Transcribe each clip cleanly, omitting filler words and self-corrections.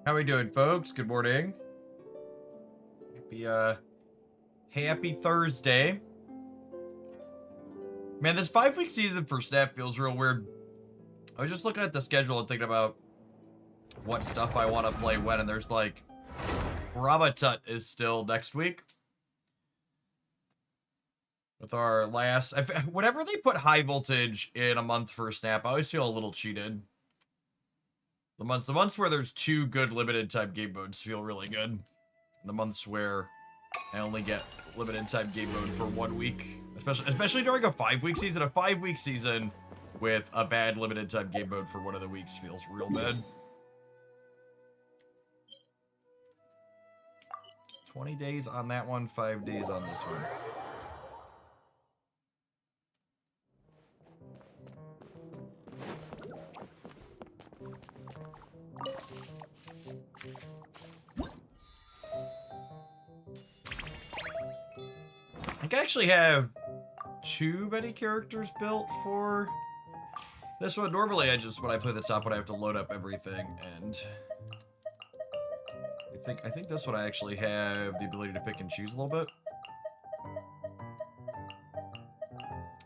How we doing, folks? Good morning. Happy Thursday. Man, this 5-week season for Snap feels real weird. I was just looking at the schedule and thinking about what stuff I want to play when, and there's like Ramatut is still next week. With our last, whenever they put high voltage in a month for Snap, I always feel a little cheated. The months where there's 2 good limited time game modes feel really good. The months where I only get limited time game mode for 1 week, especially during a 5-week season. A 5-week season with a bad limited time game mode for one of the weeks feels real bad. 20 days on that one, 5 days on this one. I think I actually have too many characters built for this one. Normally, when I play the top one, I have to load up everything, and I think this one I actually have the ability to pick and choose a little bit.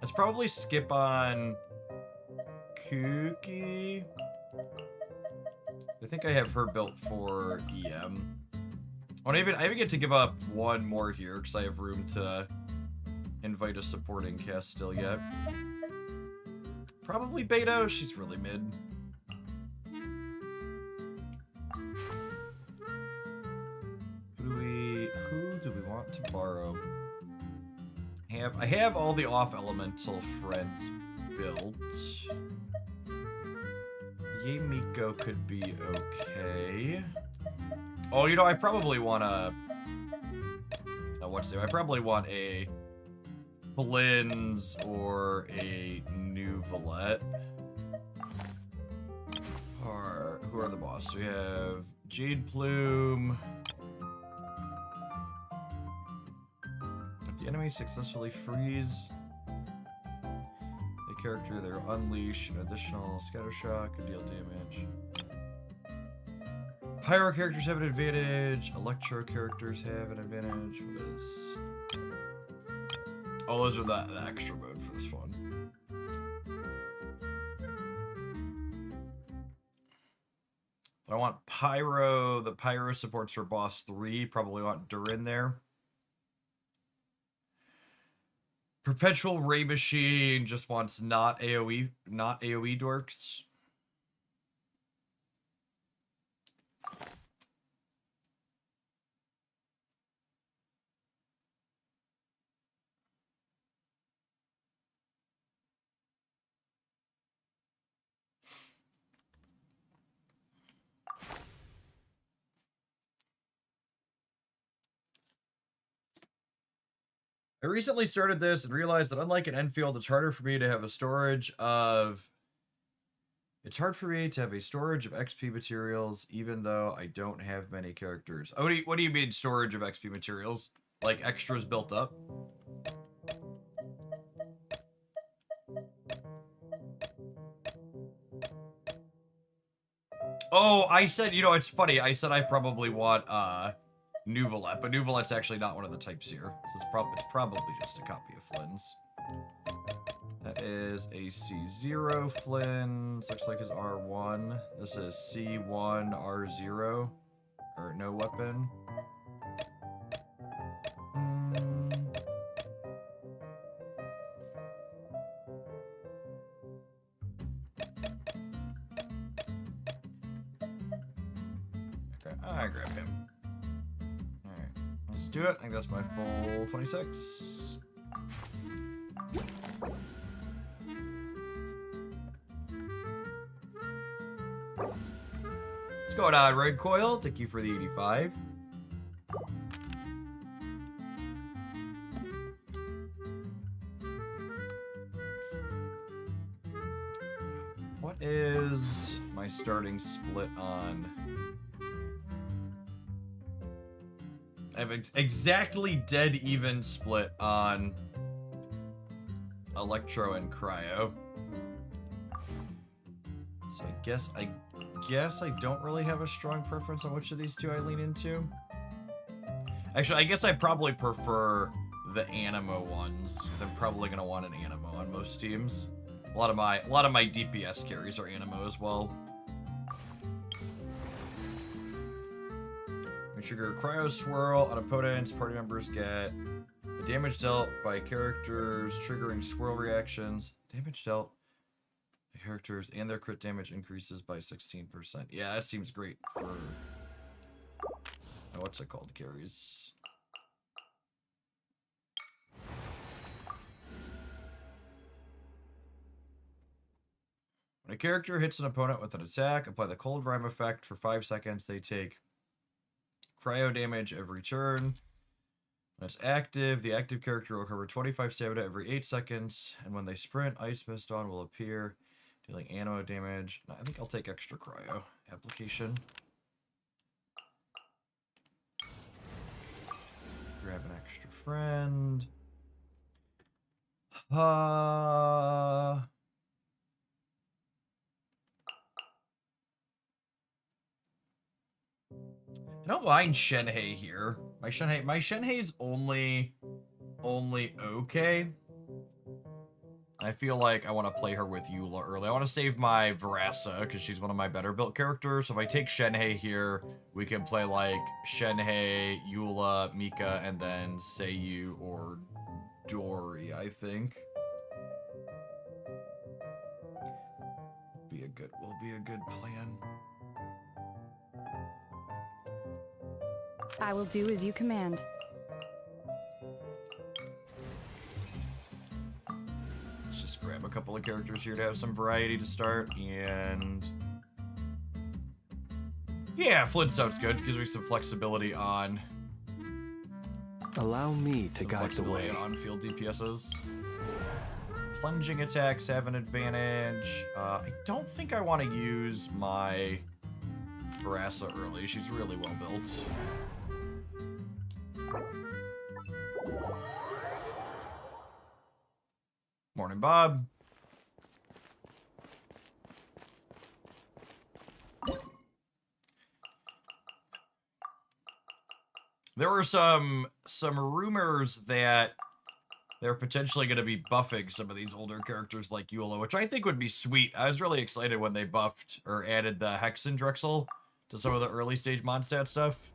Let's probably skip on Kooky. I think I have her built for EM. I even get to give up one more here because I have room to invite a supporting cast still yet. Probably Beto. She's really mid. Who do we want to borrow? I have all the off elemental friends built. Yemiko could be okay. Oh, you know, I probably want a... I probably want a Blins or a new Valette. Who are the boss? We have Jade Plume. If the enemy successfully frees a character, they're unleash an additional scatter shot, could deal damage. Pyro characters have an advantage. Electro characters have an advantage. What is... Oh, those are the extra mode for this one. But I want Pyro. The Pyro supports for boss 3. Probably want Durin there. Perpetual Ray Machine just wants not AoE dorks. I recently started this and realized that unlike an Enfield, it's harder for me to have a storage of... It's hard for me to have a storage of XP materials, even though I don't have many characters. Oh, what do you mean storage of XP materials? Like extras built up? Oh, I said, you know, it's funny. I said I probably want, New Valette, but New Valette's actually not one of the types here, so it's probably just a copy of Flynn's. That is a C0 Flynn's. Looks like his R1. This is C1 R0, or no weapon. Okay, I grab him. Let's do it. I think that's my full 26. What's going on, Red Coil? Thank you for the 85. What is my starting split on? I have exactly dead even split on Electro and Cryo. So I guess I guess I don't really have a strong preference on which of these two I lean into. Actually, I guess I probably prefer the Animo ones, because I'm probably gonna want an Animo on most teams. A lot of my DPS carries are Animo as well. Trigger Cryo Swirl on opponents. Party members get the damage dealt by characters triggering swirl reactions. Damage dealt by characters and their crit damage increases by 16%. Yeah, that seems great for... Oh, what's it called? Carries. When a character hits an opponent with an attack, apply the Cold Rime effect for 5 seconds. They take cryo damage every turn. When it's active, the active character will recover 25 stamina every 8 seconds. And when they sprint, Ice Mist Dawn will appear, dealing animo damage. No, I think I'll take extra cryo application. Grab an extra friend. I don't mind Shenhei here. My Shenhei's only okay. I feel like I want to play her with Eula early. I want to save my Verasa because she's one of my better built characters. So if I take Shenhei here, we can play like Shenhei, Eula, Mika, and then Seiyu or Dory, I think. Will be a good plan. I will do as you command. Let's just grab a couple of characters here to have some variety to start, and... Yeah, Flint sounds good. Gives me some flexibility on... Allow me to guide the way. On field DPSs. Plunging attacks have an advantage. I don't think I want to use my Verasa early. She's really well built. Morning, Bob. There were some rumors that they're potentially going to be buffing some of these older characters like Eula, which I think would be sweet. I was really excited when they buffed or added the Hexen Drexel to some of the early stage Mondstadt stuff.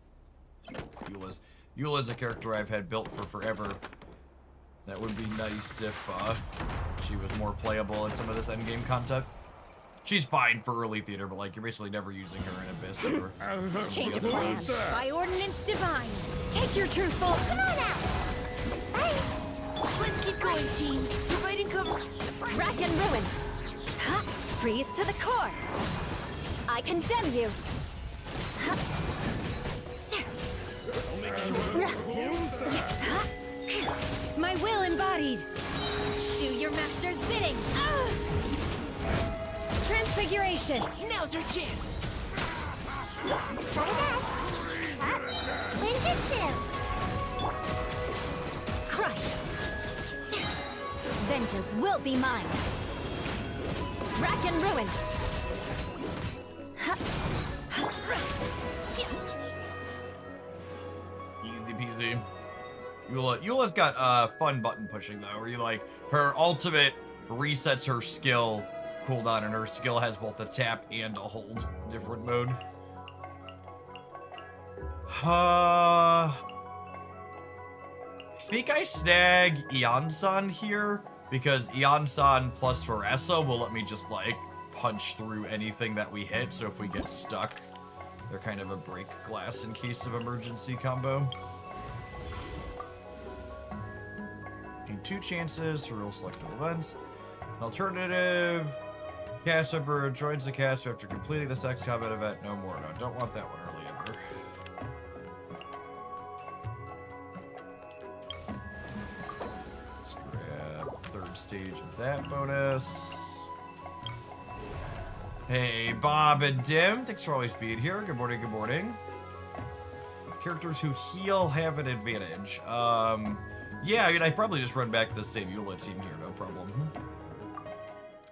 Eula's a character I've had built for forever. That would be nice if she was more playable in some of this endgame content. She's fine for early theater, but like you're basically never using her in Abyss or Change of plan. By ordinance divine. Take your true form. Come on out. Hey. Let's keep going, team. Providing cover. Rack and ruin. Huh. Freeze to the core. I condemn you. Huh. My will embodied. Do your master's bidding. Transfiguration. Now's our chance. Ninjutsu. Crush. Vengeance will be mine. Rack and ruin. Easy peasy. Eula's got fun button pushing though, where you like her ultimate resets her skill cooldown, and her skill has both a tap and a hold different mode. I think I snag Ian-san here because Ian-san plus Verasa will let me just like punch through anything that we hit. So if we get stuck, they're kind of a break glass in case of emergency combo. Gain 2 chances to roll selected events. An alternative. Cast member joins the cast after completing the sex combat event. No more. No, don't want that one early ever. Let's grab 3rd stage of that bonus. Hey, Bob and Dim. Thanks for always being here. Good morning, good morning. Characters who heal have an advantage. Yeah, I mean, I'd probably just run back to the same Eula team here, no problem.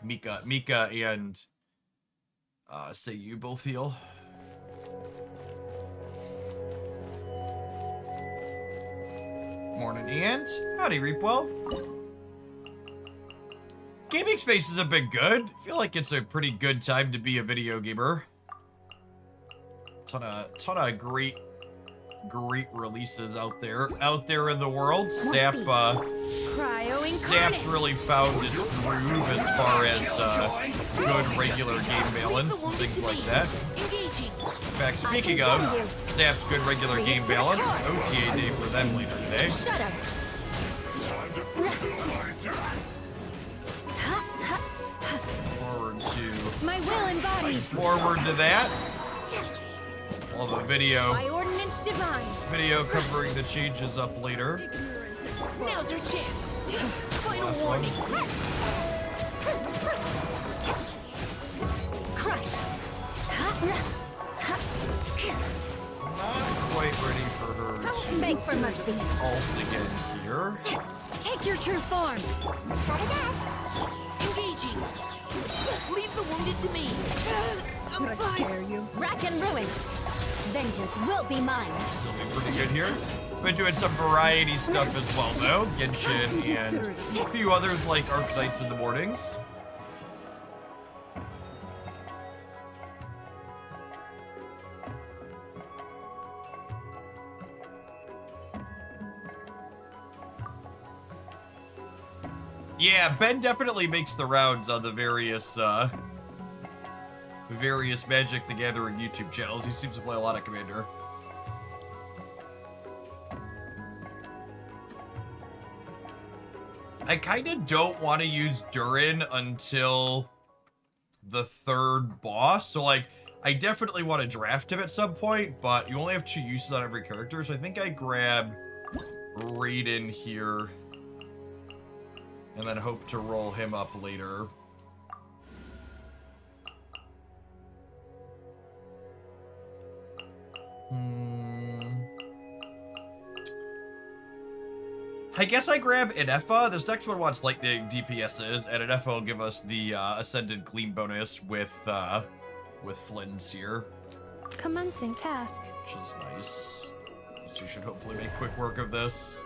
Mika and say you both heal. Morning, Ant. Howdy, Reapwell. Gaming spaces have been good. I feel like it's a pretty good time to be a video gamer. Ton of great releases out there in the world. Snap's really found its groove as far as good regular game balance and things like that. In fact, speaking of Snap's good regular game balance, it's OTA day for them later today. Shut up. Forward to My will embodied. forward to that. Well, the By ordinance divine. video covering the changes up later. Now's our chance. Final Last warning. Crush. Not quite ready for her to Beg for mercy. ult again here. Take your true form. Engaging. Leave the wounded to me. I'm fine. Rack and ruin. Vengeance will be mine. Still be pretty good here. Been doing some variety stuff as well, though. Genshin and a few others like Arc in the mornings. Yeah, Ben definitely makes the rounds on the various Magic the Gathering YouTube channels. He seems to play a lot of Commander. I kind of don't want to use Durin until the third boss. So, like, I definitely want to draft him at some point, but you only have 2 uses on every character. So I think I grab Raiden here and then hope to roll him up later. I guess I grab Inefa. This next one wants lightning DPSs, and Inefa will give us the Ascended Gleam bonus with Flynn's here, Commencing task. which is nice. So you should hopefully make quick work of this.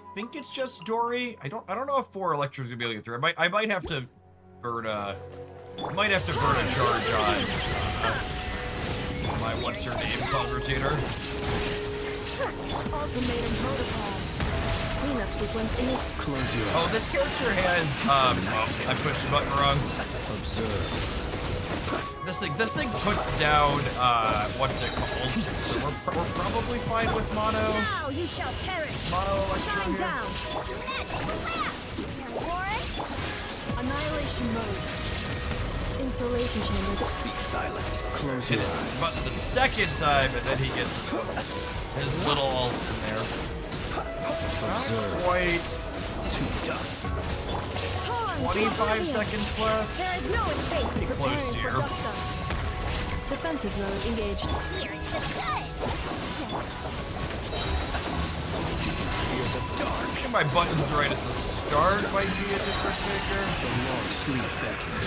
I think it's just Dory. I don't know if 4 Electros will be able to get through. I might have to burn a charge on my what's her name called rotator. Ultimatum protocol. Cleanup sequence in Close your Oh, this character has oh, I pushed the button wrong. observe. This thing puts down what's it called? So we're probably fine with mono. Now you shall perish. Mono Electro Shine here. down. Annihilation mode. Insulation chamber. Be silent. Close your eyes. But the second time, and then he gets his little ult in there. Observe. Quite To dust. 25 seconds left. There is no escape. Pretty close Preparing here. for dust-up. Defensive mode engaged. Fear the dark. Get my buttons right at the start might be a difference maker. The long sleep beckons.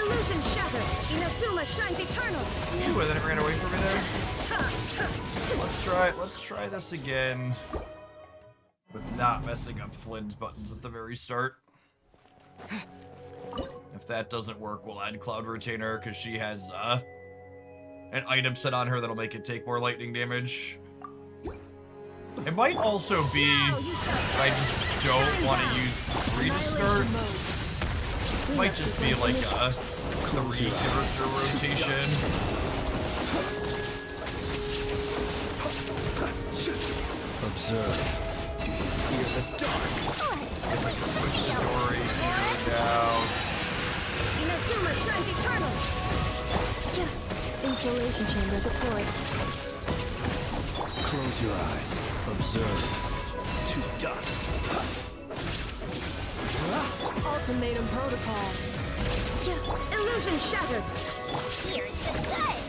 Illusion shattered. Inazuma shines eternal. Ooh, and then it ran away from me there. Let's try this again. With not messing up Flynn's buttons at the very start. If that doesn't work, we'll add Cloud Retainer, because she has an item set on her that'll make it take more lightning damage. It might also be I just don't want to use 3 to start. It might just be like a 3 character rotation. Observe. Fear the dark. If I can switch to Dory here now. Inazuma shines eternal. Insulation chamber deployed. Close your eyes. Observe. To dust. Ultimatum protocol. Illusion shattered. Here's the good.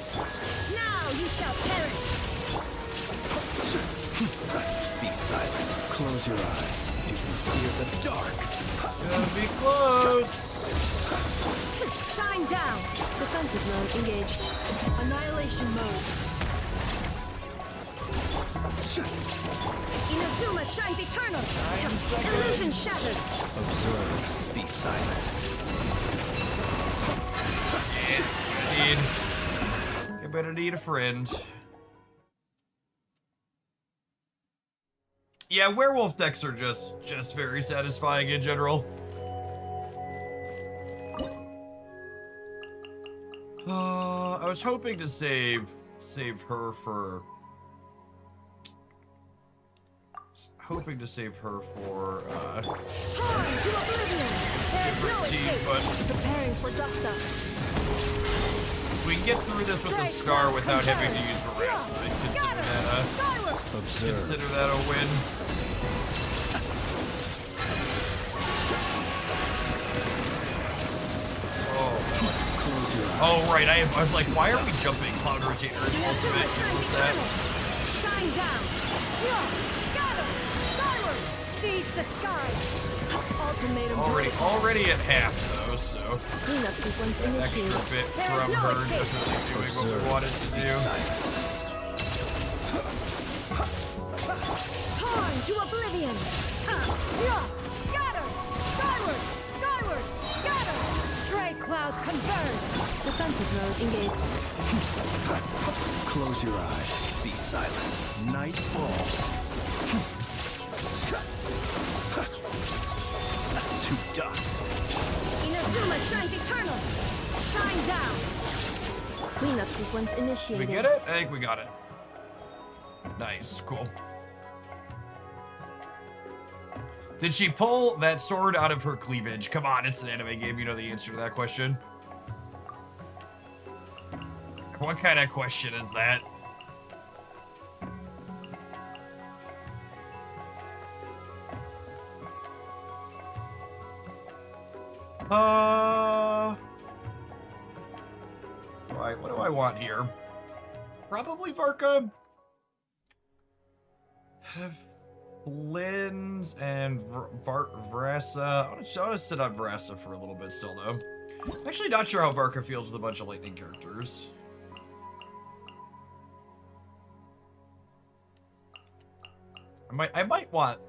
Now you shall perish. Be silent. Close your eyes. Do you fear the dark? Gotta be close. Shine down. Defensive mode engaged. Annihilation mode. Inazuma shines eternal. Illusion shattered. Observe. Be silent. You better need a friend. Yeah, werewolf decks are just very satisfying in general. I was hoping to save her for Torn to oblivion. There is no escape. but Preparing for dust up. we can get through this with a scar without having to use Veracity. Observe. Consider that a win. Close your eyes. Oh right, I was like, why are we jumping Cloud Rotator's ultimate? Inazuma shines What's that? eternal. Shine down. Scatter. Skyward. Seize the sky. Ultimatum. Already at half though, so Cleanup sequence extra initiated. bit There from is no her escape. definitely doing what we wanted to do. Torn to oblivion. Scatter. Skyward. Skyward. Scatter. Stray clouds converge. Defensive mode engaged. Close your eyes. Be silent. Night falls. To dust. Inazuma shines eternal. Shine down. Cleanup sequence Did initiated. we get it? I think we got it. Nice, cool. Did she pull that sword out of her cleavage? Come on, it's an anime game. You know the answer to that question. What kind of question is that? What do I want here? Probably Varka. Flynn's and Vrasa. I want to sit on Vrasa for a little bit still, though. I'm actually not sure how Varka feels with a bunch of lightning characters. I might want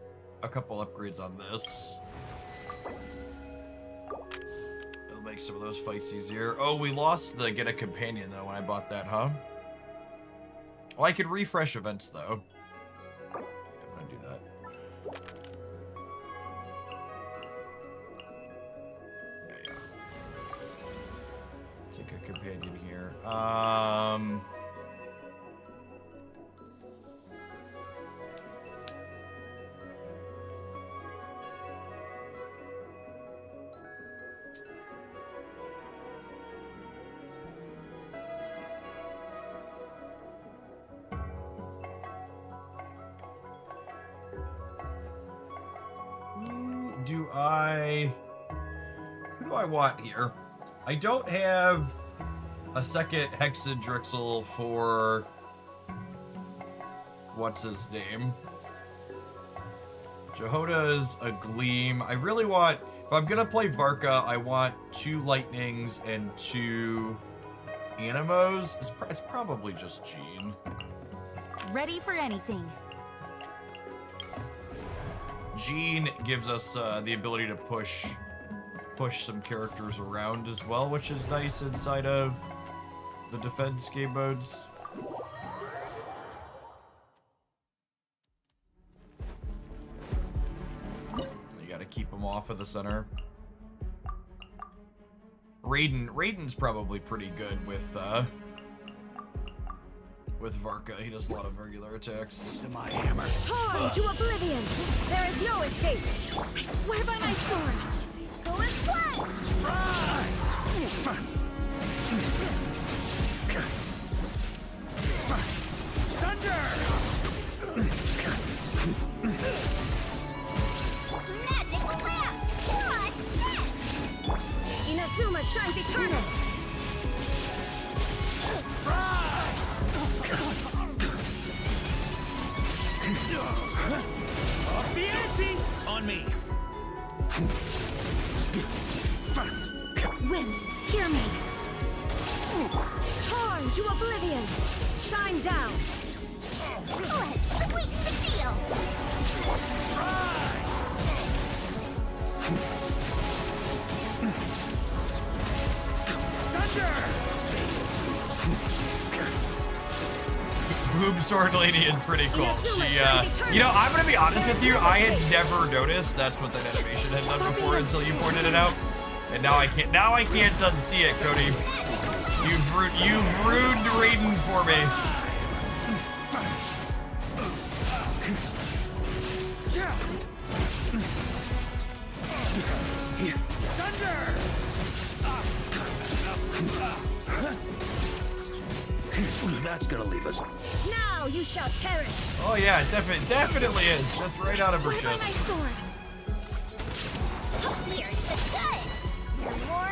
a couple upgrades on this. It'll make some of those fights easier. Oh, we lost the get a companion though when I bought that, huh? Oh, I could refresh events though. Yeah, I'm gonna do that. Yeah. Take a companion here. Who do I want here? I don't have a second Hexadrixel for what's his name? Jehoda's a Gleam. I really want, if I'm gonna play Varka, I want 2 Lightnings and 2 Animos. It's probably just Jean. Ready for anything. Jean gives us the ability to push some characters around as well, which is nice inside of the defense game modes. You gotta keep them off of the center. Raiden's probably pretty good with Varka. He does a lot of regular attacks. To my hammer. Torn to oblivion. There is no escape. I swear by my sword. Go and play. Magic lamp! What's this? Inazuma shines eternal. Off the ante! On me. Wind, hear me. Torn to oblivion. Shine down. Let's sweeten the deal. Boob Sword Lady is pretty cool. Inazuma She, shines eternal. you know, I'm gonna be honest with you. I had never noticed that's what that animation had done before until you pointed it out, and now I can't. Now I can't unsee it, Cody. You ruined Raiden for me. That's gonna leave us. Now you shall perish. Oh yeah, it definitely is. That's right out of her Swear by my chest. sword. Here's the goods. More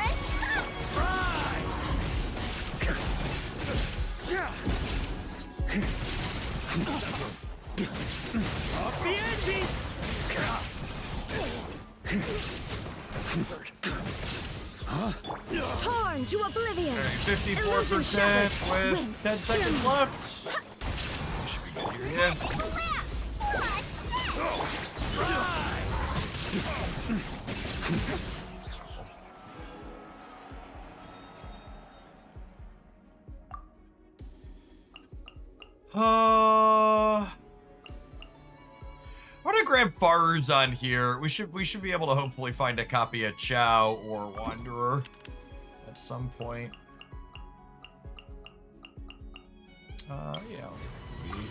Off the ante! Torn to oblivion. 54% with Wind, 10 seconds hear me. left. We should be good here. Yeah. I'm gonna grab Far's on here. We should be able to hopefully find a copy of Chow or Wanderer at some point. Yeah, I'll take a lead.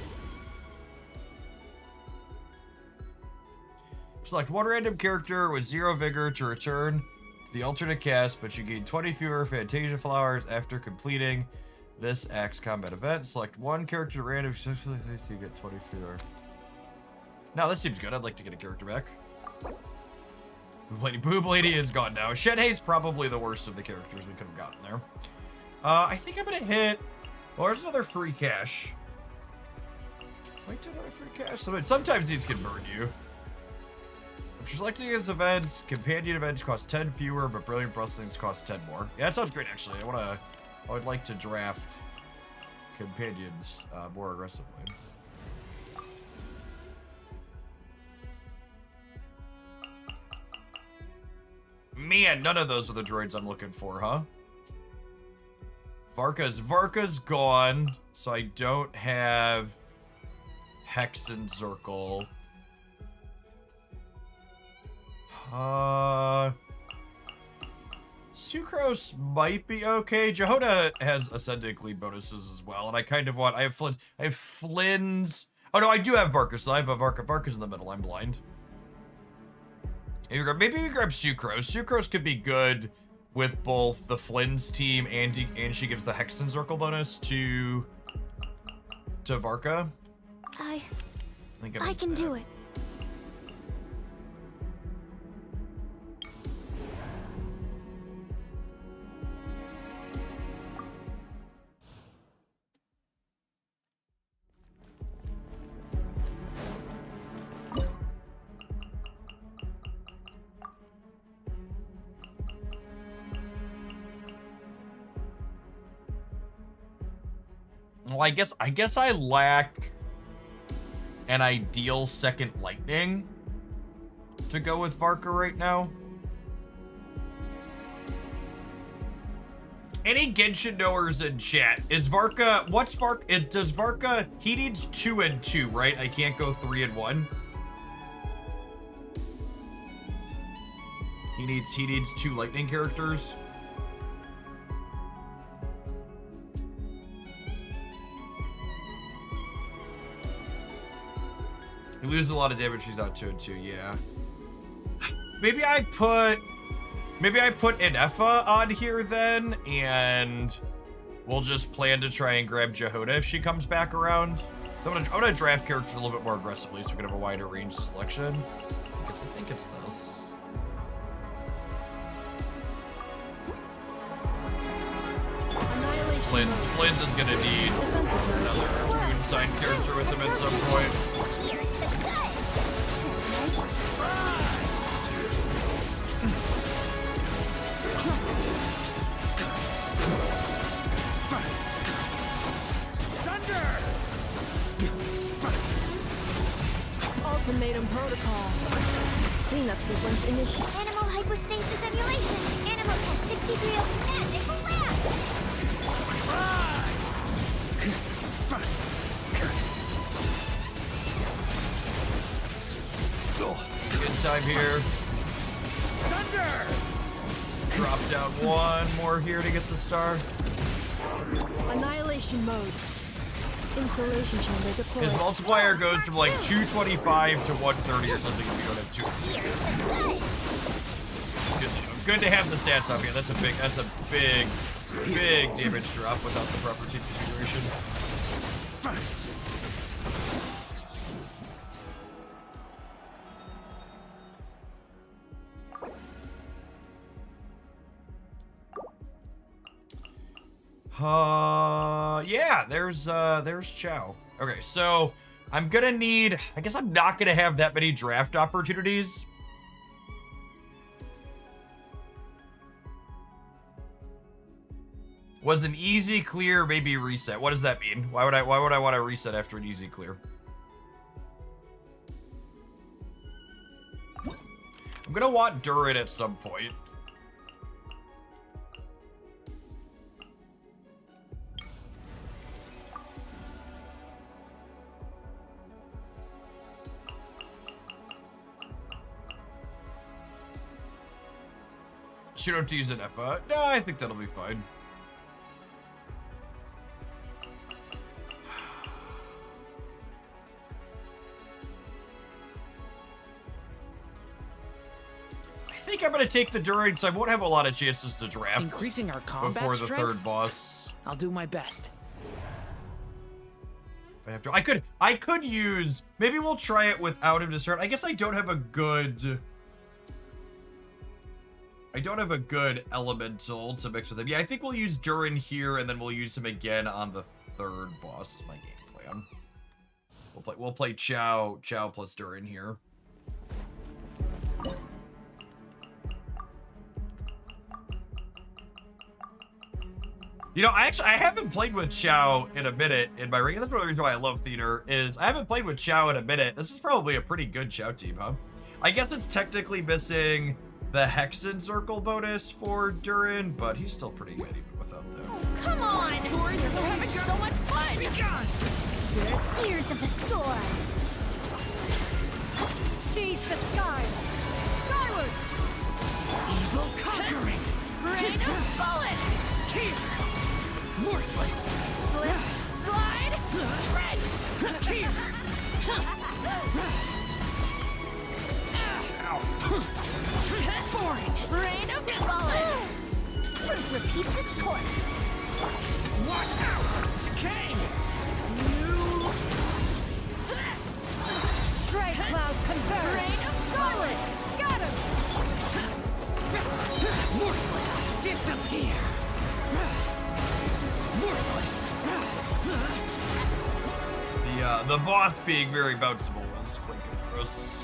Select one random character with 0 vigor to return to the alternate cast, but you gain 20 fewer Fantasia flowers after completing this Axe combat event. Select one character at random, so you get 20 fewer. Now this seems good. I'd like to get a character back. Boob Lady is gone now. Shenhei's probably the worst of the characters we could have gotten there. I think I'm gonna hit. Well, there's another free cash. Wait, do another free cash. Sometimes these can burn you. After selecting his events, companion events cost 10 fewer, but brilliant blessings cost 10 more. Yeah, that sounds great actually. I would like to draft companions more aggressively. Man, none of those are the droids I'm looking for, huh? Varka's gone, so I don't have Hex and Zirkle. Sucrose might be okay. Jehoda has ascending lead bonuses as well, and I kind of want. I have Flynn's. Oh no, I do have Varka, so I have a Varka. Varka's in the middle. I'm blind. Maybe we grab Sucrose. Sucrose could be good with both the Flynn's team and she gives the Hex and Zirkle bonus to Varka. I think I can do it. Well, I guess I lack an ideal second lightning to go with Varka right now. Any Genshin knowers in chat? Is Varka, what's Varka, does Varka, he needs 2 and 2, right? I can't go 3 and 1. He needs 2 lightning characters. He loses a lot of damage. He's not 2 and 2. Yeah. Maybe I put Inefa on here then, and we'll just plan to try and grab Jehoda if she comes back around. So I'm gonna draft characters a little bit more aggressively, so we can have a wider range of selection. I think it's this. Flynn's is gonna need another moon sign character with him at some point. Here's the good. Ultimatum protocol. Cleanup sequence initiated. Animal hypostasis emulation. Animal test 63 of magic lab. Good time here. Drop down one more here to get the star. Annihilation mode. Installation chamber deployed. His multiplier goes from like 225 to 130 or something if you don't have two. Good to have the stats up here. That's a big damage drop without the proper team configuration. Yeah, there's Chow. Okay, so I'm gonna need, I guess I'm not gonna have that many draft opportunities. Was an easy clear, maybe reset. What does that mean? Why would I want to reset after an easy clear? I'm gonna want Durin at some point. Should have to use an FA. No, I think that'll be fine. I think I'm gonna take the Durin, so I won't have a lot of chances to draft Increasing our combat before the strength? third boss. I'll do my best. If I have to, I could use. Maybe we'll try it without him to start. I guess I don't have a good. I don't have a good elemental to mix with him. Yeah, I think we'll use Durin here, and then we'll use him again on the third boss. Is my game plan. We'll play Chow plus Durin here. You know, I haven't played with Chow in a minute in my ring. That's one of the reasons why I love theater, is I haven't played with Chow in a minute. This is probably a pretty good Chow team, huh? I guess it's technically missing the Hexen Circle bonus for Durin, but he's still pretty good even without that. Come on! We're having so much fun! Be gone! Ears of the storm! Seize the skies. Skyward. Evil conquering! Rain of bullets! Tear! Worthless! Slip, slide, shred! Tear! Foreign! Rain of bullets! Truth repeats its course. Watch out! King! Strike cloud converge. Rain of solid! Scatter. Worthless! Disappear! Worthless! The boss being very bounceable was quite good for us.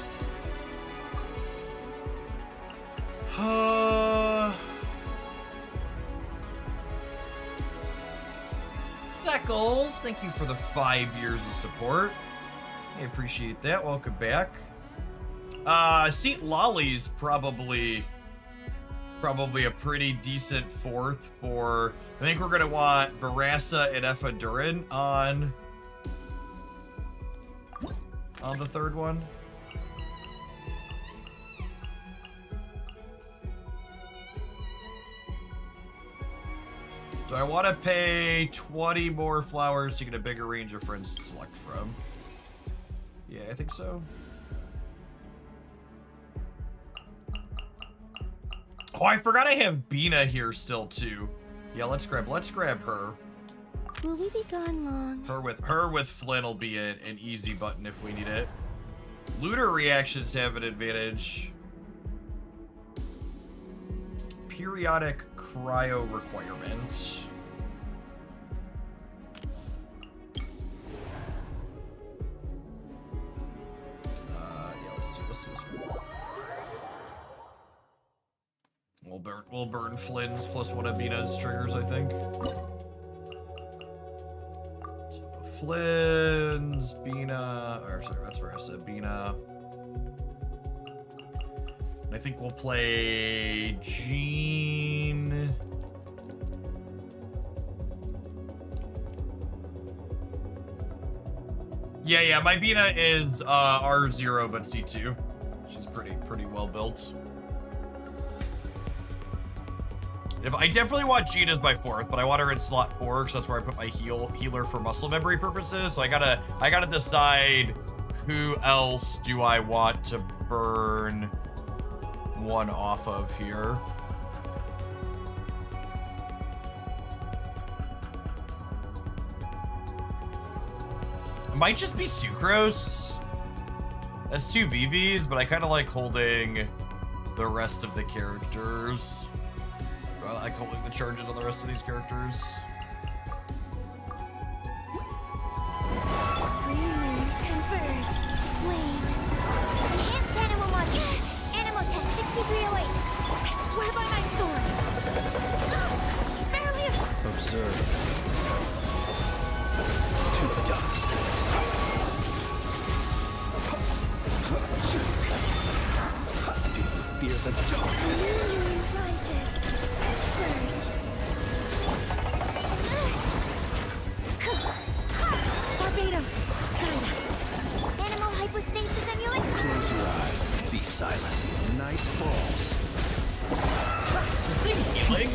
Zeckles, thank you for the 5 years of support. I appreciate that. Welcome back. Seat Lolly's probably a pretty decent fourth for. I think we're gonna want Verasa and Effa Durin on the third one. Do I want to pay 20 more flowers to get a bigger range of friends to select from? Yeah, I think so. Oh, I forgot I have Bina here still too. Yeah, let's grab her. Will we be gone long? Her with Flynn will be an easy button if we need it. Looter reactions have an advantage. Periodic cryo requirements. we'll burn Flynn's plus one of Bina's triggers, I think. Flynn's, Bina, or sorry, that's Versa, Bina. And I think we'll play Jean. Yeah, my Bina is R0 but C2. She's pretty well built. If I definitely want Jean as my 4th, but I want her in slot 4 because that's where I put my healer for muscle memory purposes. So I gotta decide who else do I want to burn one off of here. It might just be Sucrose. That's 2 VVs, but I kind of like holding the rest of the characters. I like holding the charges on the rest of these characters. Humans converge. Wave. Enhanced animal module. Animal test 6308. I swear by my sword. Barely Observe. To dust. Do you fear the dark? Moon rises. Surge. Barbados, guide us. Animal hypostasis amulet. Close your eyes. Be silent. Night falls. Is this thing healing?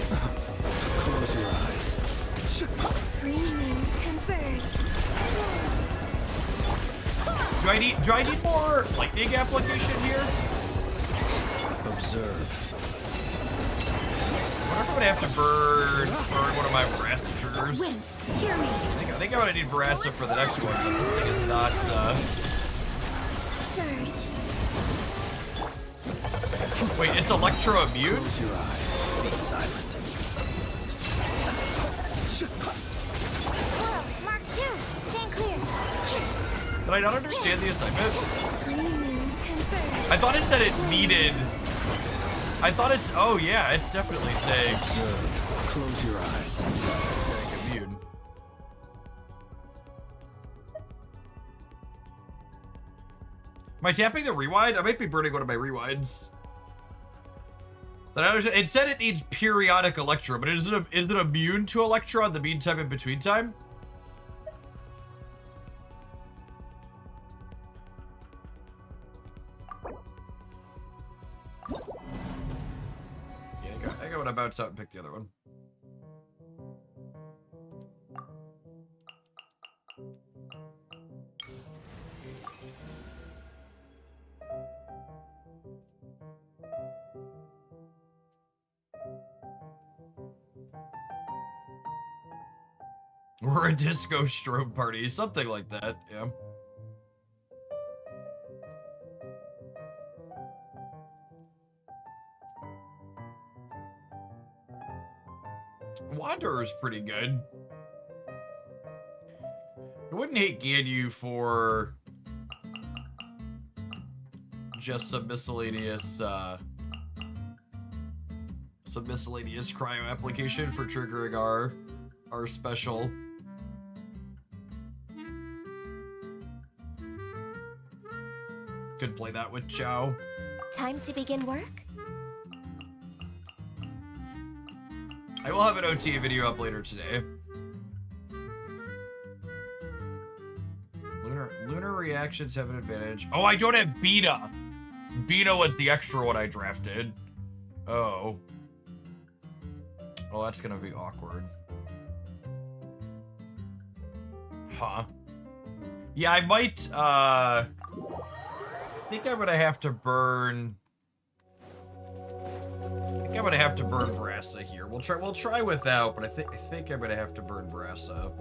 Close your eyes. Free moons converge. Do I need more lightning application here? Observe. I wonder if I'm gonna have to burn one of my Verasa triggers. Wind, hear me. I think I'm gonna need Verasa for the next one, but this thing is not. Surge. Wait, it's Electro immune? Close your eyes. Be silent. Swirl, Mark 2. Stand clear. Did I not understand the assignment? Free moons converge. I thought it said it needed. I thought it's. Oh yeah, it's definitely saying Observe. Close your eyes. immune. Am I tapping the rewind? I might be burning one of my rewinds. That I understand. It said it needs periodic Electro, but is it immune to Electro in the meantime and between time? Yeah, I got what I bounce out and pick the other one. We're a disco strobe party, something like that, yeah. Wanderer's pretty good. I wouldn't hate Ganyu for just some miscellaneous cryo application for triggering our special. Could play that with Chow. Time to begin work? I will have an OTA video up later today. Lunar reactions have an advantage. Oh, I don't have Beta. Beta was the extra one I drafted. Oh. Oh, that's gonna be awkward. Huh. Yeah, I might, I think I'm gonna have to burn... I think I'm gonna have to burn Verasa here. We'll try without, but I think I'm gonna have to burn Verasa.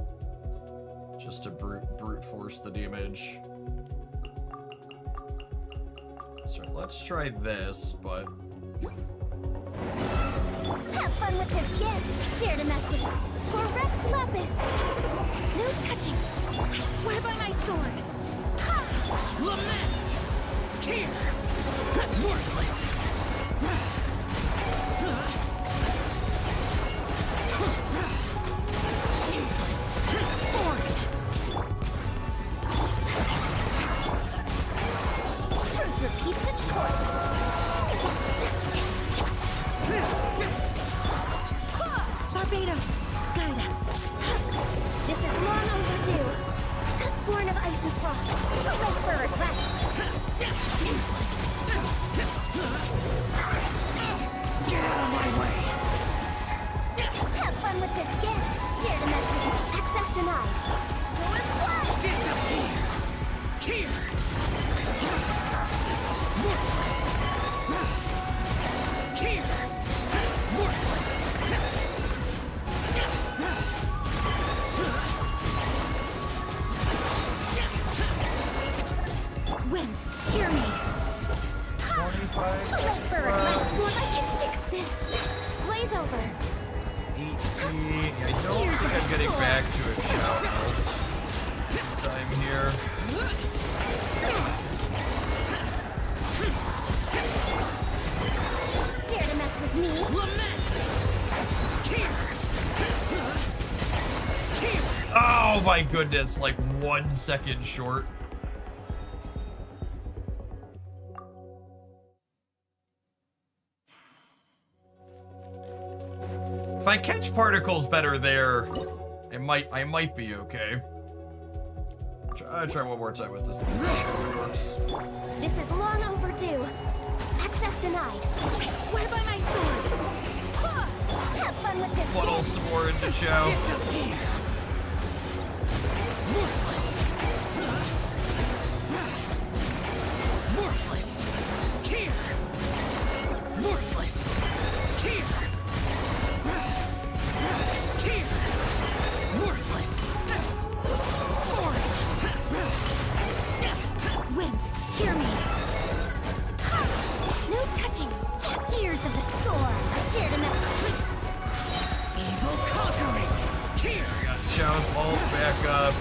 Just to brute force the damage. So let's try this, but... Have fun with this gift. Dare to mess with it. For Rex Lapis. No touching. I swear by my sword. Ha! Lament! Care! Worthless! Barbados, guide us. This is long overdue. Born of ice and frost, too late for regret. Useless. Get out of my way! Have fun with this gift. Dare to mess with me. Access denied. Doors closed. Disappear! Here! Worthless! Here! Worthless! Wind, hear me. Too late for regret. Well, I can fix this. Blaze over. 18. I don't think I'm getting back to a shout out. Time here. Dare to mess with me? Lament! Here! Here! Oh my goodness, like 1 second short. If I catch particles better there, I might be okay. Try one more time with this. This is long overdue. Access denied. I swear by my sword. Huh. Have fun with this Funnel gift. some more into Chow. Disappear! Worthless! Worthless! Here! Worthless! Here! Here! Worthless! Foreign! Wind, hear me. Ha. No touching. Gears of the storm. Dare to mess with me. Evil conquering! Here! Got Chow's ult back up.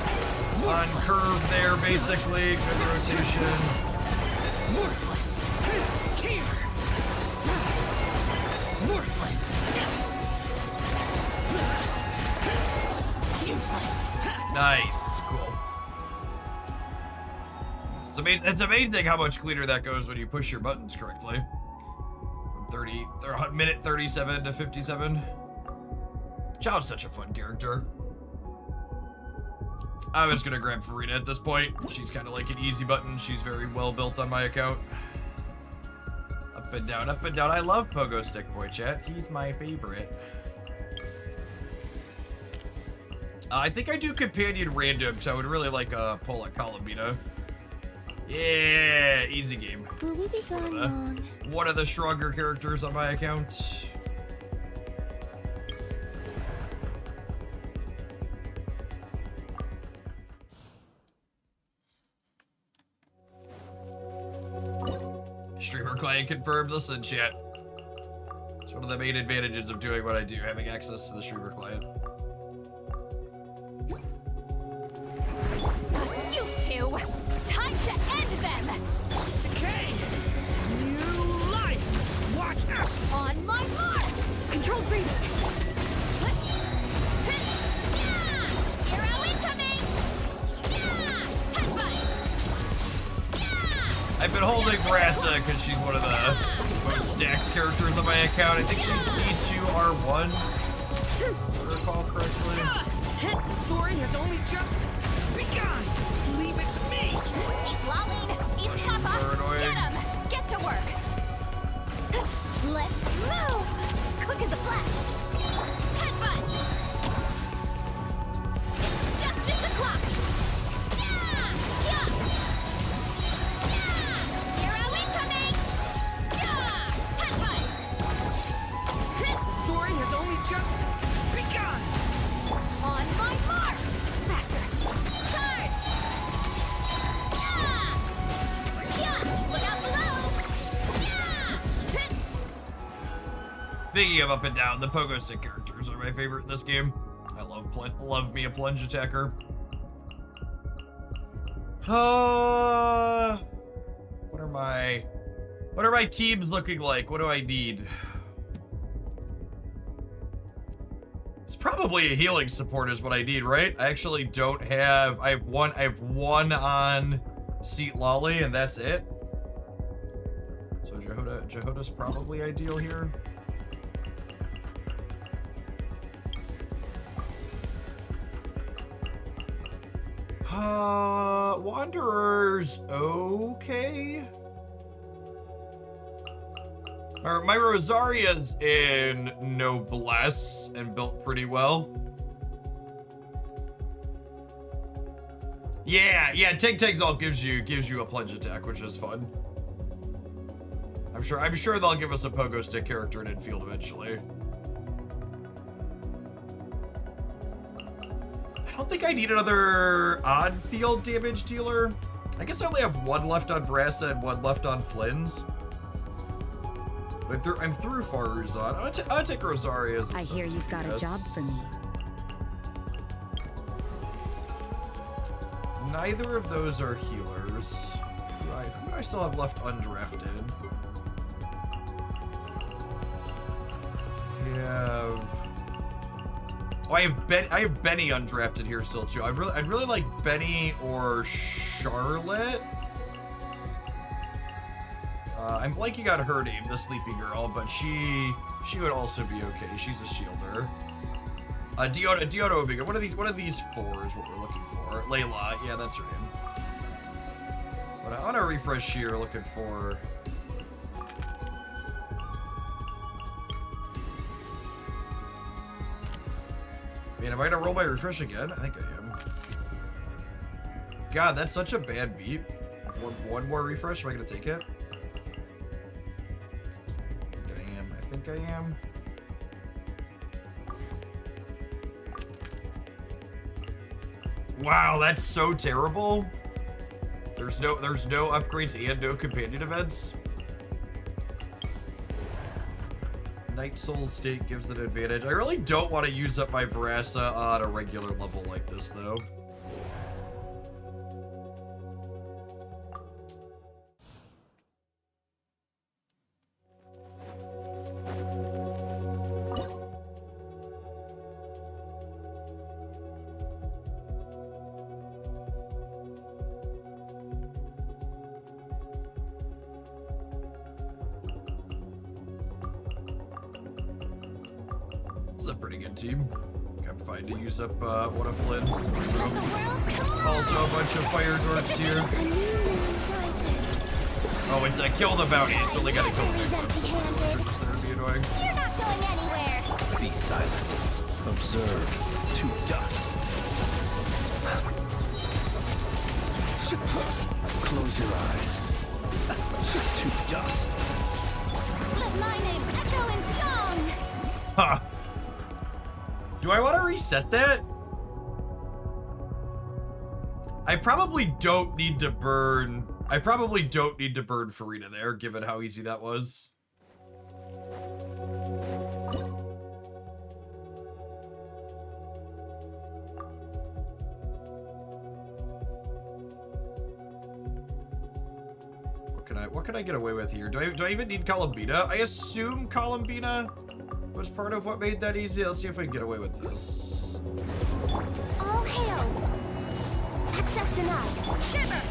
On curve there, basically. Good rotation. Worthless! Here! Worthless! Useless! Nice. Cool. It's amazing how much cleaner that goes when you push your buttons correctly. From minute 37 to 57. Chow's such a fun character. I was gonna grab Farina at this point. She's kind of like an easy button. She's very well built on my account. Up and down, up and down. I love Pogo Stick Boy, chat. He's my favorite. I think I do companion random, so I would really like pull a Columbina. Yeah, easy game. Will we be gone long? One of the stronger characters on my account. Streamer client confirmed. Listen, chat. It's one of the main advantages of doing what I do, having access to the streamer client. You two! Time to end them! Decay! New life! Watch out! On my mark! Controlled breathing. Hero incoming! Headbutt! I've been holding Brassa because she's one of the most stacked characters on my account. I think she's C2R1, if I recall correctly. The story has only just begun. Leave it to me. Keep lolling! Eat Mushrooms Papa! are annoying. Get him! Get to work! Let's move. Quick as a flash. Headbutt! It's justice o'clock! Hero incoming! Headbutt! The story has only just begun. On my mark! Faster! Charge! Look out below! Speaking of up and down, the pogo stick characters are my favorite in this game. I love me a plunge attacker. What are my teams looking like? What do I need? It's probably a healing support is what I need, right? I actually don't have. I have one on Seat Lolly, and that's it. So Jehoda's probably ideal here. Wanderer's okay. My Rosaria's in Noblesse and built pretty well. Yeah, Take Exalt gives you a plunge attack, which is fun. I'm sure they'll give us a pogo stick character in infield eventually. I don't think I need another odd field damage dealer. I guess I only have one left on Vrasa and one left on Flynn's. But I'm through Faruzan. I'll take Rosaria as a I hear you've got a job for me. Neither of those are healers. Who do I still have left undrafted? I have Benny undrafted here still too. I'd really like Benny or Charlotte. I'm blanking on her name, the sleepy girl, but she would also be okay. She's a shielder. Deoda would be good. One of these four is what we're looking for. Layla, yeah, that's her name. But I want to refresh here, looking for. Man, am I gonna roll my refresh again? I think I am. God, that's such a bad beat. One more refresh, am I gonna take it? I think I am. Wow, that's so terrible. There's no upgrades and no companion events. Night Soul State gives an advantage. I really don't want to use up my Vrasa on a regular level like this, though. Team. I'm fine to use up one of Flynn's. Also a bunch of fire dwarfs here. Oh, it's kill the bounty. It's only gotta kill the big ones. That would be annoying. You're not going anywhere. Be silent. Observe. To dust. Close your eyes. To dust. Let my name echo in song. Huh. Do I want to reset that? I probably don't need to burn Farina there, given how easy that was. What can I get away with here? Do I even need Columbina? I assume Columbina was part of what made that easy. Let's see if I can get away with this. All hail. Access denied. Shiver.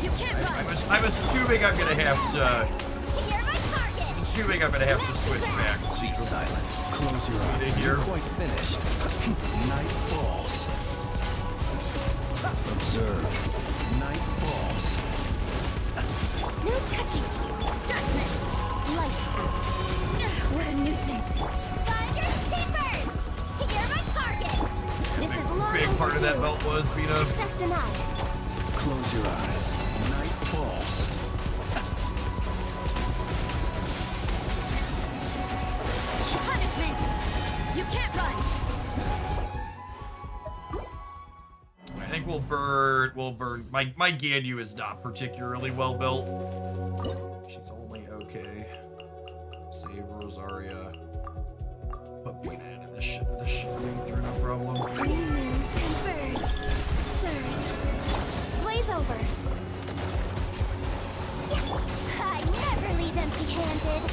You can't run. I'm assuming I'm gonna have to. You're my target. Assuming I'm gonna have to switch back. Be silent. Close your eyes. Here. You're quite finished. Night falls. Observe. Night falls. No touching. Judgment. Lights out. What a nuisance. Finders keepers. You're my target. This is long Big part of that belt was beat up. Access denied. Close your eyes. Night falls. Punishment. You can't run. I think we'll burn. My Ganyu is not particularly well built. She's only okay. Save Rosaria. Put Bina in and this shit going through no problem. Humans converge. Surge. Blaze over. I never leave empty-handed.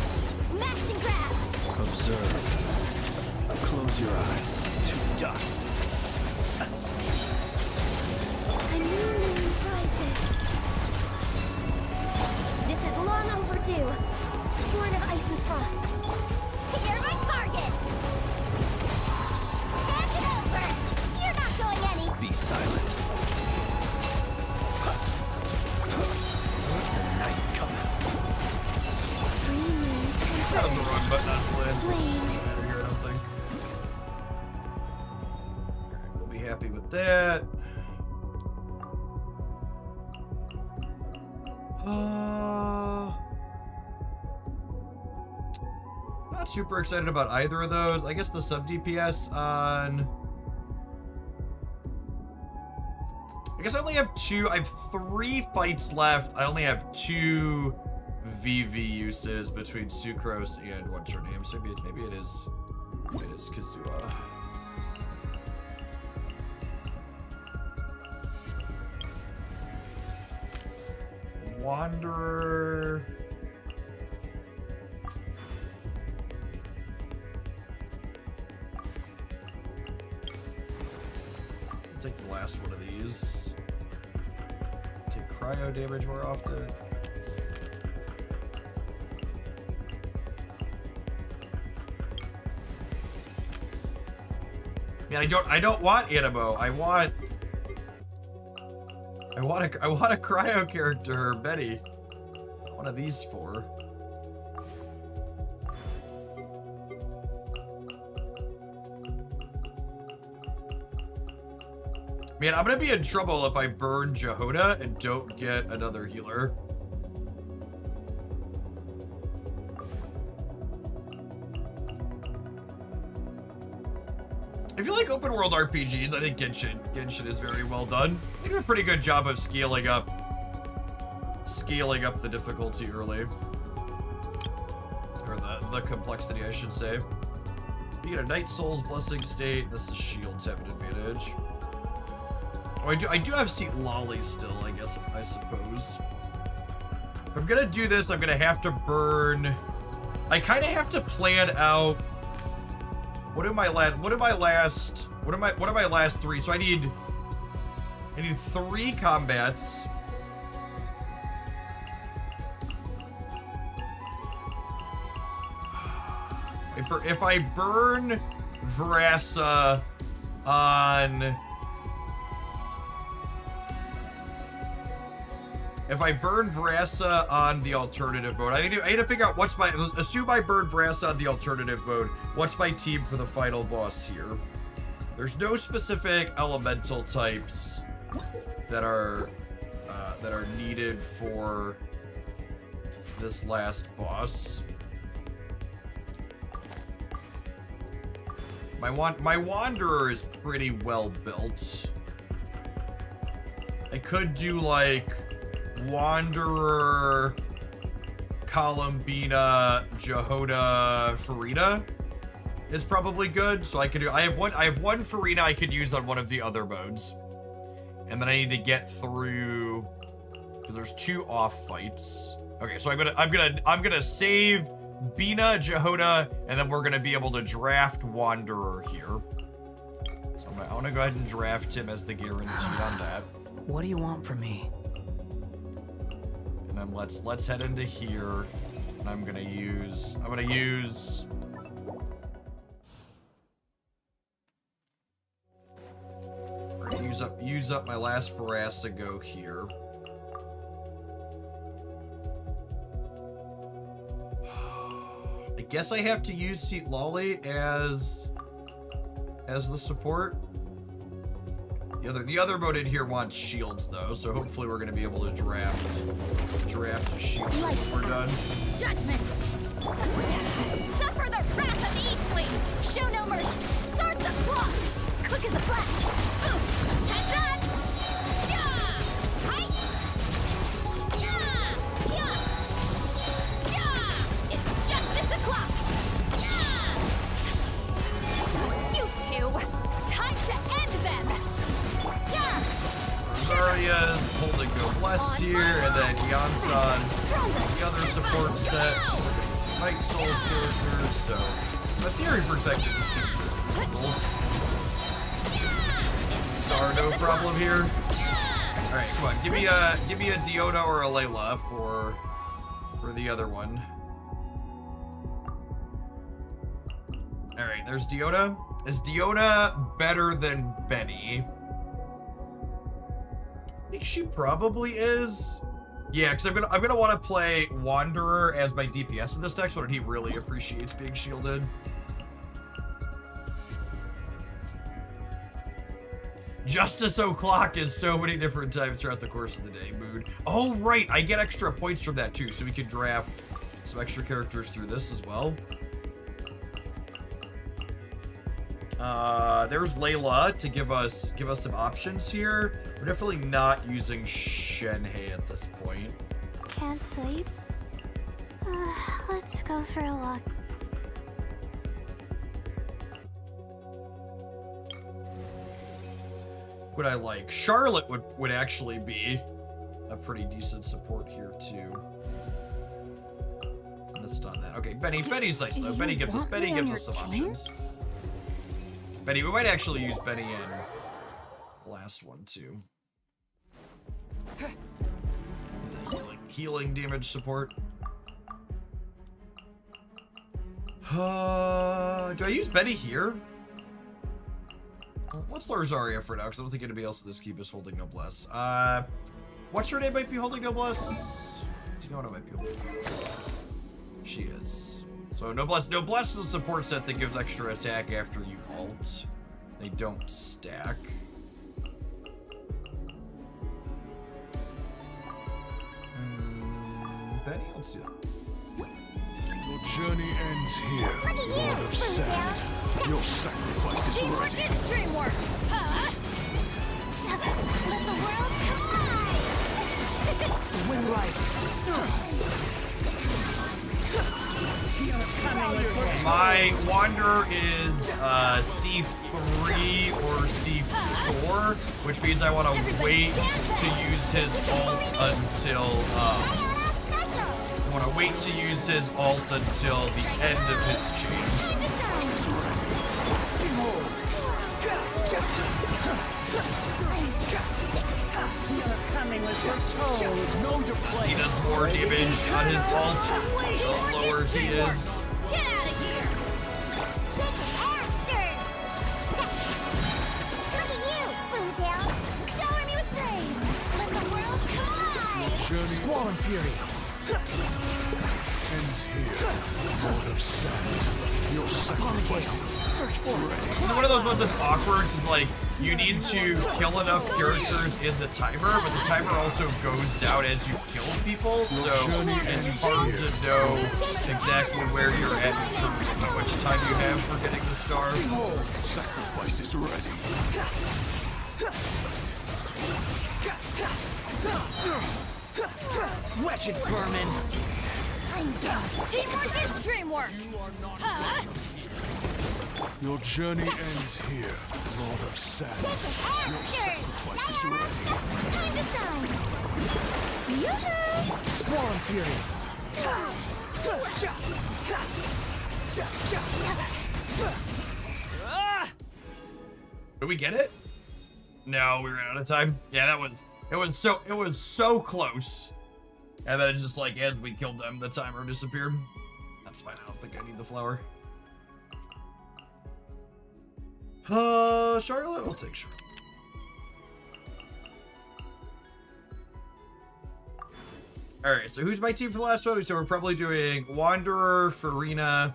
Smash and grab. Observe. Close your eyes. To dust. A new moon rises. This is long overdue. That was the wrong button on plan. Lame. Here, I don't think. Alright, we'll be happy with that. Not super excited about either of those. I guess the sub DPS on... I guess I only have two. I have 3 fights left. I only have 2 VV uses between Sucrose and what's her name. So maybe it is Kazua. Wanderer. I'll take the last one of these. Take cryo damage more often. Yeah, I don't want Animo. I want a cryo character, Betty. One of these 4. Man, I'm gonna be in trouble if I burn Jehoda and don't get another healer. If you like open world RPGs, I think Genshin is very well done. They do a pretty good job of scaling up the difficulty early. Or the complexity, I should say. You get a Night Soul's Blessing State. This is shields have an advantage. Oh, I do have Seat Lolly still, I suppose. If I'm gonna do this, I'm gonna have to burn. I kind of have to plan out. What are my last 3? So I need 3 combats. If I burn Vrasa on... If I burn Vrasa on the alternative mode, I need to figure out what's my... Assume I burn Vrasa on the alternative mode. What's my team for the final boss here? There's no specific elemental types that are needed for this last boss. My Wanderer is pretty well built. I could do like Wanderer, Columbina, Jehoda, Farina is probably good. So I could do. I have one Farina I could use on one of the other modes, and then I need to get through because there's 2 off fights. Okay, so I'm gonna save Bina, Jehoda, and then we're gonna be able to draft Wanderer here. So I want to go ahead and draft him as the guaranteed on that. What do you want from me? And then let's head into here, and I'm gonna use we're gonna use up my last Verasigo here. I guess I have to use Seat Lolly as the support. The other mode in here wants shields though, so hopefully we're gonna be able to draft a shield when we're done. Judgment! Suffer the wrath of the Eatling! Show no mercy! Start the clock! Quick as a flash! Oof! Heads up! Yeah! Hi! Yeah! Yeah! Yeah! It's justice o'clock! Yeah! You two! Time to end them! Yeah! Zarya's holding Go Bless here, and then Yansan, the other support set, Night Souls characters, so from a theory perspective, this team's reasonable. Star, no problem here. Alright, come on, give me a Diona or a Layla for the other one. Alright, there's Diona. Is Diona better than Benny? I think she probably is. Yeah, because I'm gonna want to play Wanderer as my DPS in this deck, so that he really appreciates being shielded. Justice O'Clock is so many different times throughout the course of the day, mood. Oh, right, I get extra points from that too, so we can draft some extra characters through this as well. There's Layla to give us some options here. We're definitely not using Shenhei at this point. Can't sleep? Let's go for a walk. Would I like? Charlotte would actually be a pretty decent support here too. And it's not that. Okay, Benny's nice though. Benny gives us some options. Benny, we might actually use Benny in the last one too. He's a healing damage support. Do I use Benny here? Let's lower Zarya for now, because I don't think anybody else in this keep is holding Noblesse. What's her name might be holding Noblesse? Tiana might be holding Noblesse. She is. So Noblesse is a support set that gives extra attack after you ult. They don't stack. Benny, let's do that. Your journey ends here, Lord of Sand. Your sacrifice is ready. This dream work, huh? Let the world collide! The wind rises. My Wanderer is C3 or C4, which means I want to wait to use his ult until the end of his chain. He does more damage on his ult, the lower he is. Get out of here! Shake after! Look at you, Boozel! Showering me with praise! Let the world collide! Journey Squall and fury. ends here, Lord of Sand. Your sacrifice. Search for it. It's one of those ones that's awkward, because like you need to kill enough characters in the timer, but the timer also goes down as you kill people, so it's hard to know exactly where you're at in terms of how much time you have for getting the star. Sacrifice is ready. Wretched vermin. I'm done. Teamwork is dream work. Huh? Your journey ends here, Lord of Sand. Your sacrifice is ready. Time to shine! Yoo-hoo! Squall and fury. Did we get it? No, we ran out of time. Yeah, it was so close. And then it's just like as we killed them, the timer disappeared. That's fine. I don't think I need the flower. Charlotte? I'll take Charlotte. Alright, so who's my team for the last one? So we're probably doing Wanderer, Farina,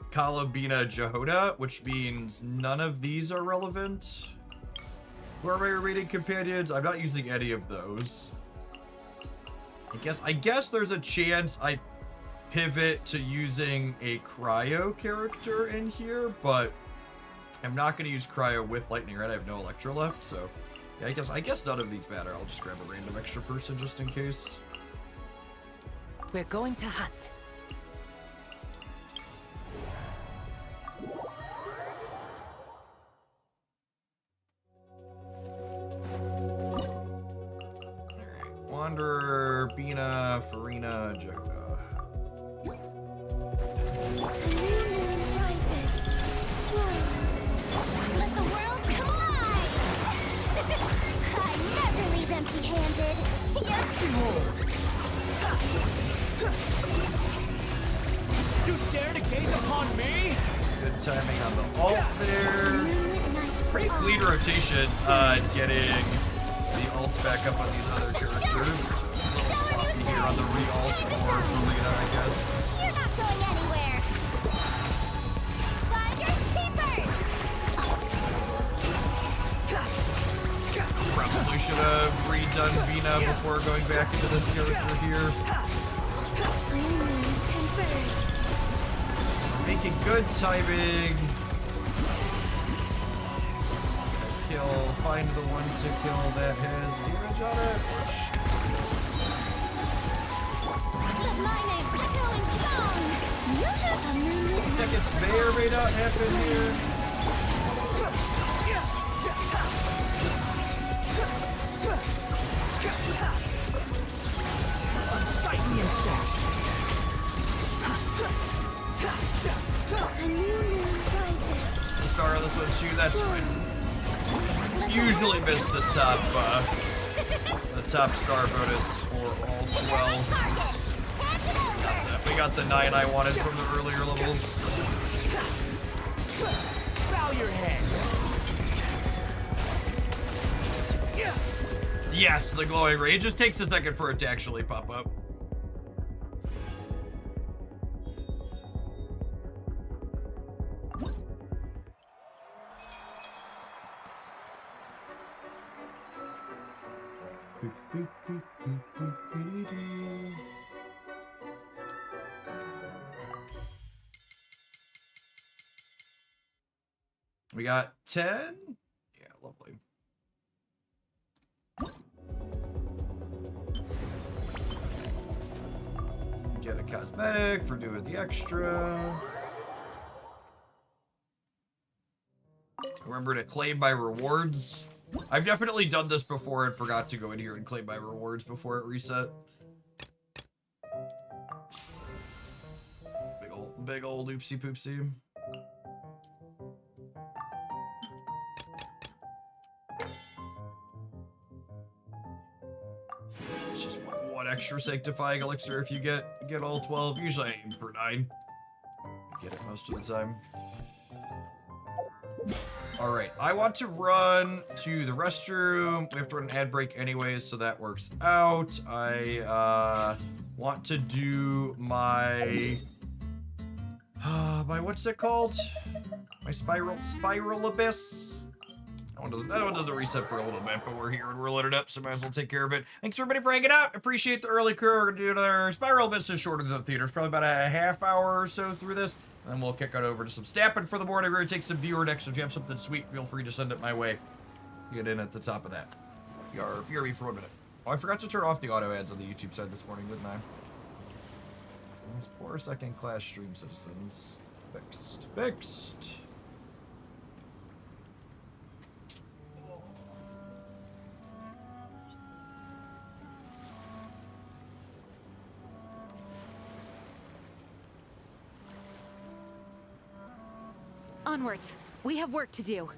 Kalabina, Jehoda, which means none of these are relevant. Who are my remaining companions? I'm not using any of those. I guess there's a chance I pivot to using a Cryo character in here, but I'm not going to use Cryo with Lightning, right? I have no Electro left, so yeah, I guess none of these matter. I'll just grab a random extra person just in case. We're going to hunt. Alright, Wanderer, Bina, Farina, Jehoda. Let the world collide! I never leave empty-handed. You dare to gaze upon me? Good timing on the ult there. Pretty clean rotation, getting the ults back up on these other characters. Sloppy here on the re-alt for Rita, I guess. You're not going anywhere. Finders keepers. Probably should have redone Vina before going back into this character here. Moons converge. Making good timing. Find the one to kill that has damage on it. Let my name echo in song. A moon Seconds may or may not happen here. Unsightly insects. A new moon rises. The star on this one too. That's fine. Usually miss the top star bonus for all 12. We got the 9 I wanted from the earlier levels. Bow your head. Yes, the glowing ray. It just takes a second for it to actually pop up. We got 10. Yeah, lovely. Get a cosmetic for doing the extra. Remember to claim my rewards. I've definitely done this before and forgot to go in here and claim my rewards before it reset. Big old oopsie poopsie. It's just one extra sanctifying elixir if you get all 12. Usually I aim for 9. Get it most of the time. Alright, I want to run to the restroom. We have to run an ad break anyways, so that works out. I want to do my what's it called? My spiral abyss. That one doesn't reset for a little bit, but we're here and we're loaded up, so might as well take care of it. Thanks everybody for hanging out. Appreciate the early crew. We're gonna do another spiral abyss. Is shorter than the theater. It's probably about a half hour or so through this. And then we'll kick it over to some stapping for the morning. We're gonna take some viewer decks. So if you have something sweet, feel free to send it my way. Get in at the top of that. BRB for 1 minute. Oh, I forgot to turn off the auto ads on the YouTube side this morning, didn't I? These poor second-class stream citizens. Fixed. Onwards. We have work to do.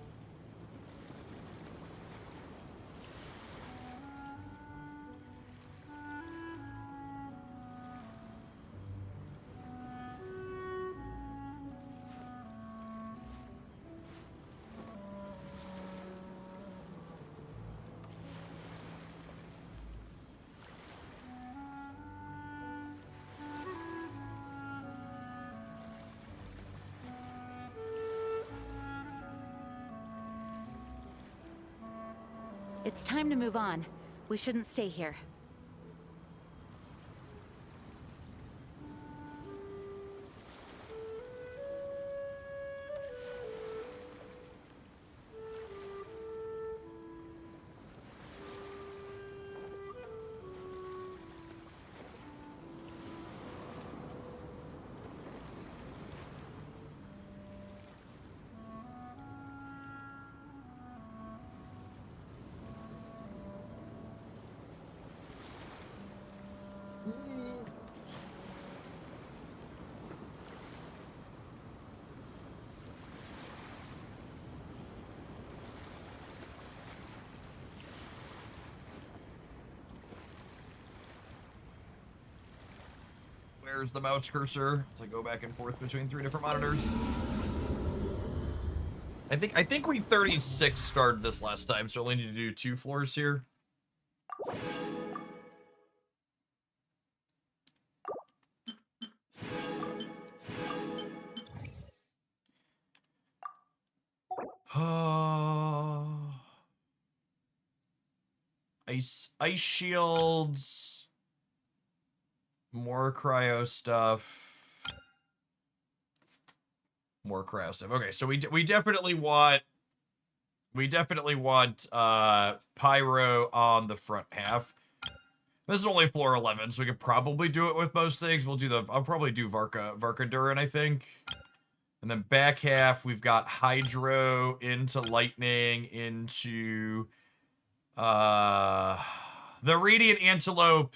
It's time to move on. We shouldn't stay here. Where's the mouse cursor? As I go back and forth between 3 different monitors. I think we 36 started this last time, so I only need to do 2 floors here. Ice shields. More cryo stuff. More cryo stuff. Okay, so we definitely want pyro on the front half. This is only floor 11, so we could probably do it with most things. I'll probably do Varka Durin, I think. And then back half, we've got Hydro into Lightning, into the Radiant Antelope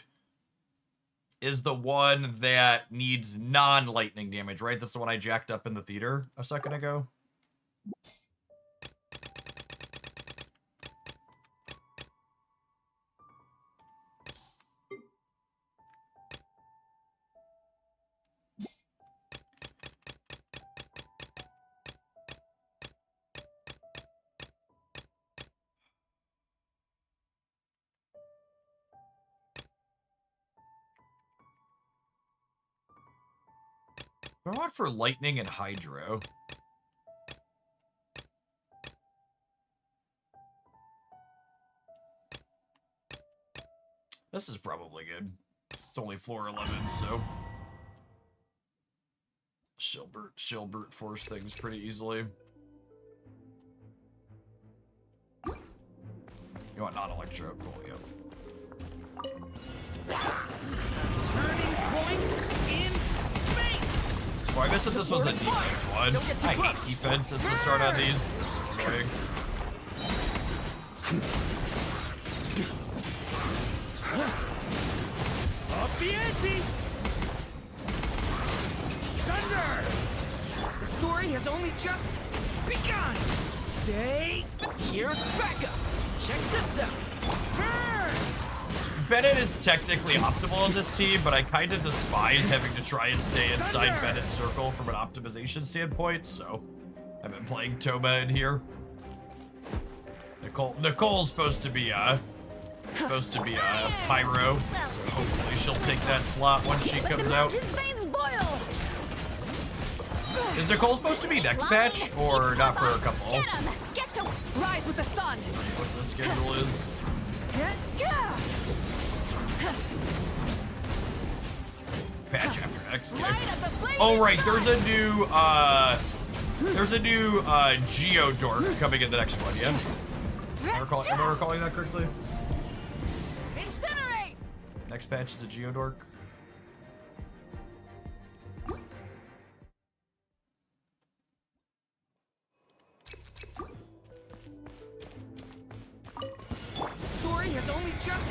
is the one that needs non-lightning damage, right? That's the one I jacked up in the theater a second ago. What do I want for Lightning and Hydro? This is probably good. It's only floor 11, so... She'll brute force things pretty easily. You want non-electro? Cool, yep. Turning point in space. Well, I guess if this was a defense one. Don't get too I hate close. defense as the start on these. They're so annoying. Up the ante. Thunder. The story has only just begun. Stay. Here's backup. Check this out. Burn. Bennett is technically optimal in this team, but I kind of despise having to try and stay inside Bennett's circle from an optimization standpoint, so I've been playing Toba in here. Nicole's supposed to be pyro, so hopefully she'll take that slot once she comes out. Is Nicole supposed to be next patch, or not for a couple? Get to Rise with the sun. What the schedule is. Patch after next. Okay. Oh right, there's a new Geodork coming in the next one, yeah? Am I recalling that correctly? incinerate. Next patch is a Geodork. Story has only just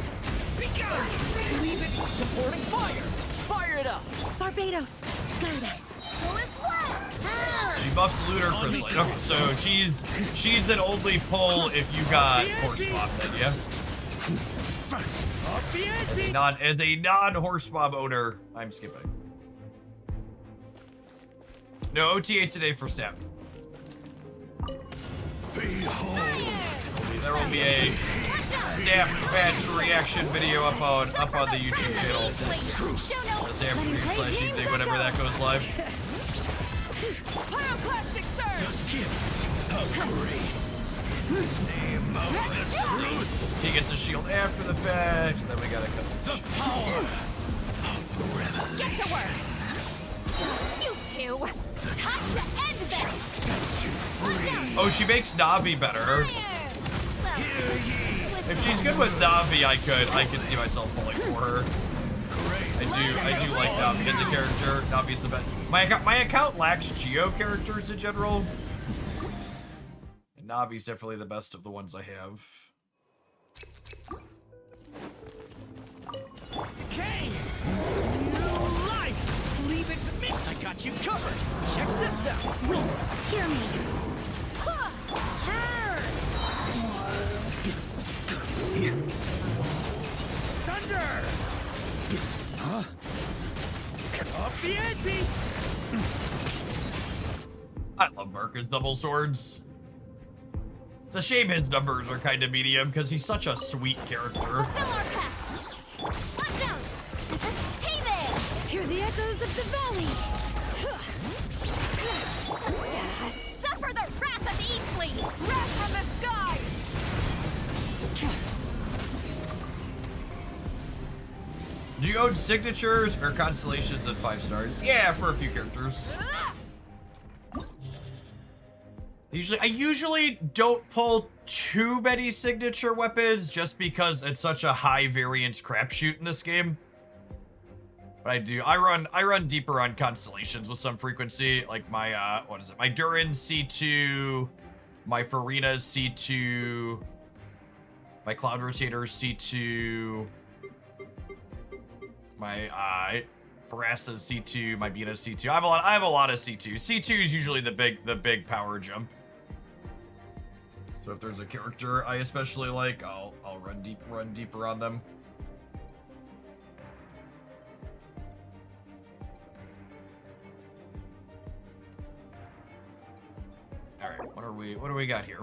begun. Believe it. Supporting fire. Fire it up. Barbados, guide us. She buffs Looter Chrysalis. Okay, so she's an only pull if you got horse bomb then, yeah? Up the ante. As a non-horse bomb owner, I'm skipping. No OTA today for Snap. There will be a Snap patch reaction video up on the YouTube channel. This afternoon/evening, whenever that goes live. Pyroclastic surge. He gets a shield after the fact, and then we gotta cut the Get to work. You two. Time to end this. Watch out. Oh, she makes Navi better. If she's good with Navi, I could see myself pulling for her. I do like Navi as a character. Navi's the best. My account lacks Geo characters in general. And Navi's definitely the best of the ones I have. Okay. New life. Believe it's me. I got you covered. Check this out. Wait, hear me. Burn. Thunder. Huh? Up the ante. I love Marcus double swords. It's a shame his numbers are kind of medium because he's such a sweet character. Fulfill our pact. Watch out. Hey there. Hear the echoes of the valley. Suffer the wrath of Eastland. quickly! Wrath from the sky! Do you own signatures or constellations at 5 stars? Yeah, for a few characters. I usually don't pull too many signature weapons just because it's such a high variance crapshoot in this game. But I run deeper on constellations with some frequency. Like my my Durin's C2, my Farina's C2, my Cloud Rotator's C2, my Farasa's C2, my Bina's C2. I have a lot of C2. C2 is usually the big power jump. So if there's a character I especially like, I'll run deeper on them. All right, what do we got here?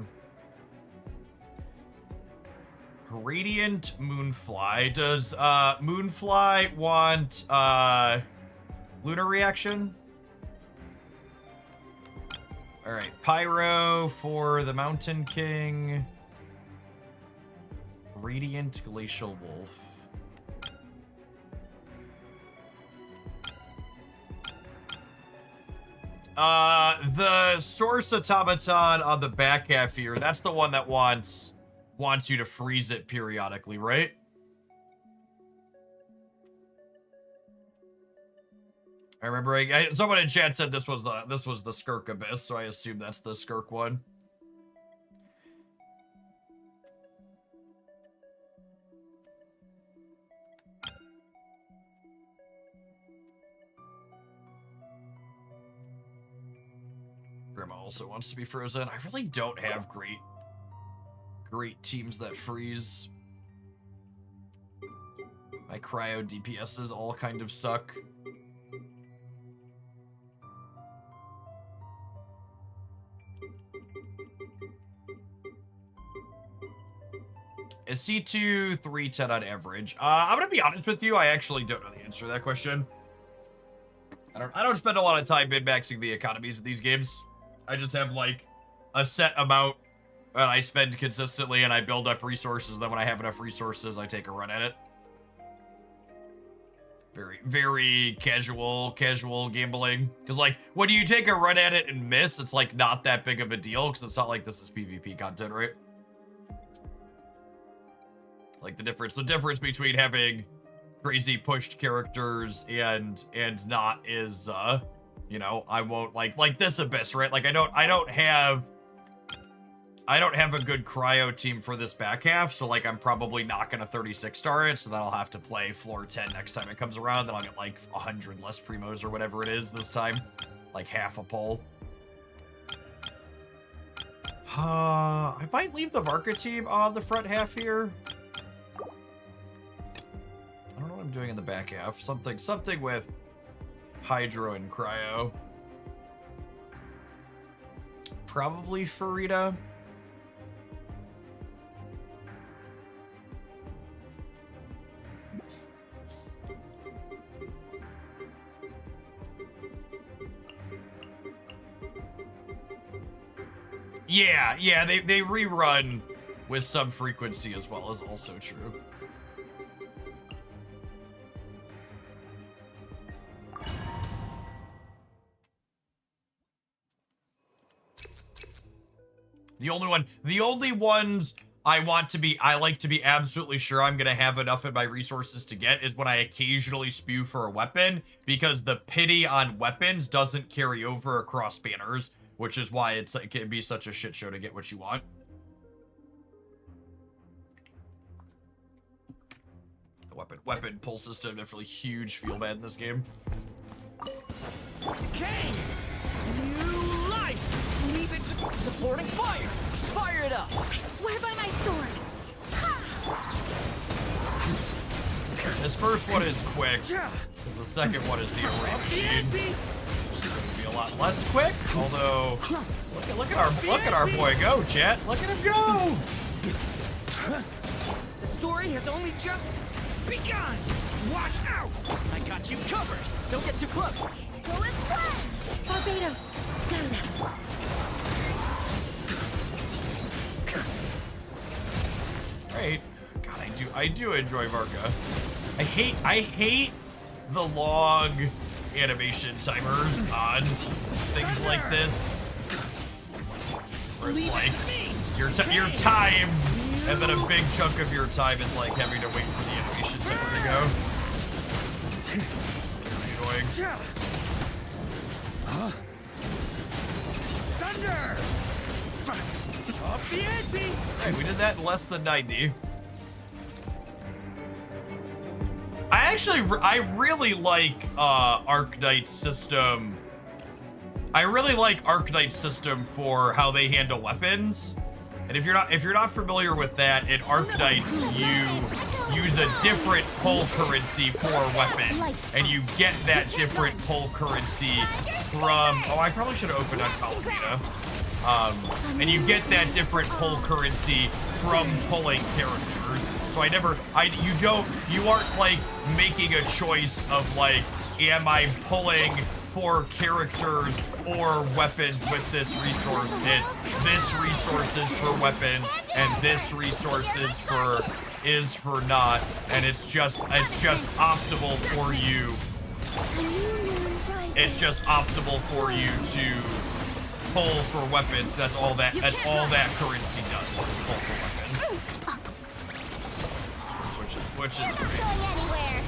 Radiant Moonfly. Does Moonfly want lunar reaction? All right, Pyro for the Mountain King. Radiant Glacial Wolf. The Source Automaton on the back half here, that's the one that wants you to freeze it periodically, right? I remember someone in chat said this was the Skirk Abyss, so I assume that's the Skirk one. Grandma also wants to be frozen. I really don't have great teams that freeze. My cryo DPSs all kind of suck. Is C2 310 on average? I'm gonna be honest with you, I actually don't know the answer to that question. I don't spend a lot of time min-maxing the economies of these games. I just have like a set amount that I spend consistently and I build up resources, then when I have enough resources, I take a run at it. Very, very casual gambling. Because like, when you take a run at it and miss, it's like not that big of a deal because it's not like this is PvP content, right? Like the difference between having crazy pushed characters and not is you know, I won't like this Abyss, right? Like I don't have a good cryo team for this back half, so like I'm probably not gonna 36 star it, so then I'll have to play floor 10 next time it comes around, then I'll get like 100 less primos or whatever it is this time. Like half a pull. I might leave the Varka team on the front half here. I don't know what I'm doing in the back half. Something with Hydro and Cryo. Probably Farida. Yeah, they rerun with some frequency as well, is also true. The only ones I like to be absolutely sure I'm gonna have enough in my resources to get is when I occasionally spew for a weapon, because the pity on weapons doesn't carry over across banners, which is why it can be such a shit show to get what you want. The weapon pull system definitely huge feel bad in this game. Kane! New life! Leave it to supporting fire! Fire it up! I swear by my sword. This first one is quick. The second one is the array machine. Which is going to be a lot less quick. Although, look at our boy go, chat. Look at him go. The story has only just begun. Watch out! I got you covered. Don't get too close. Go as planned. Barbados, guide us. Alright. God, I do enjoy Varka. I hate the long animation timers on things like this. Where it's like you're timed, and then a big chunk of your time is like having to wait for the animation timer to go. Really annoying. Huh? Thunder! Up the ante! Alright, we did that in less than 90. I really like Arknight's system. I really like Arknight's system for how they handle weapons. And if you're not familiar with that, in Arknights you use a different pull currency for weapons, and you get that different pull currency from. Oh, I probably should have opened on Colomina. And you get that different pull currency from pulling characters. So you aren't like making a choice of like, am I pulling for characters or weapons with this resource? It's this resource is for weapons and this resource is for not, and it's just optimal for you. It's just optimal for you to pull for weapons. That's all that currency does. Pull for weapons. Which is great. Going anywhere.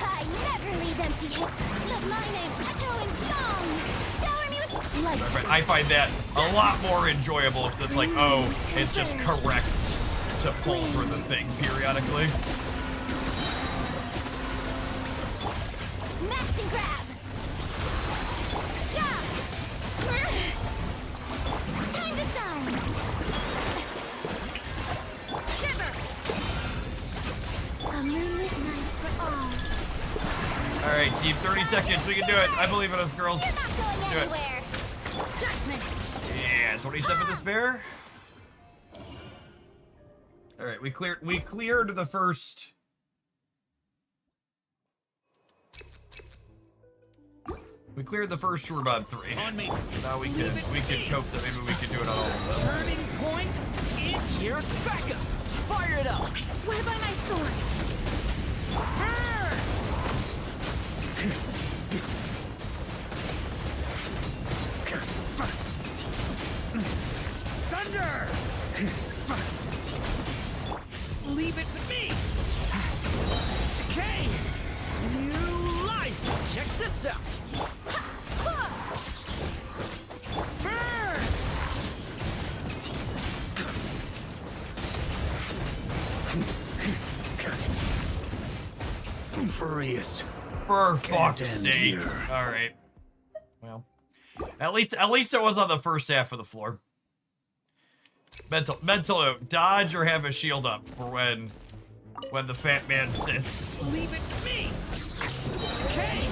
I never leave empty-handed. Let my name echo in song. Shower me with light. I find that a lot more enjoyable because it's like, oh, it's just correct to pull for the thing periodically. Smash and grab. Yeah. Time to shine. Shiver. A moonlit night for all. All right, team, 30 seconds. We can do it. I believe in us, girls. You're not going Do it. anywhere. Judgment. Yeah, 27 to spare. All right, we cleared the first. We cleared the first Turbine 3. On me. Now we can cope that maybe we can do it on all of them. Turning point in here's Becca. Fire it up. I swear by my sword. Burn! Thunder! Leave it to me. Okay. New life. Check this out. Burn! Furious. For Can't fuck's end sake. here. All right. Well, at least it was on the first half of the floor. Mental note: dodge or have a shield up for when the fat man sits. Leave it to me. Okay.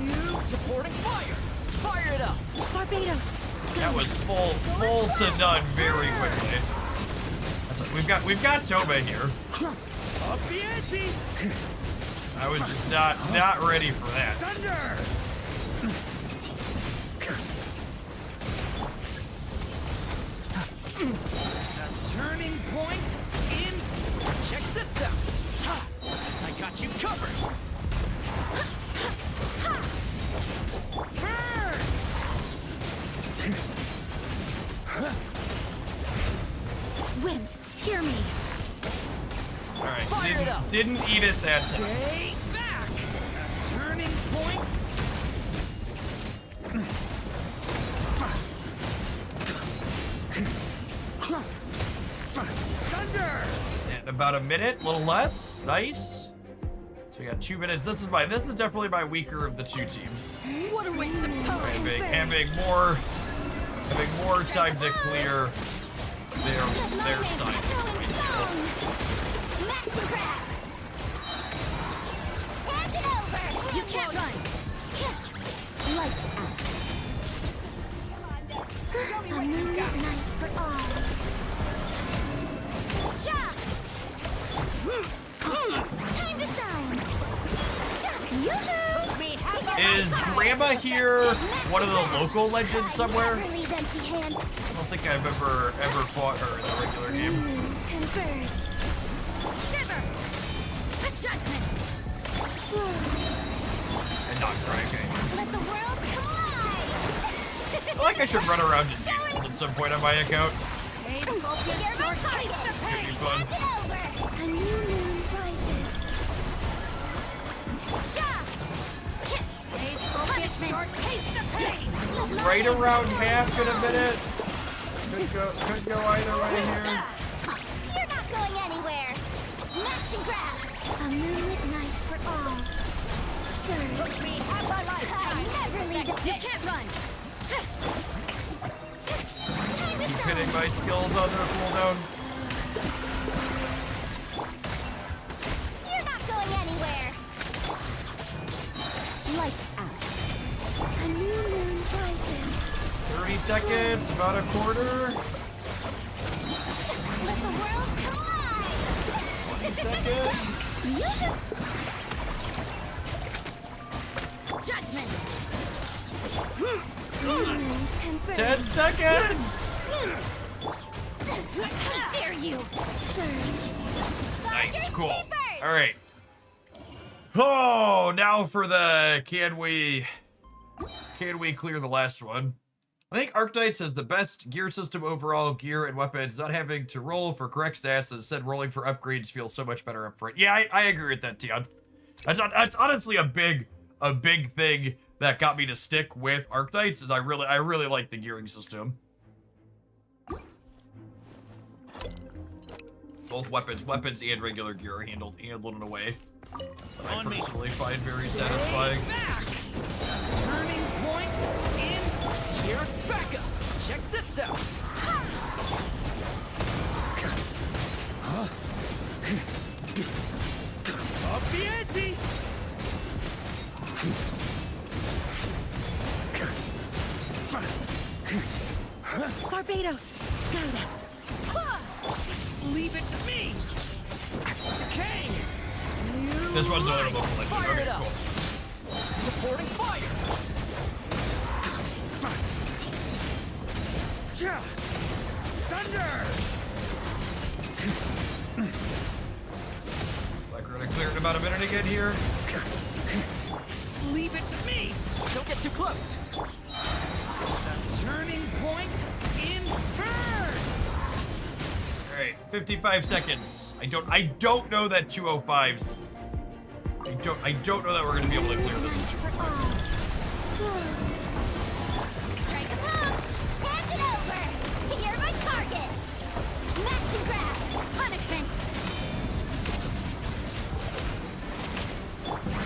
New supporting fire. Fire it up. Barbados. That was full to none very quickly. That's like, we've got Toba here. Up the ante. I was just not ready for that. Thunder. A turning point in. Check this out. Ha! I got you covered. Burn! Wind, hear me. All right, Fire it up. didn't eat it that time. Stay back. A turning point. Thunder! In about a minute, a little less. Nice. So we got 2 minutes. This is definitely my weaker of the two teams. What a waste of time. Having more time to clear their sides. Smash and grab. Hand it over. You can't run. Lights out. A moonlit night for all. Yeah. Time to shine. Yoo-hoo. Is Grandma here one of the local legends somewhere? Never leave empty-handed. I don't think I've ever fought her in the regular game. converge. Shiver! Judgment! And not cracking. Let the world come alive! I feel like I should run around to demons at some point on my account. Stay focused. You're my target! Could be fun. Hand it over! A new moon rises. Yeah! Stay focused. Your taste the pain. Right around half in a minute. Could go either way here. You're not going anywhere! Smash and grab! A moonlit night for all. Surge. Push me half my lifetime! I never leave it. You can't run! Time to shine! Hitting my skills on their cooldown. You're not going anywhere! Lights out. A new moon rises. 30 seconds, about a quarter. Let the world come alive! 20 seconds. Judgment! New moons converge. 10 seconds. How dare you! Surge. Nice, cool. All right. Oh, now for the can we clear the last one? I think Archetypes has the best gear system overall, gear and weapons. Not having to roll for correct stats, and instead rolling for upgrades feels so much better up front. Yeah, I agree with that, Tion. That's honestly a big thing that got me to stick with Archetypes. Is I really like the gearing system. Both weapons and regular gear are handled in a way that I personally find very satisfying. Back. Turning point in. Here's backup. Check this out. Up the ante. Barbados, guide us. Leave it to me. Okay. This one's a little bit more Fire okay, it up. cool. Supporting fire. Thunder. Like we're gonna clear it in about a minute again here. Leave it to me. Don't get too close. The turning point in burn. All right, 55 seconds. I don't know that 205s. I don't know that we're gonna be able to clear this in 205. Strike a pose! Hand it over! You're my target! Smash and grab! Punishment!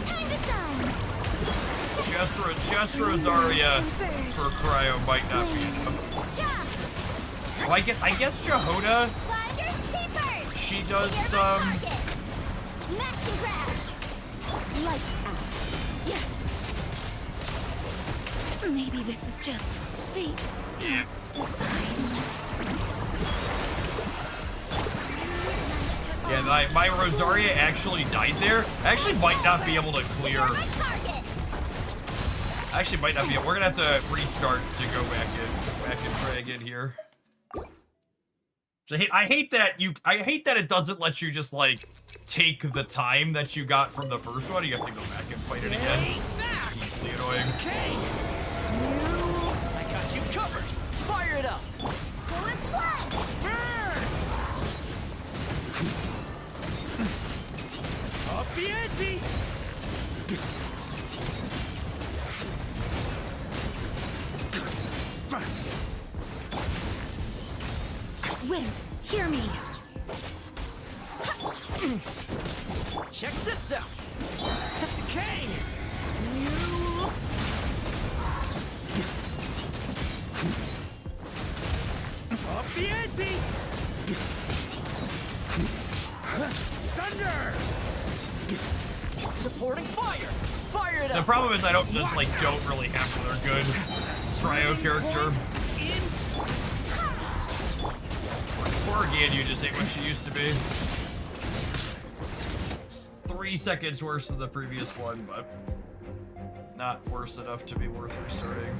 Time to shine! Just Rosaria for Cryo might not be enough. Yeah! Oh, I guess Jehoda, Flyers keepers! she does You're my some. target! Smash and grab! Lights out. Yeah! Maybe this is just fate's design. Yeah, my Rosaria actually died there. I actually might not be able to clear. You're my target! I actually might not be. We're gonna have to restart to go back and try again here. So I hate that it doesn't let you just like take the time that you got from the first one. You have to go back and fight it again. Back. Deeply annoying. Okay. I got you covered. Fire it up. Force blood! Burn. Up the ante. Wind, hear me. Check this out. Okay. You. Up the ante. Thunder. Supporting fire. Fire it The up. problem is I don't really have another good Cryo character. In. Poor Ganyu just ain't what she used to be. 3 seconds worse than the previous one, but not worse enough to be worth restarting.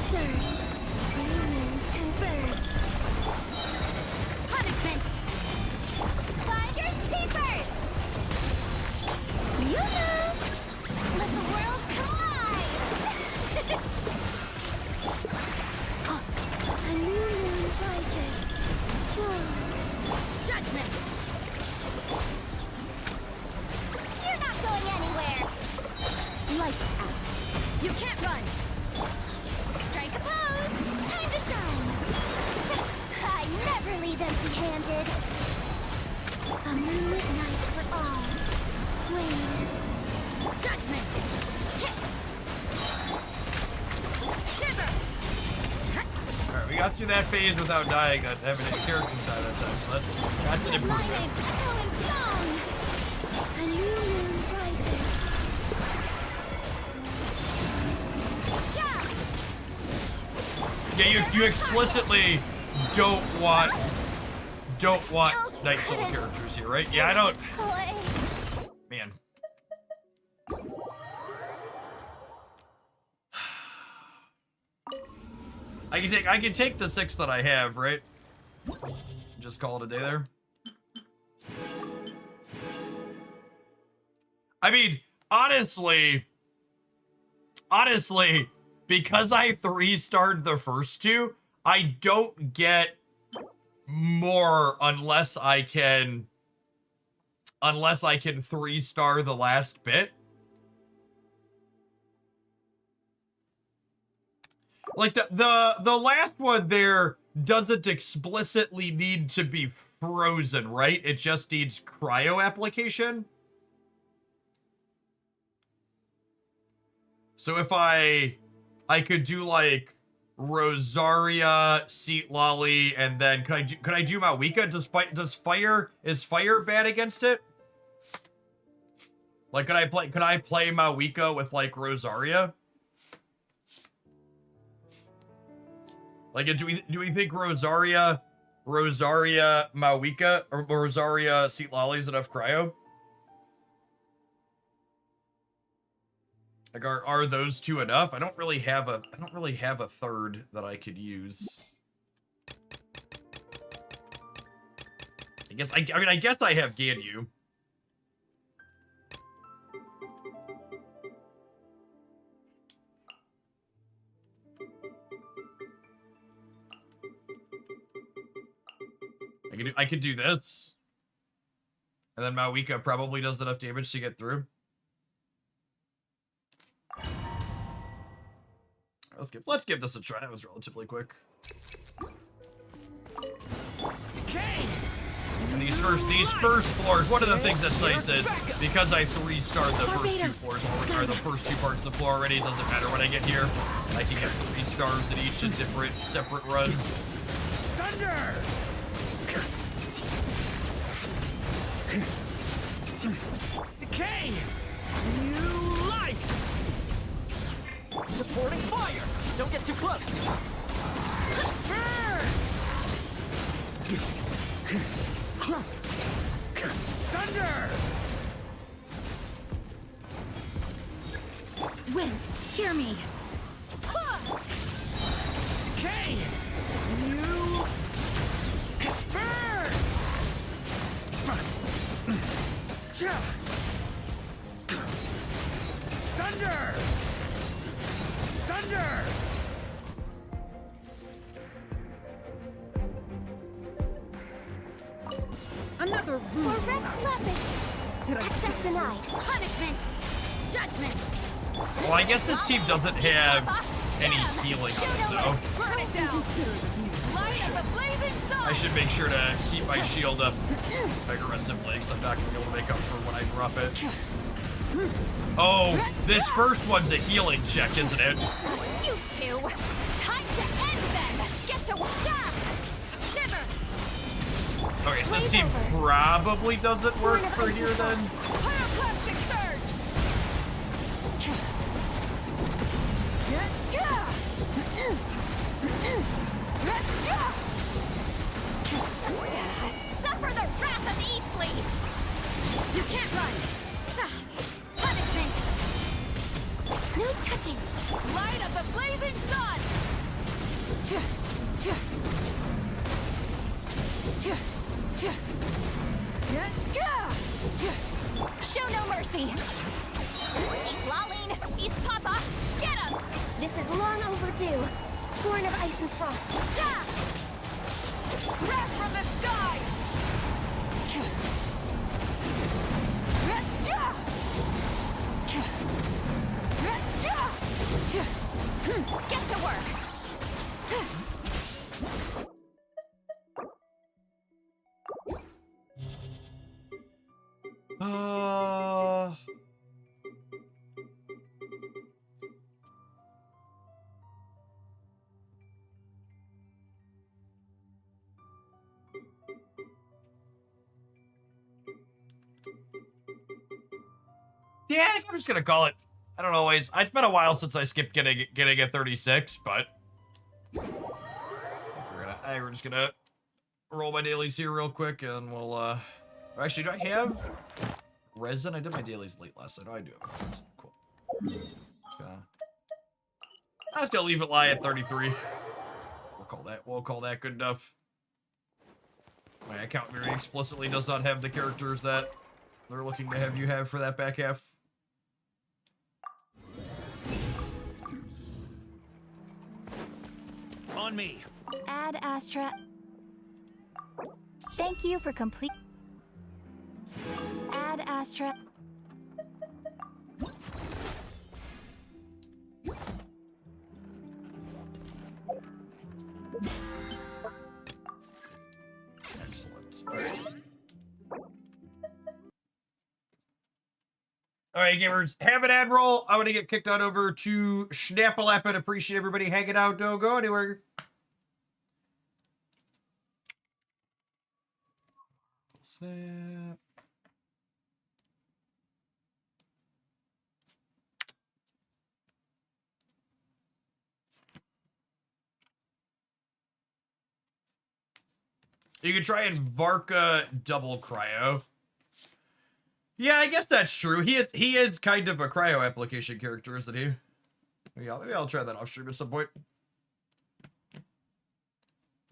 Surge. New moons converge. Lights out. You can't run. Strike a pose. Time to shine. I never leave empty-handed. A moonlit night for all. Wayne. Judgment. Shiver. Alright, we got through that phase without dying, having any characters die that time, so that's an improvement. Lightning, echoing song. A new moon rises. Yeah, you explicitly don't want Night Soul characters here, right? Yeah, I don't. Man. I can take the 6 that I have, right? Just call it a day there. I mean, honestly, because I 3-starred the first 2, I don't get more unless I can 3-star the last bit. Like the last one there doesn't explicitly need to be frozen, right? It just needs cryo application. So if I could do like Rosaria, Seat Lolly, and then could I do Mawika? Is fire bad against it? Like could I play Mawika with like Rosaria? Like do we think Rosaria, Mawika, or Rosaria, Seat Lolly is enough cryo? Like are those 2 enough? I don't really have a third that I could use. I guess I have Ganyu. I could do this. And then Mawika probably does enough damage to get through. Let's give this a try. That was relatively quick. Okay. And these first floors, one of the things that's nice is because I 3-starred the first 2 floors or the first 2 parts of the floor already, it doesn't matter when I get here. I can get 3 stars in each in different separate runs. Thunder. Decay. New life. Supporting fire. Don't get too close. Burn. Thunder. Wind, hear me. Decay. New burn. Thunder. Thunder. Another For room. Rex Leopard. Access denied. Punishment. Judgment. Well, I guess this team doesn't have any healing on it, though. Burn it down. Light of the blazing sun. I should make sure to keep my shield up aggressively, because I'm not going to be able to make up for when I drop it. Oh, this first one's a healing check, isn't it? You 2. Time to end them. Get to work. Yeah. Shiver. Okay, so this team probably doesn't work for here then. Pyroclastic surge. Suffer the wrath of Eastleigh. You can't run. Punishment. No touching. Light of the blazing sun. Show no mercy. East Laline, East Papa, get him. This is long overdue. Born of ice and frost. Wrath from the sky. Yeah, I think I'm just gonna call it. I don't always. It's been a while since I skipped getting a 36, but we're just gonna roll my dailies here real quick, and we'll. Actually, do I have resin? I did my dailies late last night. Oh, I do have resin. Cool. I'm just gonna leave it lie at 33. We'll call that good enough. My account very explicitly does not have the characters that they're looking to have you have for that back half. On me. Ad Astra. Thank you for complete. Ad Astra. Excellent. All right. All right, gamers, have an ad roll. I'm gonna get kicked out over to Schnappalappin. Appreciate everybody hanging out. Don't go anywhere. Snap. You can try and Varka double cryo. Yeah, I guess that's true. He is kind of a cryo application character, isn't he? Maybe I'll try that off stream at some point. I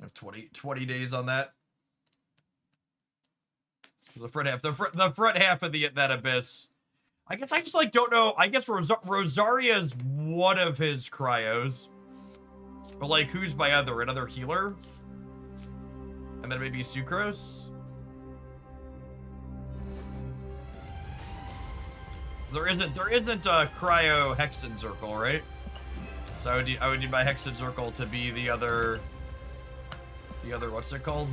have 20 days on that. The front half, the front half of that abyss. I guess I just like don't know. I guess Rosaria's one of his cryos, but like who's my another healer, and then maybe Sucrose. There isn't a cryo Hexen circle, right? So I would need my Hexen circle to be the other what's it called?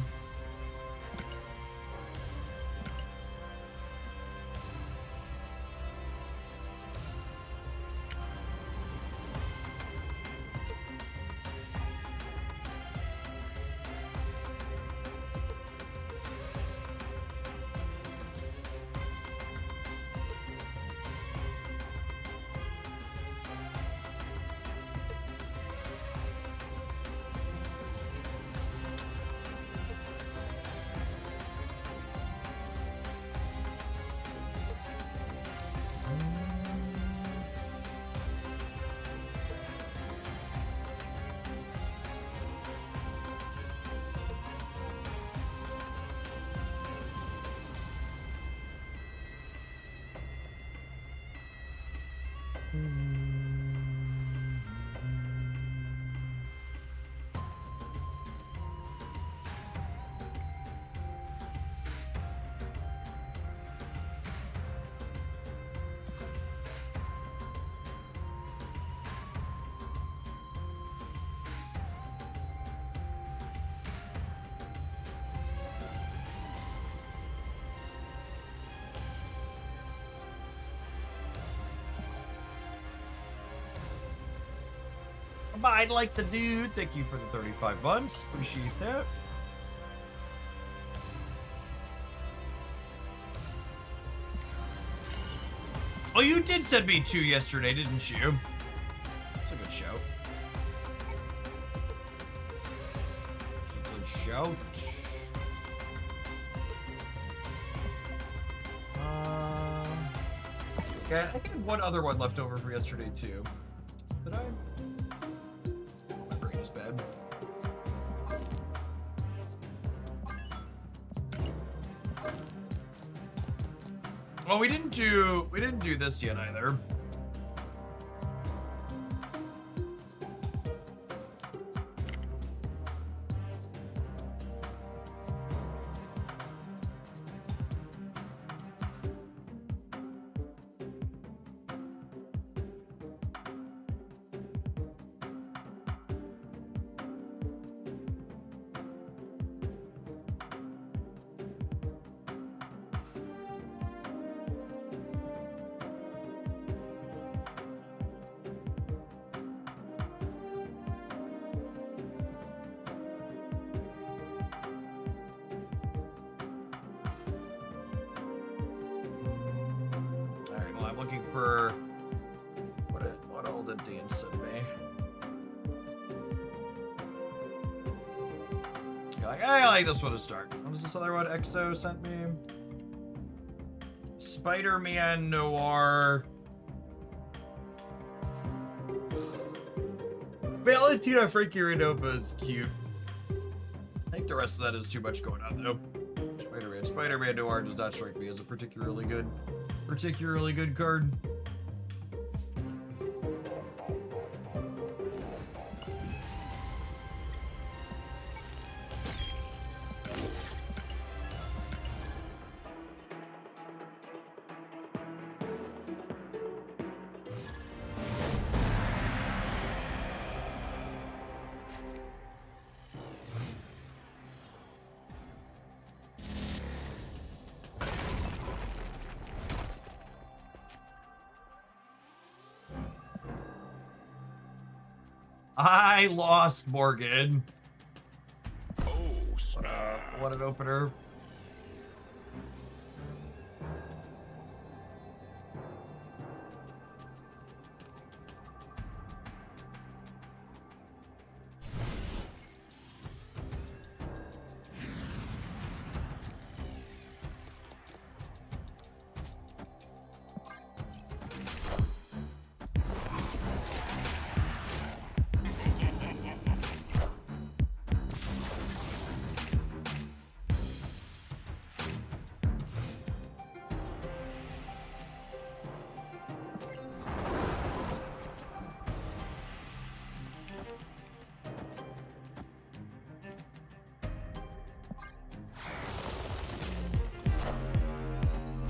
I'd like to do. Thank you for the 35 months. Appreciate that. Oh, you did send me 2 yesterday, didn't you? That's a good shout. That's a good shout. Okay, I think I had one other one left over for yesterday too. Did I? My brain is bad. Oh, we didn't do this yet either. looking for what all did Dean send me? You're like, I like this one to start. What was this other one EXO sent me? Spider-Man Noir. Valentina Frankie Renova is cute. I think the rest of that is too much going on though. Spider-Man Noir does not strike me as a particularly good card. I lost Morgan. Oh, snap. What an opener.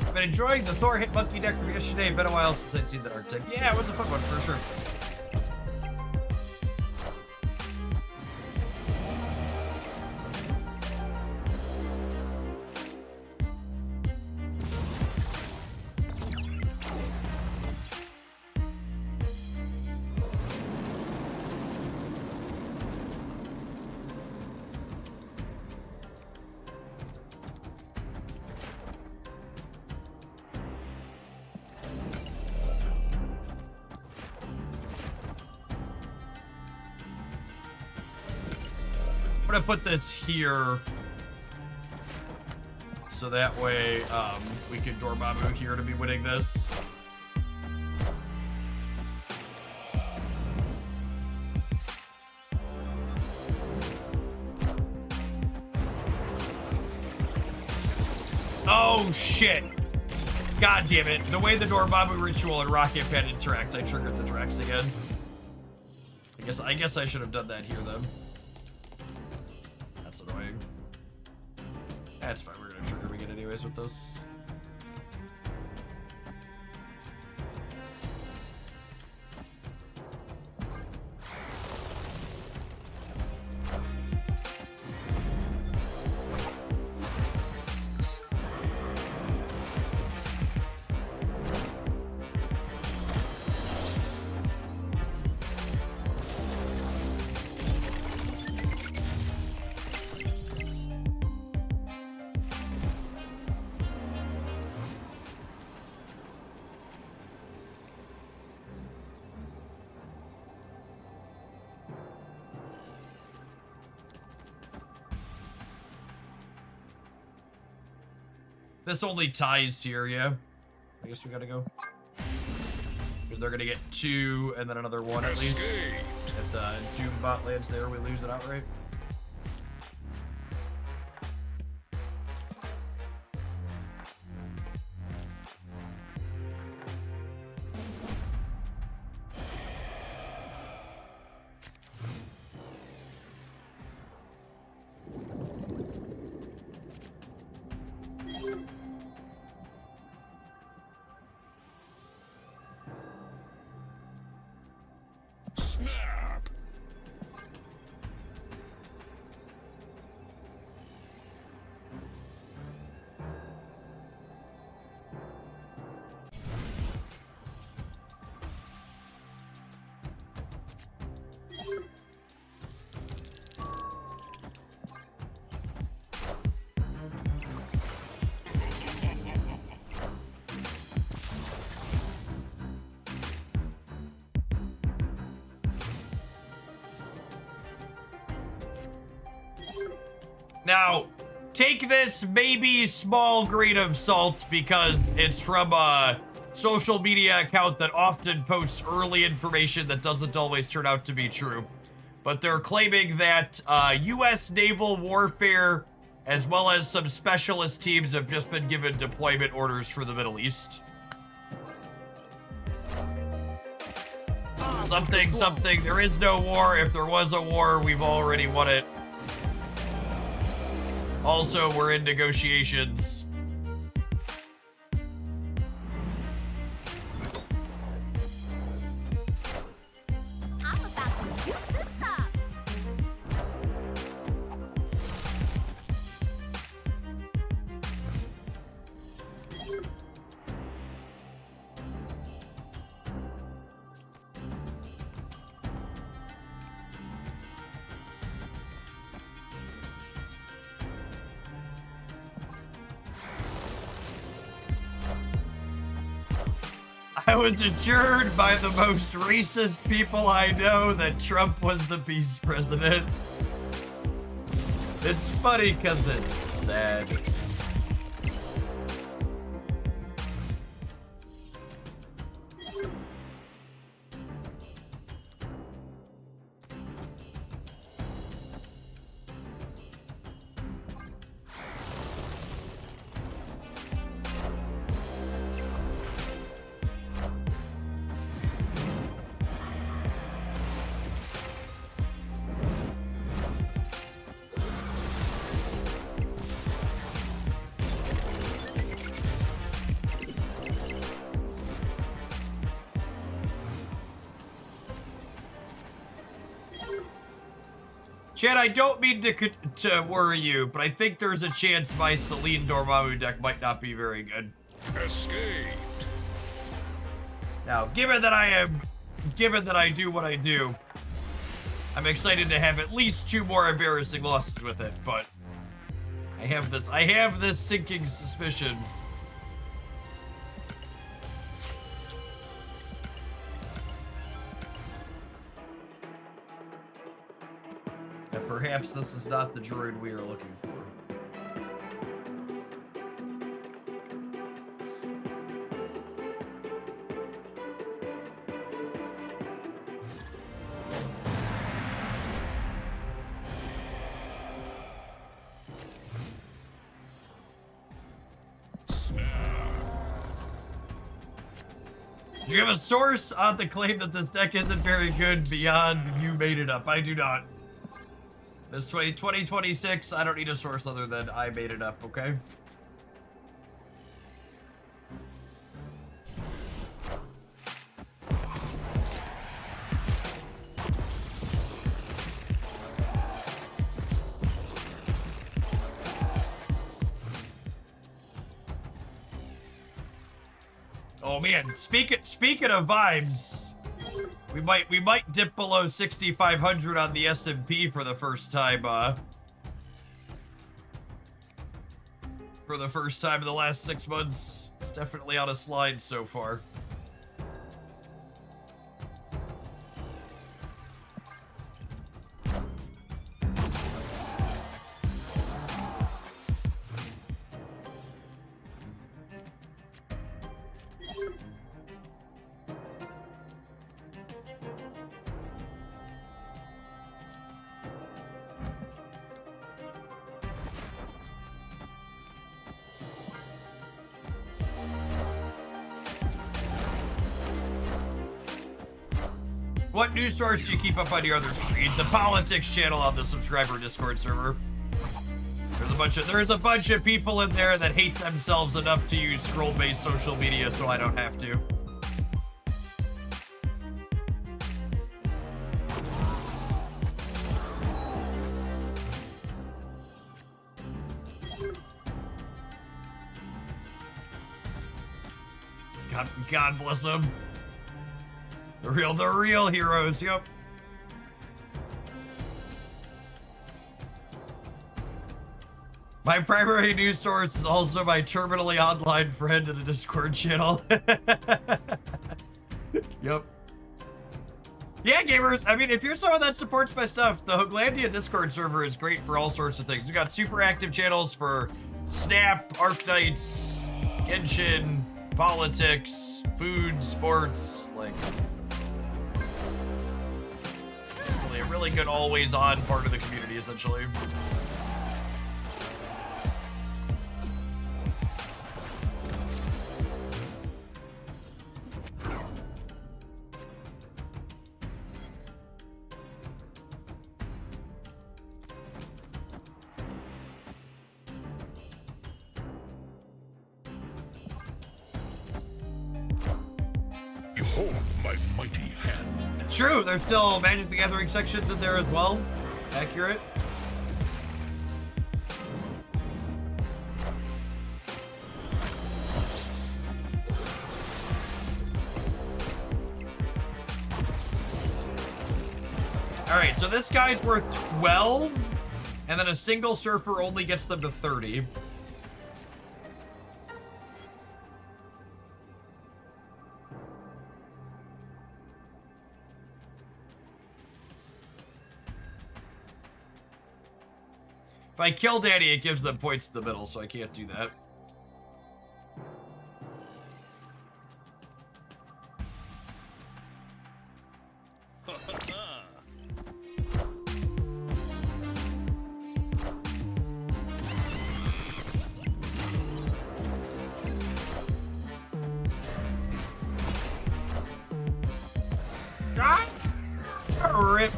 I've been enjoying the Thor hit monkey deck from yesterday. Been a while since I'd seen that archetype. Yeah, it was a fun one for sure. I'm gonna put this here so that way we can Dormammu here to be winning this. Oh shit! God damn it! The way the Dormammu ritual and Rocket Pad interact, I triggered the Drax again. I guess I should have done that here then. Annoying. That's fine, we're gonna trigger it anyways with this. This only ties here, yeah. I guess we gotta go. Because they're gonna get 2 and then another 1 at least. If the Doom bot lands there, we lose it outright. Now, take this maybe small grain of salt because it's from a social media account that often posts early information that doesn't always turn out to be true. But they're claiming that U.S. naval warfare, as well as some specialist teams, have just been given deployment orders for the Middle East. Something, something. There is no war. If there was a war, we've already won it. Also, we're in negotiations. I'm about to juice this up. I was assured by the most racist people I know that Trump was the peace president. It's funny because it's sad. Chad, I don't mean to worry you, but I think there's a chance my Celine Dormammu deck might not be very good. Escaped. Now, given that I do what I do, I'm excited to have at least 2 more embarrassing losses with it, but I have this sinking suspicion. That perhaps this is not the droid we are looking for. Do you have a source on the claim that this deck isn't very good beyond you made it up? I do not. This 2026, I don't need a source other than I made it up, okay? Oh man, speaking of vibes, we might dip below 6,500 on the S&P for the first time. For the first time in the last 6 months. It's definitely on a slide so far. What news source do you keep up on your other feed? The politics channel on the subscriber Discord server. There's a bunch of people in there that hate themselves enough to use scroll-based social media, so I don't have to. God bless them. The real heroes, yep. My primary news source is also my terminally online friend in a Discord channel. Yep. Yeah, gamers. I mean, if you're someone that supports my stuff, the Hooglandia Discord server is great for all sorts of things. We got super active channels for Snap, Arknights, Genshin, politics, food, sports, like really a really good always-on part of the community, essentially. Behold my mighty hand. It's true, there's still Magic the Gathering sections in there as well. Accurate. Alright, so this guy's worth 12, and then a single surfer only gets them to 30. If I kill Danny, it gives them points to the middle, so I can't do that. Ah! Rip.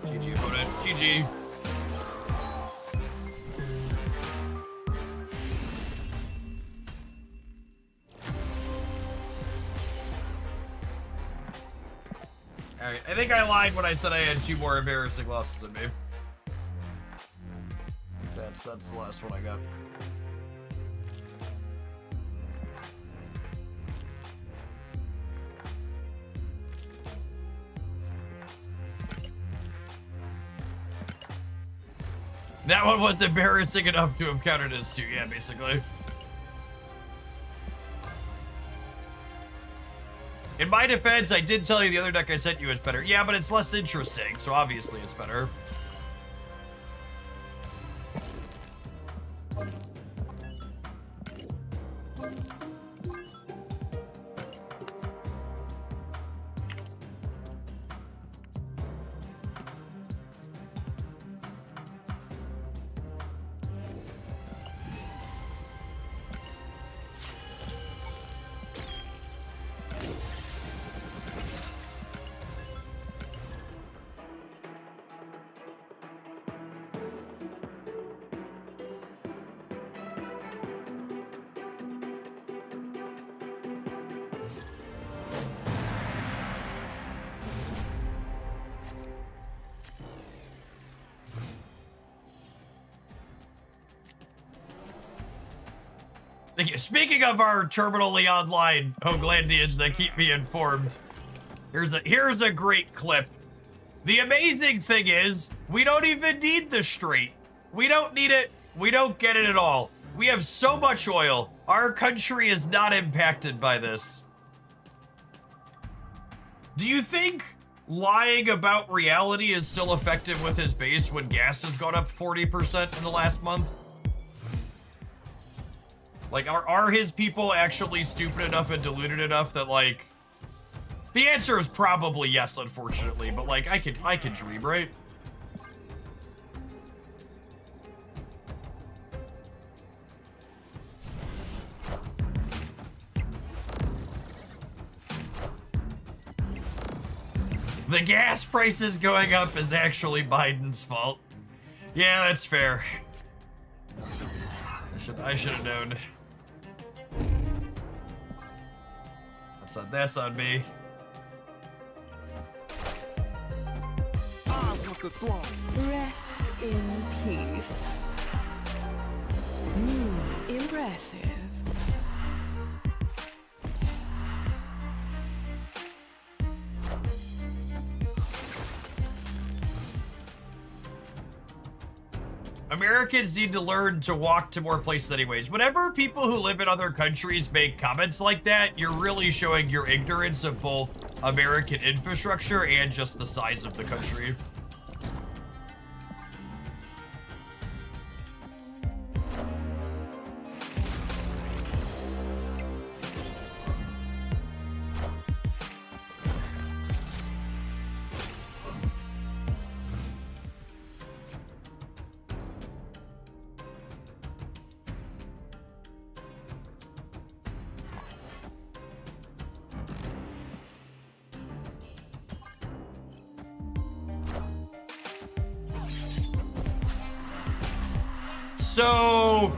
GG opponent. GG. Alright, I think I lied when I said I had 2 more embarrassing losses than me. That's the last one I got. That one was embarrassing enough to have counted as 2, yeah, basically. In my defense, I did tell you the other deck I sent you is better. Yeah, but it's less interesting, so obviously it's better. Speaking of our terminally online Hooglandians that keep me informed, here's a great clip. The amazing thing is, we don't even need the Strait. We don't need it. We don't get it at all. We have so much oil. Our country is not impacted by this. Do you think lying about reality is still effective with his base when gas has gone up 40% in the last month? Like, are his people actually stupid enough and deluded enough that, like... The answer is probably yes, unfortunately, but, like, I could dream, right? The gas prices going up is actually Biden's fault. Yeah, that's fair. I should have known. That's on me. I want the throne. Rest in peace. Impressive. Americans need to learn to walk to more places anyways. Whenever people who live in other countries make comments like that, you're really showing your ignorance of both American infrastructure and just the size of the country. So,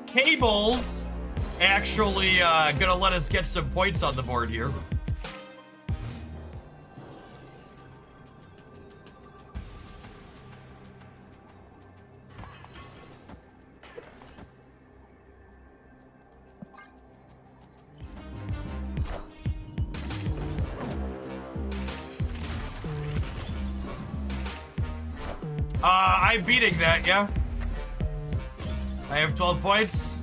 Cable's actually gonna let us get some points on the board here. I'm beating that, yeah. I have 12 points.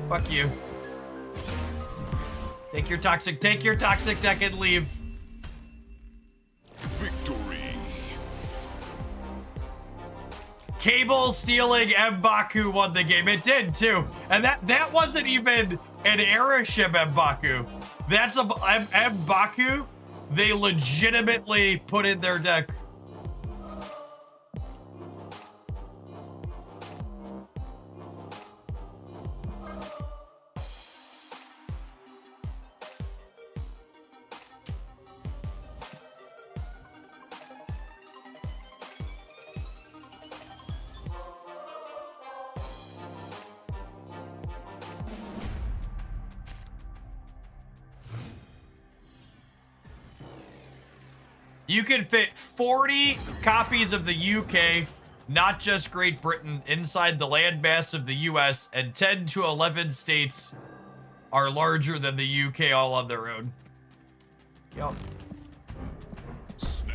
Fuck you. Take your toxic deck and leave. Victory. Cable stealing M'Baku won the game. It did too. And that wasn't even an airship M'Baku. That's a M'Baku they legitimately put in their deck. You can fit 40 copies of the UK, not just Great Britain, inside the landmass of the US, and 10 to 11 states are larger than the UK all on their own. Yup. Snap.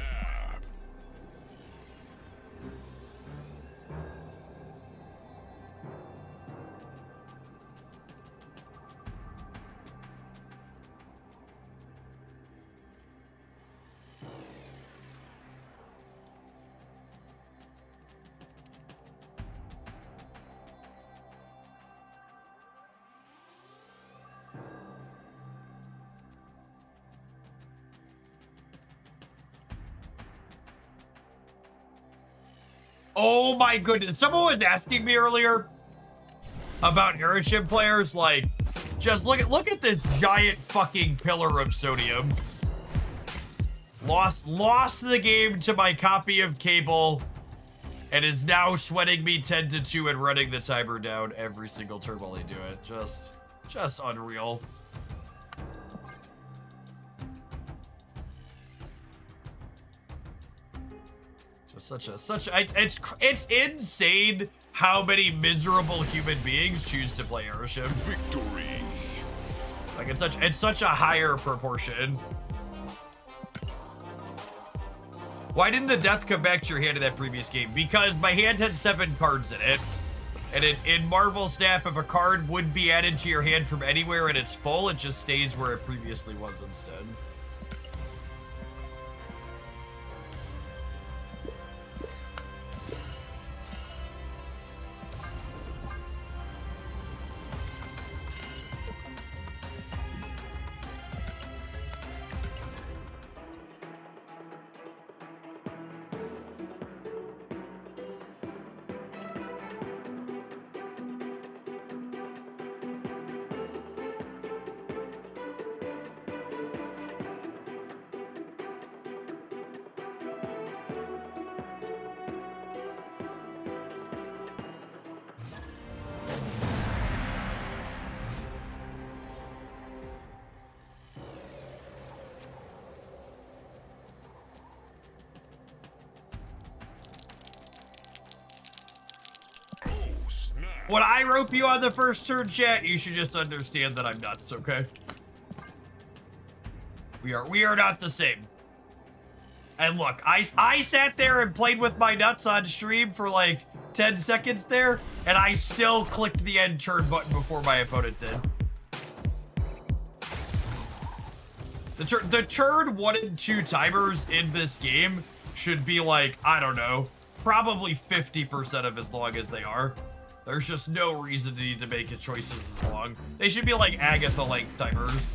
Oh my goodness. Someone was asking me earlier about airship players. Like, just look at this giant fucking pillar of sodium. Lost the game to my copy of Cable and is now sweating me 10-2 and running the timer down every single turn while they do it. Just unreal. It's insane how many miserable human beings choose to play airship. Victory. Like it's such a higher proportion. Why didn't the death come back to your hand in that previous game? Because my hand had 7 cards in it. And in Marvel Snap, if a card would be added to your hand from anywhere and it's full, it just stays where it previously was instead. When I rope you on the first turn, chat, you should just understand that I'm nuts, okay? We are not the same. And look, I sat there and played with my nuts on stream for like 10 seconds there, and I still clicked the end turn button before my opponent did. The turn 1 and 2 timers in this game should be like, I don't know, probably 50% of as long as they are. There's just no reason to need to make your choices as long. They should be like Agatha length timers.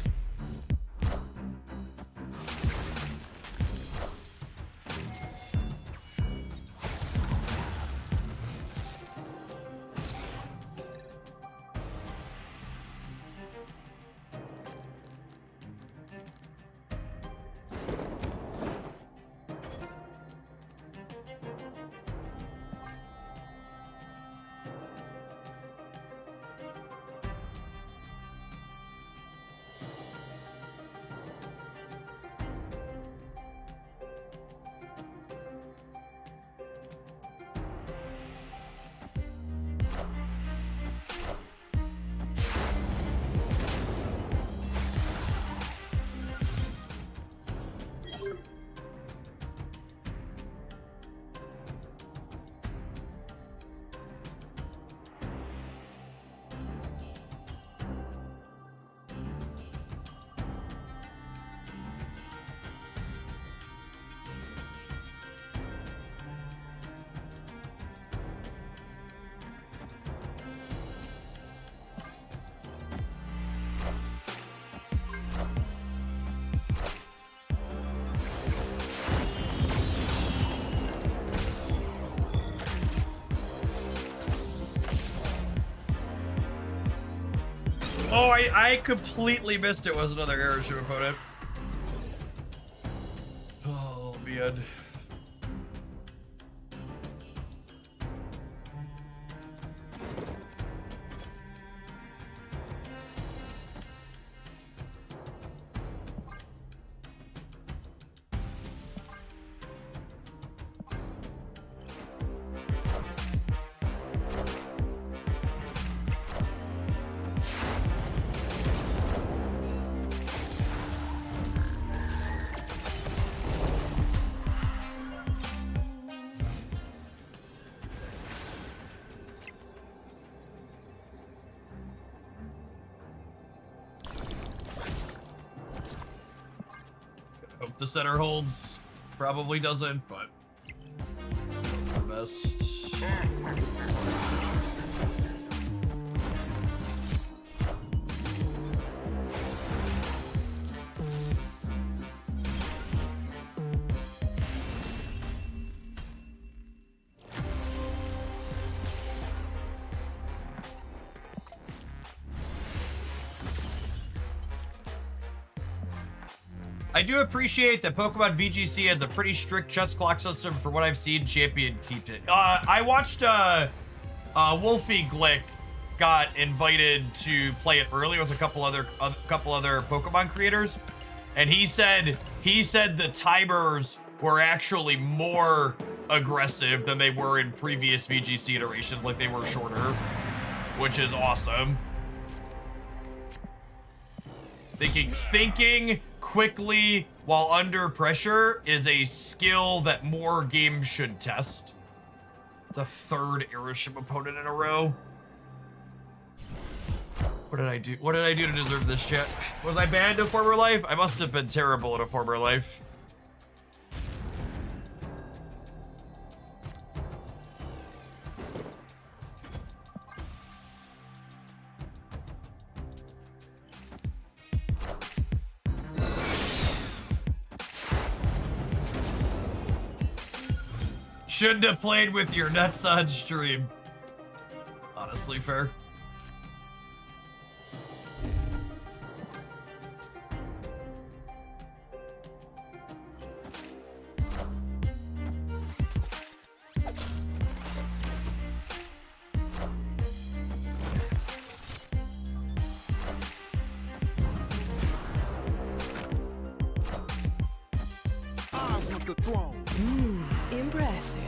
Oh, I completely missed it was another airship opponent. Oh, man. Hope the center holds. Probably doesn't, but the best. I do appreciate that Pokemon VGC has a pretty strict chess clock system. For what I've seen, Champion keeps it. I watched Wolfie Glick got invited to play it early with a couple other Pokemon creators, and he said the timers were actually more aggressive than they were in previous VGC iterations, like they were shorter, which is awesome. Thinking quickly while under pressure is a skill that more games should test. The third airship opponent in a row. What did I do? What did I do to deserve this, chat? Was I banned in a former life? I must have been terrible in a former life. Shouldn't have played with your nuts on stream. Honestly, fair. I want the throne. Impressive.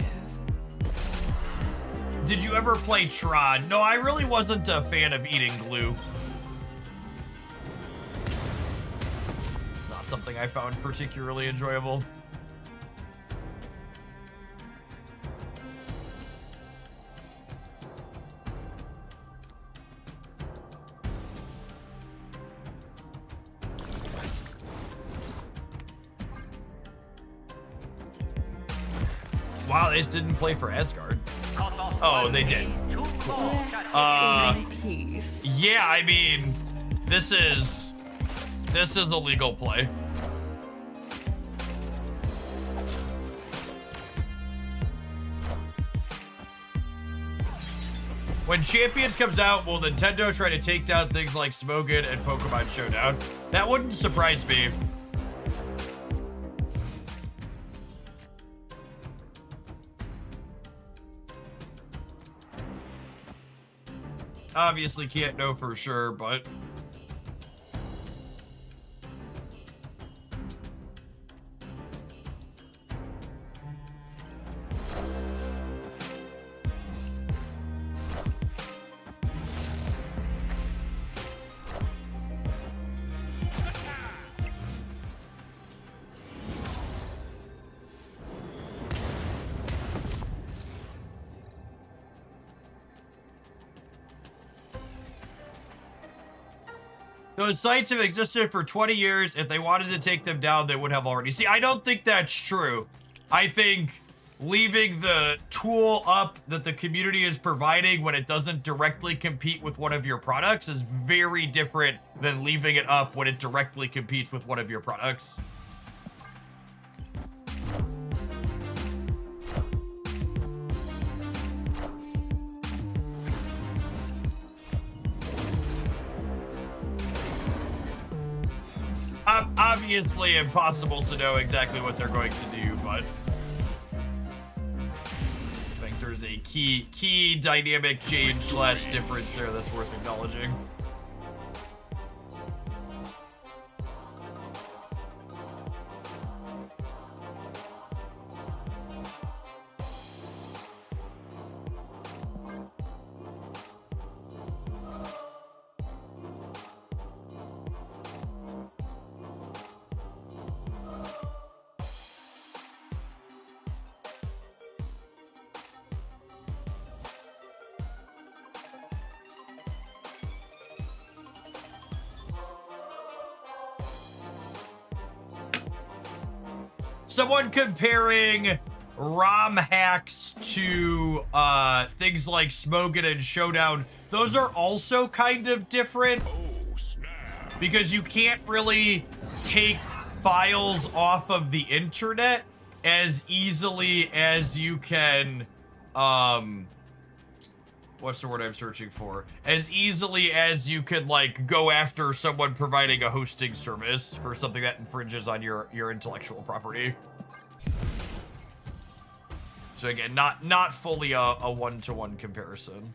Did you ever play Tron? No, I really wasn't a fan of eating glue. It's not something I found particularly enjoyable. Wow, they just didn't play for Asgard. Oh, they did. Rest in peace. Yeah, I mean, this is a legal play. When Champions comes out, will Nintendo try to take down things like Smogon and Pokemon Showdown? That wouldn't surprise me. Obviously can't know for sure, but... Those sites have existed for 20 years. If they wanted to take them down, they would have already. See, I don't think that's true. I think leaving the tool up that the community is providing when it doesn't directly compete with one of your products is very different than leaving it up when it directly competes with one of your products. Obviously impossible to know exactly what they're going to do, but I think there's a key dynamic change / difference there that's worth acknowledging. Someone comparing ROM hacks to things like Smogon and Showdown, those are also kind of different because you can't really take files off of the internet as easily as you can, what's the word I'm searching for? As easily as you could like go after someone providing a hosting service for something that infringes on your intellectual property. So again, not fully a one-to-one comparison.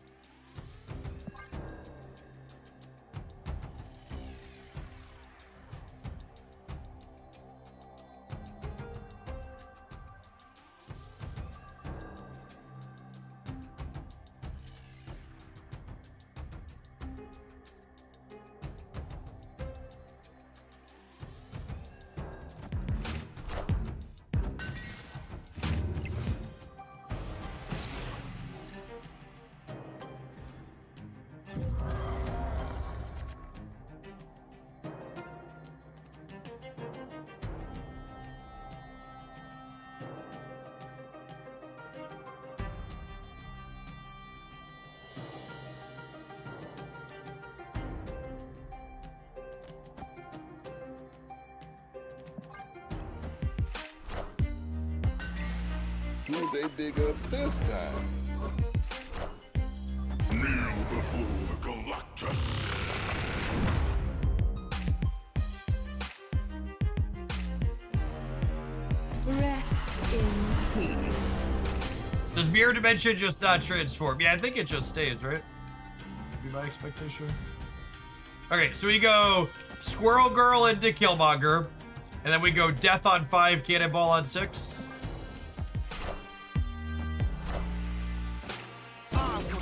Who they dig up this time? Kneel before Galactus. Rest in peace. Does Mirror Dimension just not transform? Yeah, I think it just stays, right? Would be my expectation. Okay, so we go Squirrel Girl into Killmonger, and then we go Death on 5, Cannonball on 6.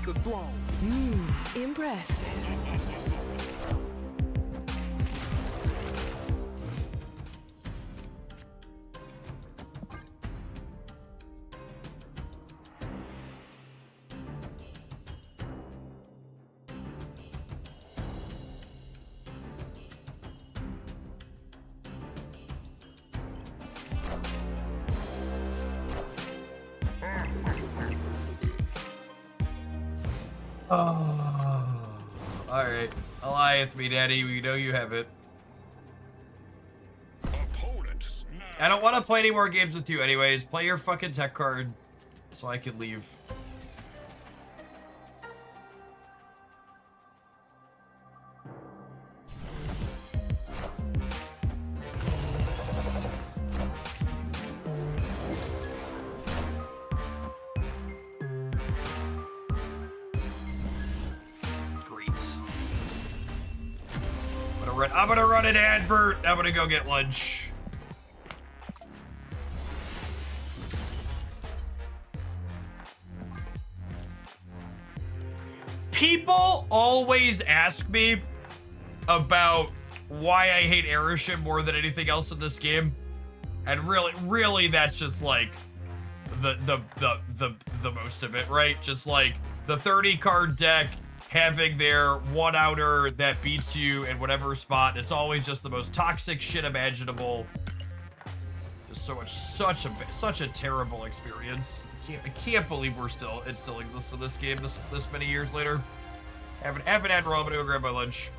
The throne. Impressive. Oh. Alright. Alliance me, Daddy. We know you have it. Opponent I don't want to play any more games with you anyways. Play your fucking tech card so I can leave. Great. I'm gonna run an advert. I'm gonna go get lunch. People always ask me about why I hate Airship more than anything else in this game. And really that's just like the most of it, right? Just like the 30 card deck having their one outer that beats you in whatever spot. It's always just the most toxic shit imaginable. Just such a terrible experience. I can't believe it still exists in this game this many years later. Haven't had raw, but I'm gonna go grab my lunch.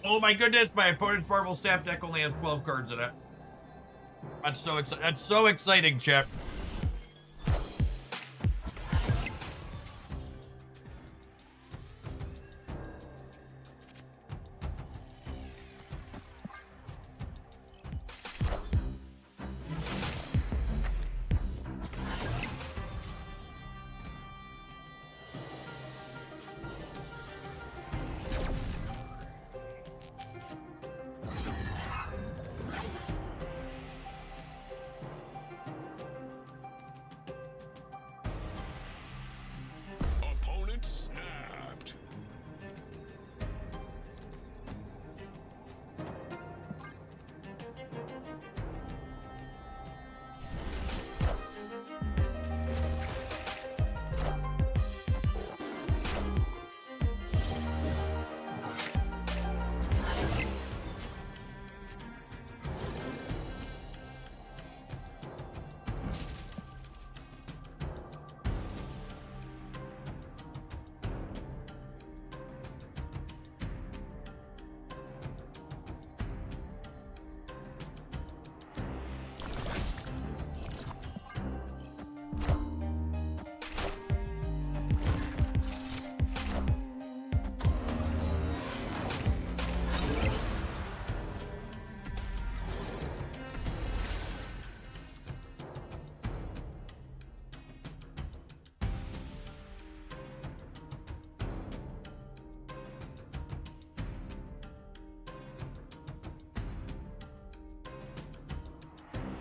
Oh my goodness, my opponent's Marvel Staff deck only has 12 cards in it. That's so exciting. That's so exciting, chat. Opponent snapped.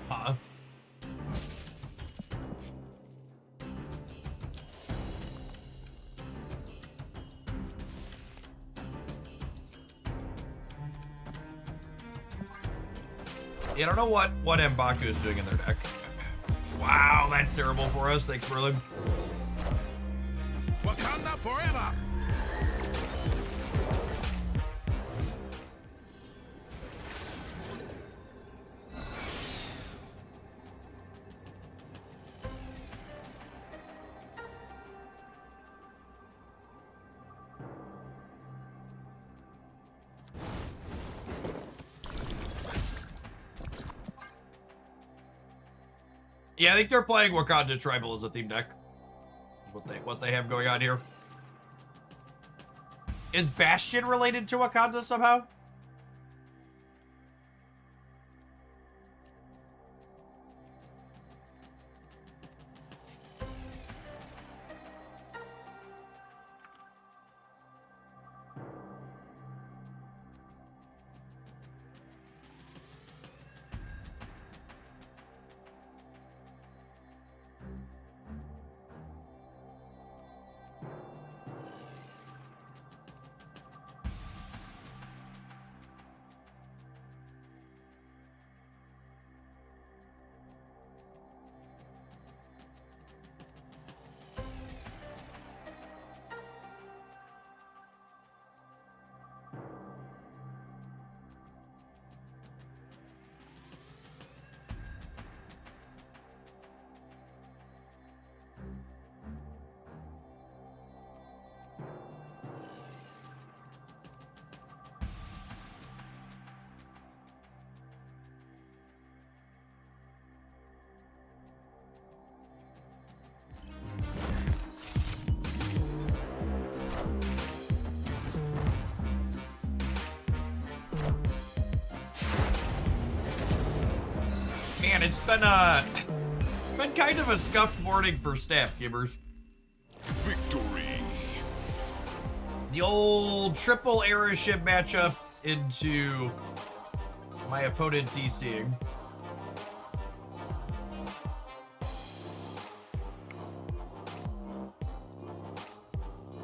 Huh? Yeah, I don't know what M'Baku is doing in their deck. Wow, that's terrible for us. Thanks, Merlin. Wakanda forever. Yeah, I think they're playing Wakanda Tribal as a theme deck. What they have going on here. Is Bastion related to Wakanda somehow? Man, it's been kind of a scuffed morning for staff gibbers. Victory. The old triple era ship matchups into my opponent DCing.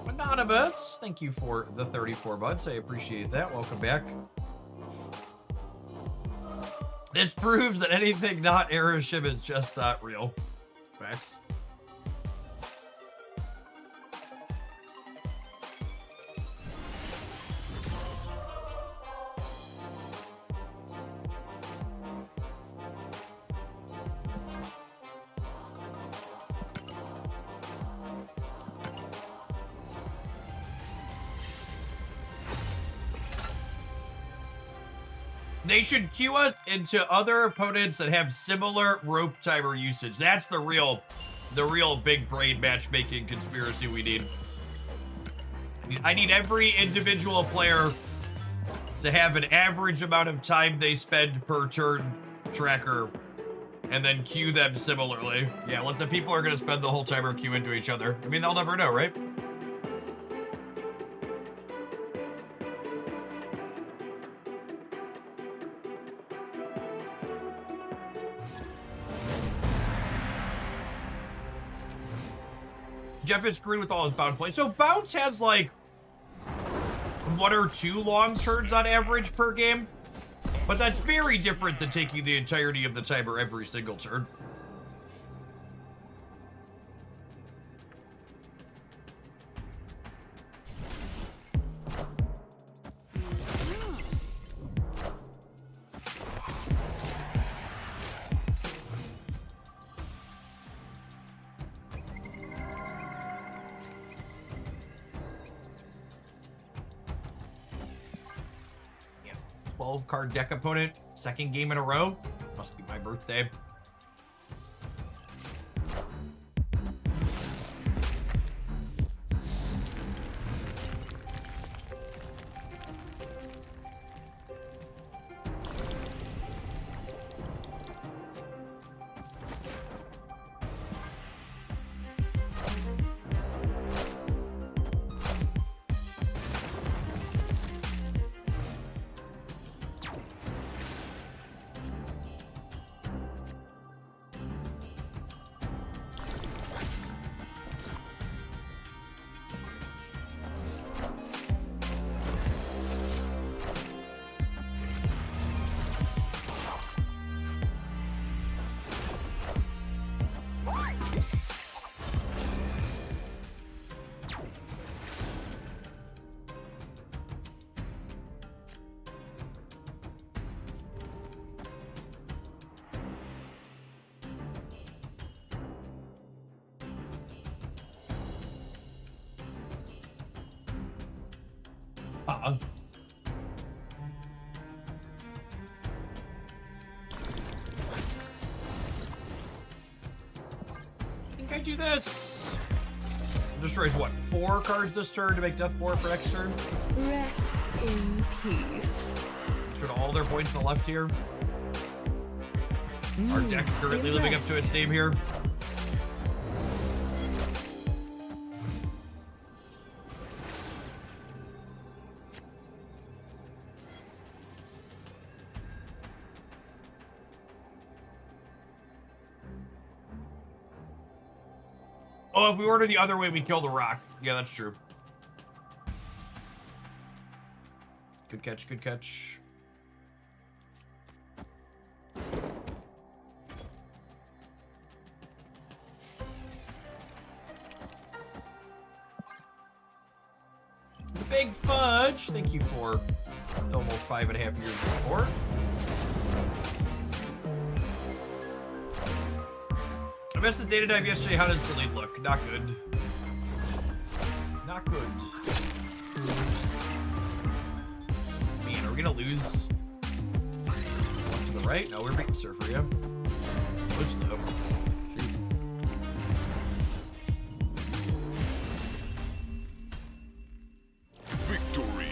Anonymous, thank you for the 34 months. I appreciate that. Welcome back. This proves that anything not era ship is just not real. Facts. They should queue us into other opponents that have similar rope timer usage. That's the real big brain matchmaking conspiracy we need. I need every individual player to have an average amount of time they spend per turn tracker, and then queue them similarly. Yeah, let the people who are gonna spend the whole timer queue into each other. I mean, they'll never know, right? Jeff is screwed with all his bounce plays. So bounce has like 1 or 2 long turns on average per game, but that's very different than taking the entirety of the timer every single turn. Yeah, 12 card deck opponent, second game in a row. Must be my birthday. I think I do this. Destroys what? 4 cards this turn to make death 4 for next turn? Rest in peace. Destroy all their points on the left here. Our deck currently living up to its name here. Oh, if we order the other way, we kill the rock. Yeah, that's true. Good catch, good catch. The Big Fudge, thank you for almost 5.5 years of support. I missed the data dive yesterday. How did Silly look? Not good. Not good. Man, are we gonna lose? Left to the right? No, we're beating Surfer, yeah. Close though. Shoot. Victory.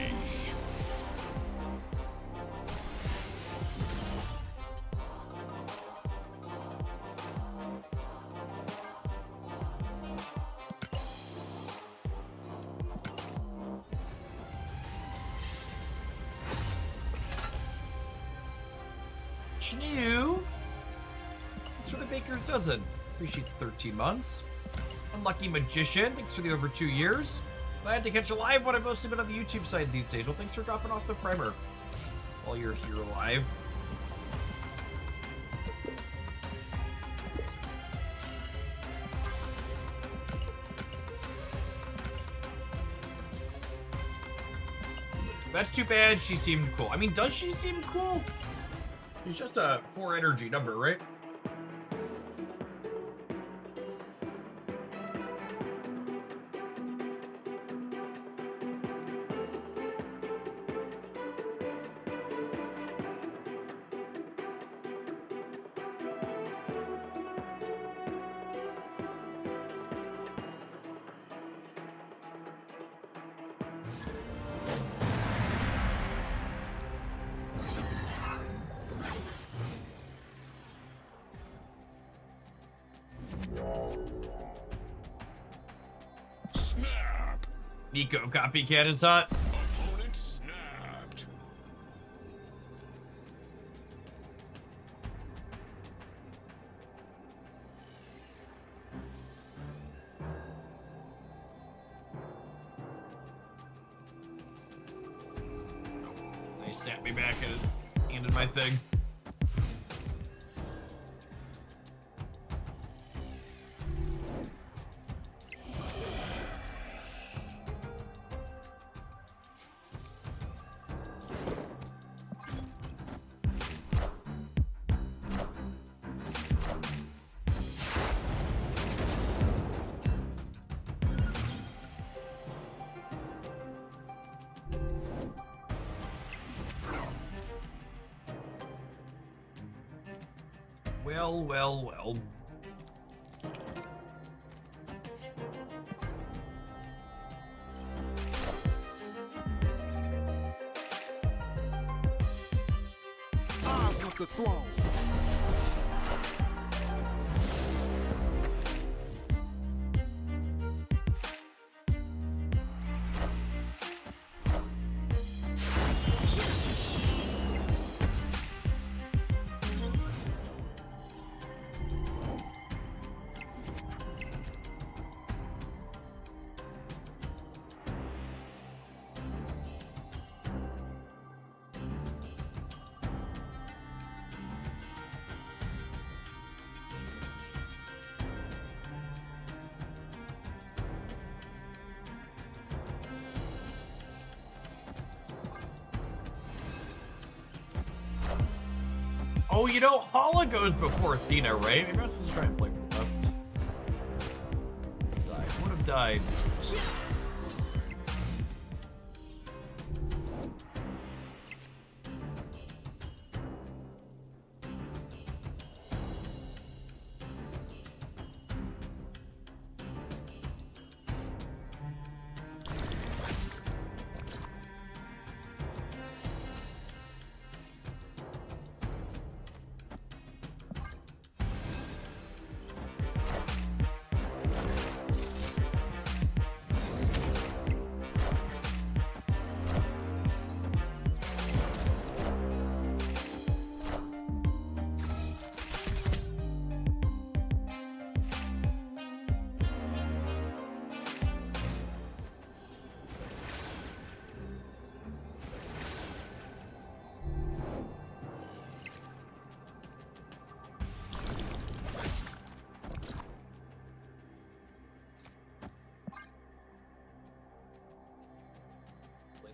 New. Thanks for the baker's dozen. Appreciate the 13 months. Unlucky Magician. Thanks for the over 2 years. Glad to catch you live when I've mostly been on the YouTube side these days. Well, thanks for dropping off the primer while you're here live. That's too bad. She seemed cool. I mean, does she seem cool? She's just a 4 energy number, right? Nico copycat is hot. Opponent snapped. They snapped me back and ended my thing. Well, well, well. I want the throne. Oh, you know, Hala goes before Athena, right? Maybe I was just trying to play from left. Would have died.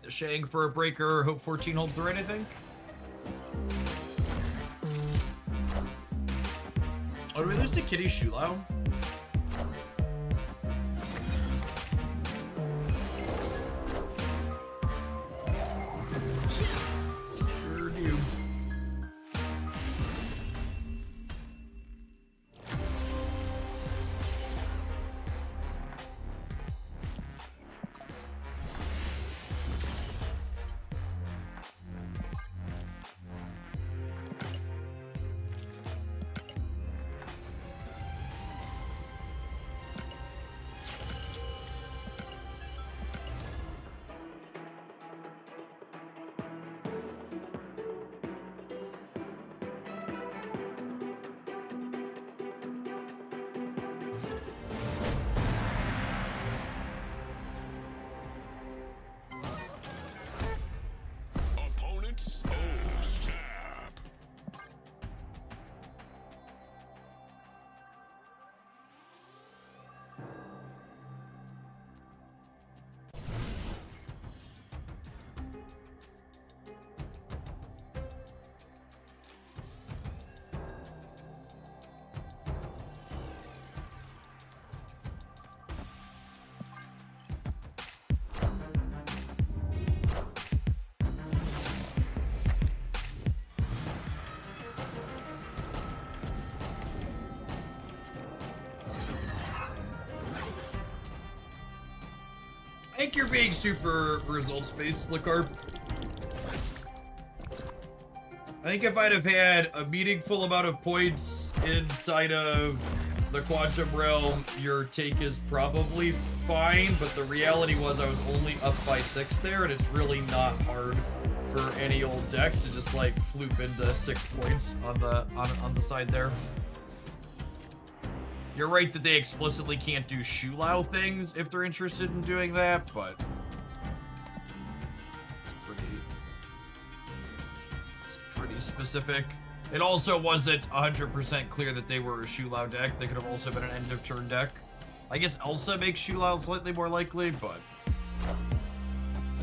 The Shang for a breaker. Hope 14 holds the right, I think. Oh, do we lose to Kitty Shulao? Sure do. Opponent snap. I think you're being super results-based, Lacarp. I think if I'd have had a meaningful amount of points inside of the Quantum Realm, your take is probably fine, but the reality was I was only up by 6 there, and it's really not hard for any old deck to just like floop into 6 points on the side there. You're right that they explicitly can't do Shulao things if they're interested in doing that, but it's pretty specific. It also wasn't 100% clear that they were a Shulao deck. They could have also been an end of turn deck. I guess Elsa makes Shulao slightly more likely, but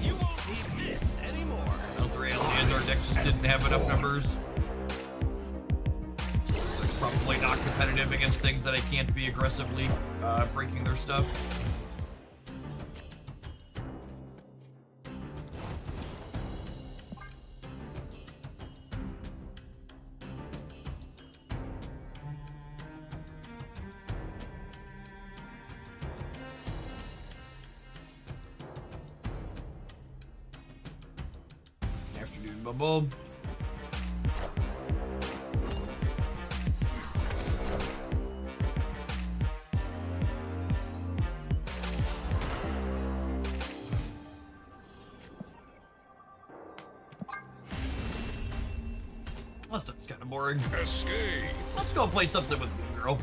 You won't need this anymore. the reality is our deck just didn't have enough numbers. It's probably not competitive against things that I can't be aggressively breaking their stuff. Afternoon bubble. That stuff's kind of boring. Escape. Let's go play something with me, girl.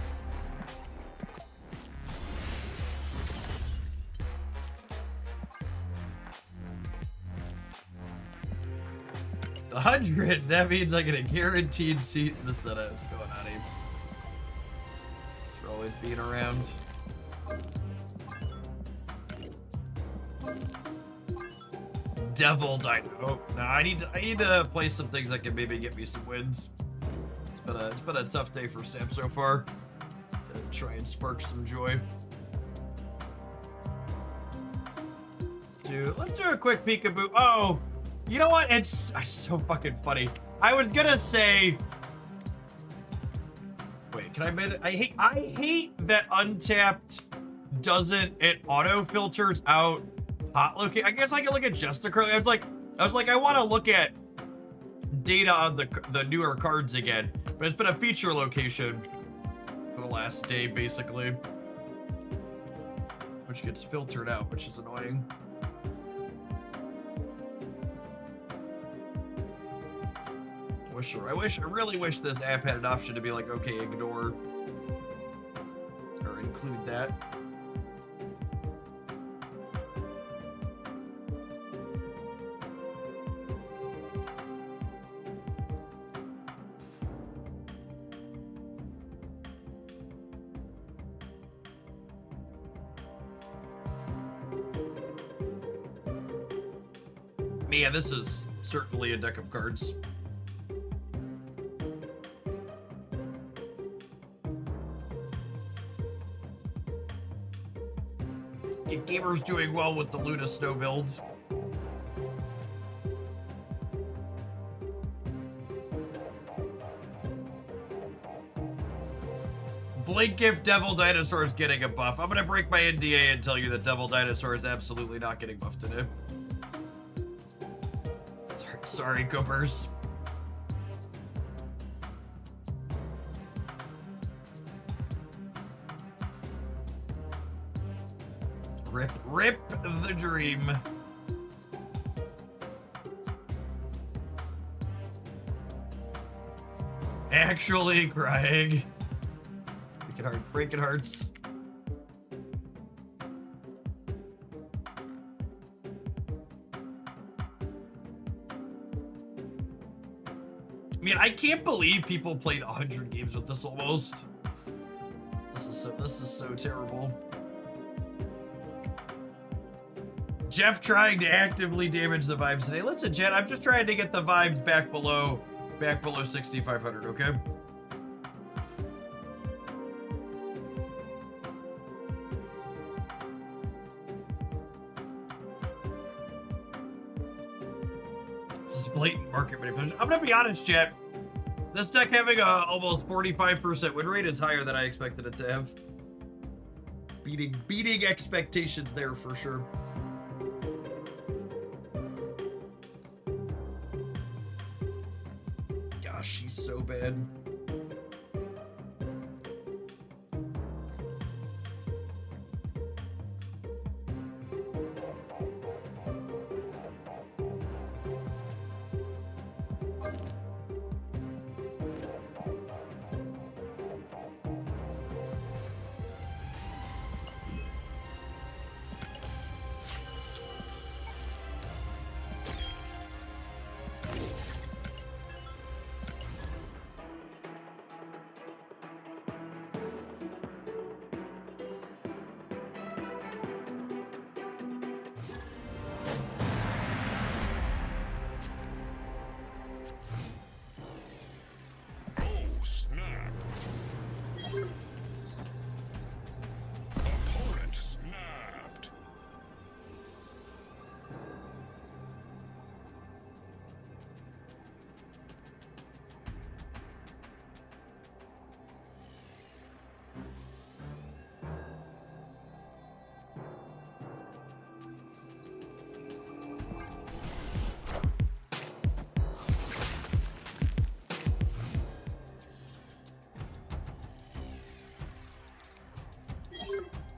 The 100. That means I get a guaranteed seat in the Senate. What's going on here? We're always being around. Devil Dino. Oh, no, I need to play some things that can maybe get me some wins. It's been a tough day for Snap so far. Try and spark some joy. Let's do a quick peekaboo. Oh, you know what? It's so fucking funny. I was gonna say. Wait, can I admit it? I hate that Untapped it auto filters out hot location. I guess I can look at just the curly. I was like, I want to look at data on the newer cards again, but it's been a feature location for the last day basically, which gets filtered out, which is annoying. I really wish this app had an option to be like, okay, ignore or include that. Man, this is certainly a deck of cards. Gamers doing well with the Luna Snow builds. Blink if Devil Dinosaur is getting a buff. I'm gonna break my NDA and tell you that Devil Dinosaur is absolutely not getting buffed today. Sorry, Goopers. Rip the dream. Actually crying. Breaking hearts. I mean, I can't believe people played 100 games with this almost. This is so terrible. Jeff trying to actively damage the vibes today. Listen, Jen, I'm just trying to get the vibes back below 6,500, okay? This is blatant market manipulation. I'm gonna be honest, chat. This deck having a almost 45% win rate is higher than I expected it to have. Beating expectations there for sure. She's so bad.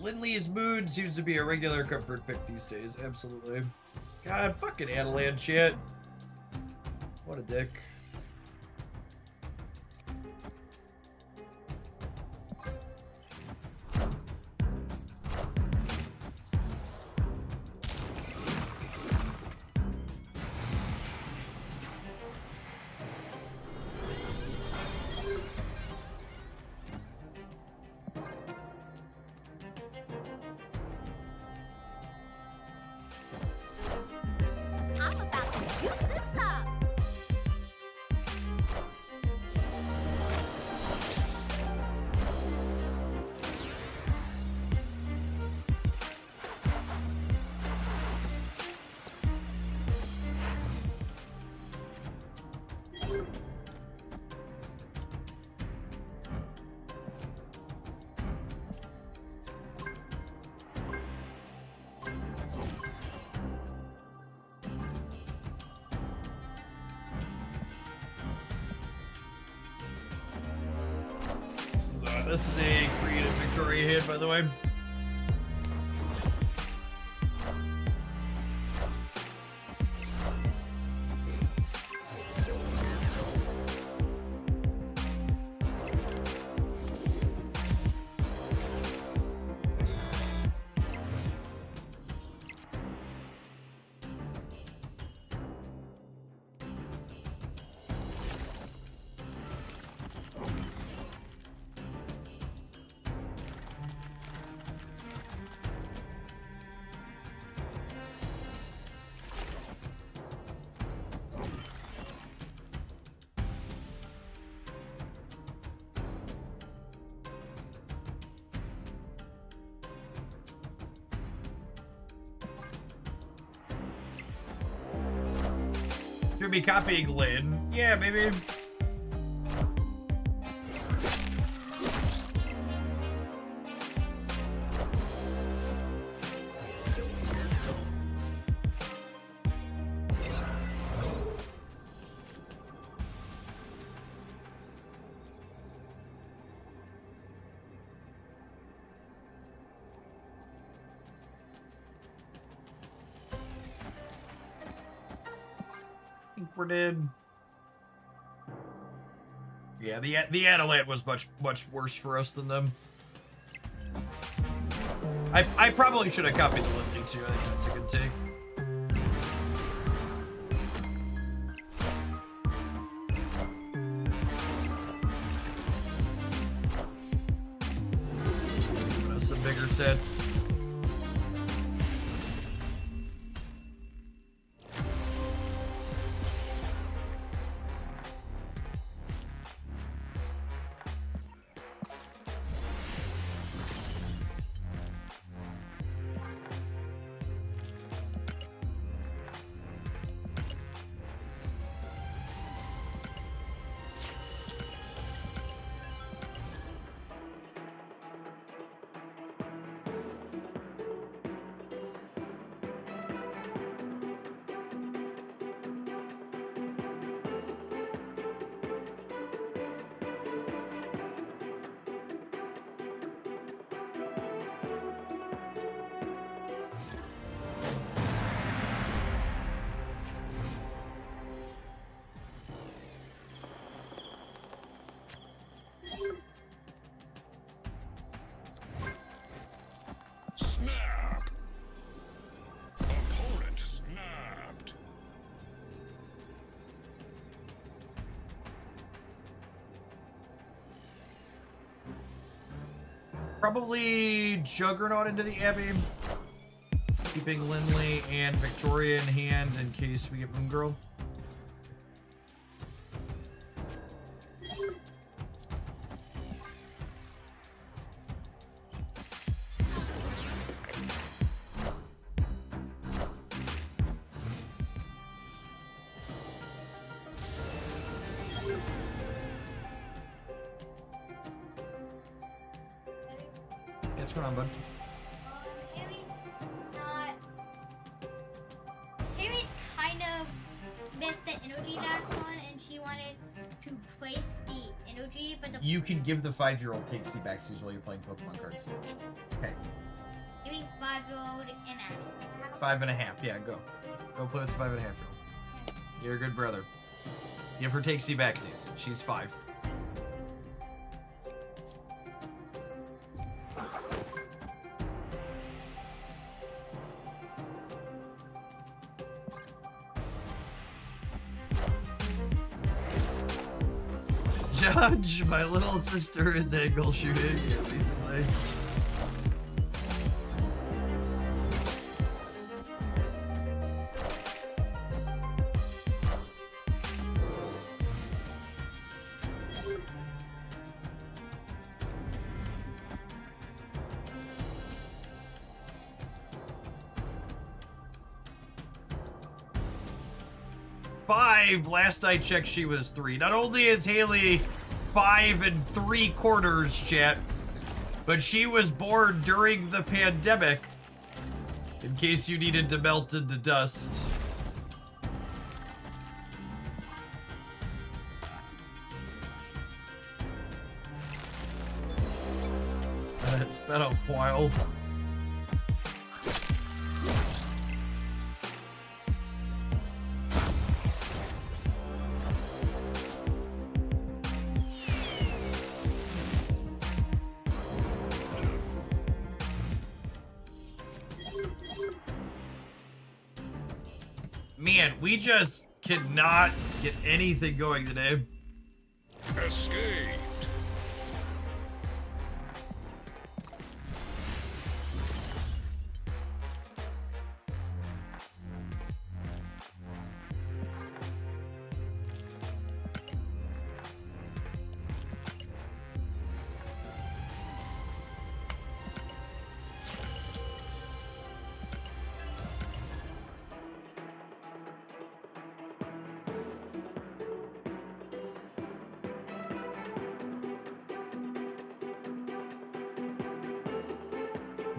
Lindley's mood seems to be a regular comfort pick these days. Absolutely. God, fucking Adelan shit. What a dick. I'm about to juice this up. This is a creative Victoria hit, by the way. Should be copying Lynn. Yeah, maybe. I think we're dead. Yeah, the Adelant was much worse for us than them. I probably should have copied the Lindley too. I think that's a good take. Some bigger sets. Snap! Opponent snapped. Probably Juggernaut into the Abbey. Keeping Lindley and Victoria in hand in case we get Moon Girl. Yeah, what's going on, bud? Harry's kind of missed the energy last one, and she wanted to place the energy, but the You can give the 5-year-old tasty backsies while you're playing Pokemon cards. Okay. Give me 5-year-old and a half. 5.5. Yeah, go. Go play with the 5.5-year-old. You're a good brother. Give her takesy backsies. She's 5. Judge, my little sister is angle shooting, recently. Last I checked, she was 3. Not only is Haley 5 3/4, chat, but she was born during the pandemic. In case you needed to melt into dust. It's been a while. Man, we just cannot get anything going today. Escaped.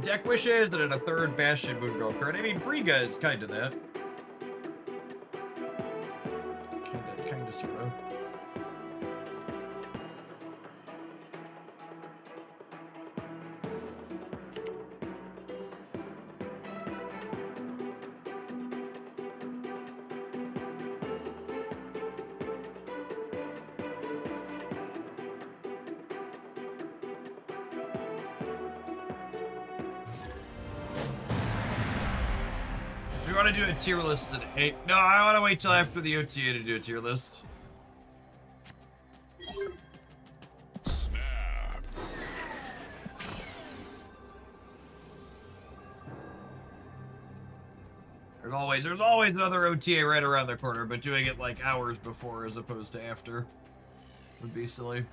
Deck wishes that in a 3rd Bastion would go card. I mean, Frigga is kind of that. Kind of, sort of. We want to do a tier list today. No, I want to wait till after the OTA to do a tier list. Snap. There's always another OTA right around the corner, but doing it like hours before as opposed to after would be silly.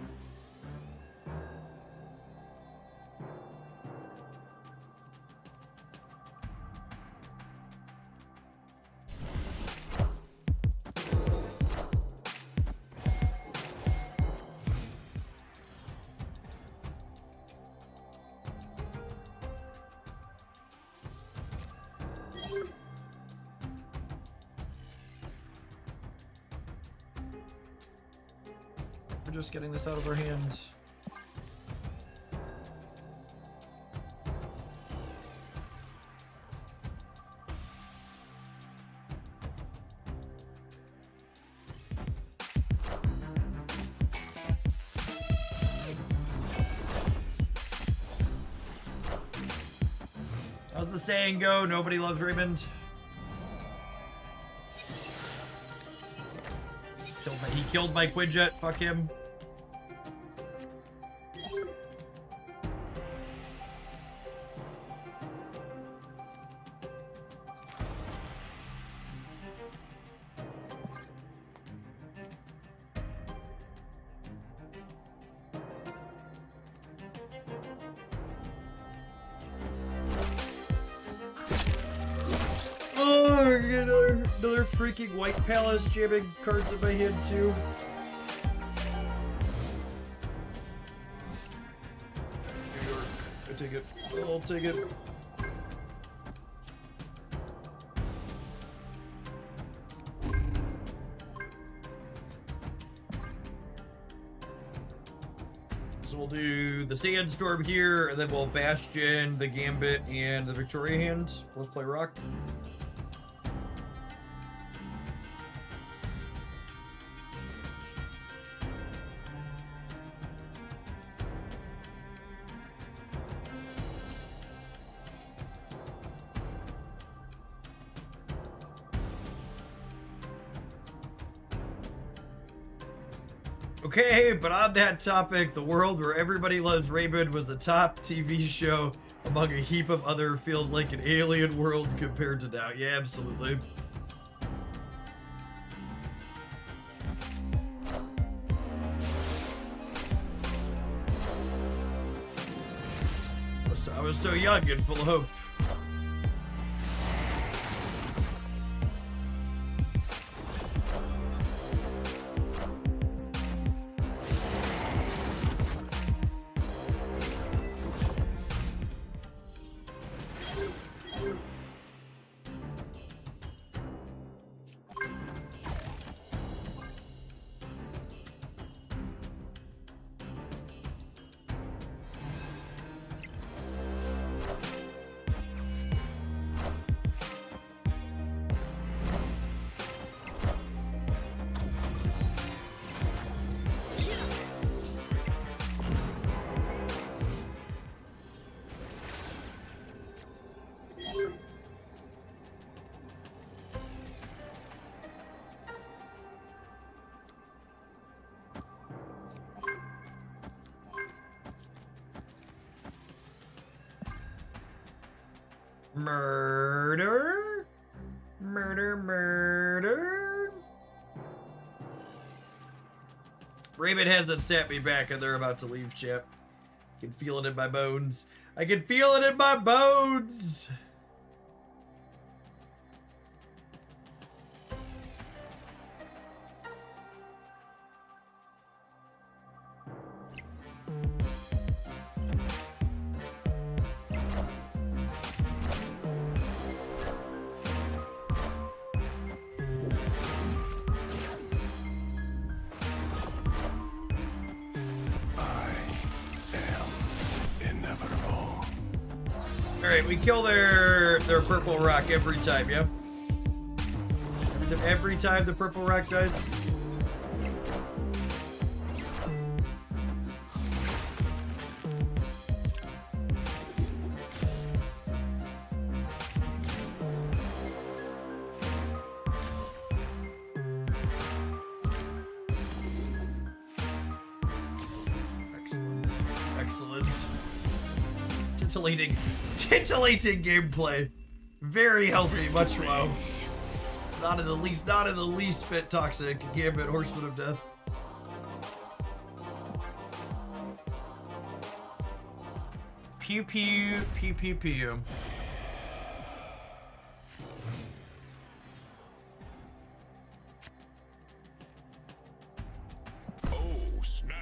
We're just getting this out of our hands. How's the saying go? Nobody loves Raymond. He killed my Quinjet. Fuck him. Oh, we're getting another freaking white palace jamming cards in my hand too. New York, I take it. I'll take it. So we'll do the Sandstorm here, and then we'll Bastion, the Gambit, and the Victoria hand. Let's play Rock. Okay, but on that topic, the world where everybody loves Raymond was a top TV show among a heap of other feels like an alien world compared to now. Yeah, absolutely. I was so young and full of hope. Murder? Murder, murder? Raymond hasn't snapped me back and they're about to leave, chap. I can feel it in my bones. I can feel it in my bones! Alright, we kill their purple rock every time, yeah? Every time the purple rock dies? Excellent. Excellent. Titillating gameplay. Very healthy, much wow. Not in the least bit toxic. Gambit, Horseman of Death. Pew pew, pew pew pew. Oh, snap.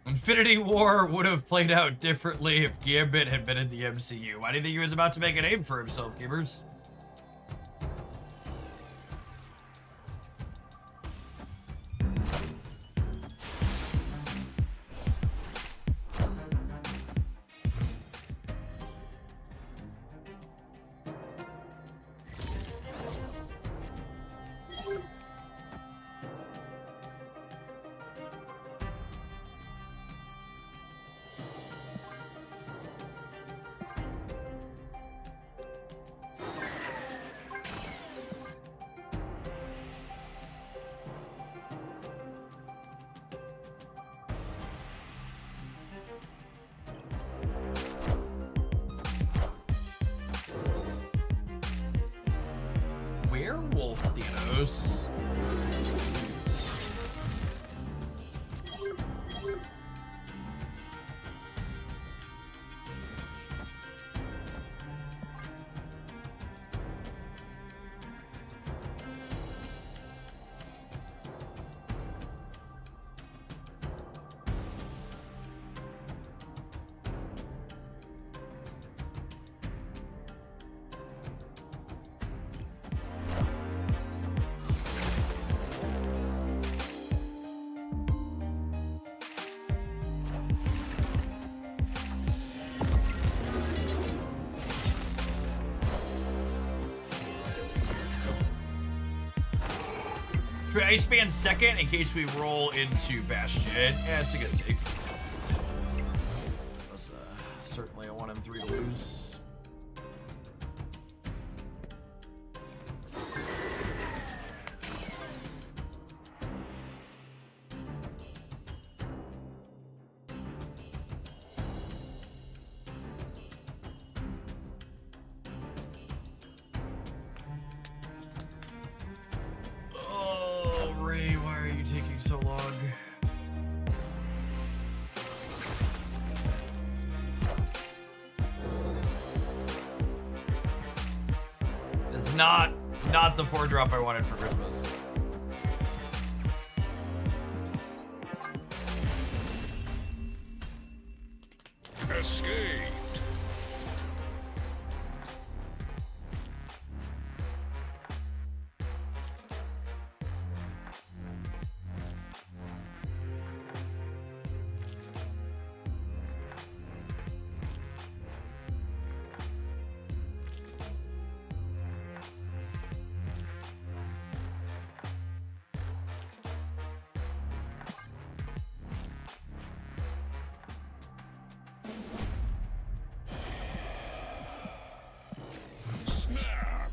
Infinity War would have played out differently if Gambit had been in the MCU. Why do you think he was about to make a name for himself, gamers? werewolf Thanos. Should we ice band second in case we roll into Bastion? Yeah, it's a good take. That's certainly a 1 and 3 to lose. Oh, Ray, why are you taking so long? It's not the 4-drop I wanted for Christmas. Escaped. Snap.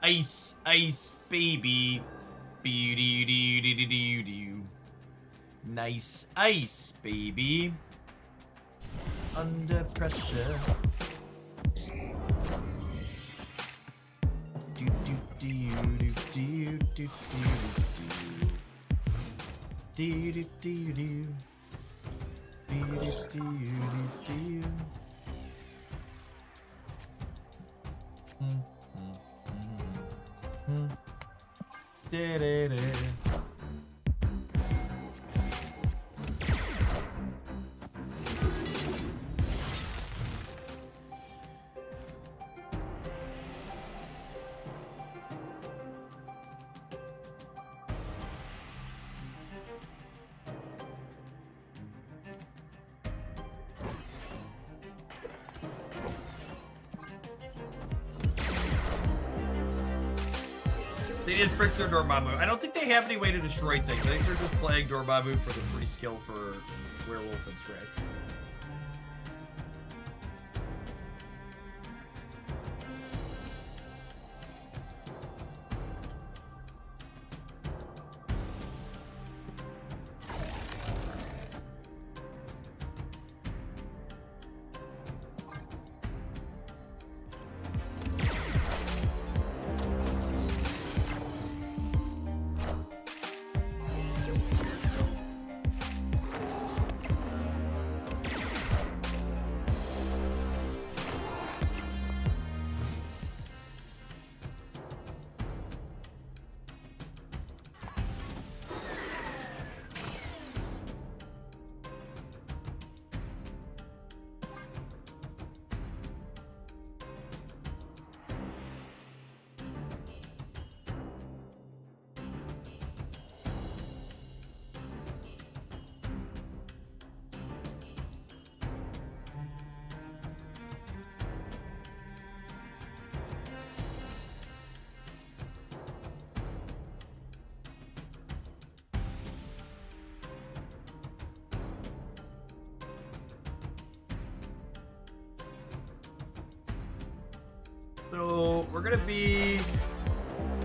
Ice, ice, baby. Boo-doo-doo-doo-doo-doo. Nice ice, baby. Under pressure. Do-do-do-do-do-do-do-do. Do-do-do-do. Do-do-do-do-do. Da-da-da. They did frick their Dormammu. I don't think they have any way to destroy things. I think they're just playing Dormammu for the free skill for Werewolf and Stretch. So we're gonna be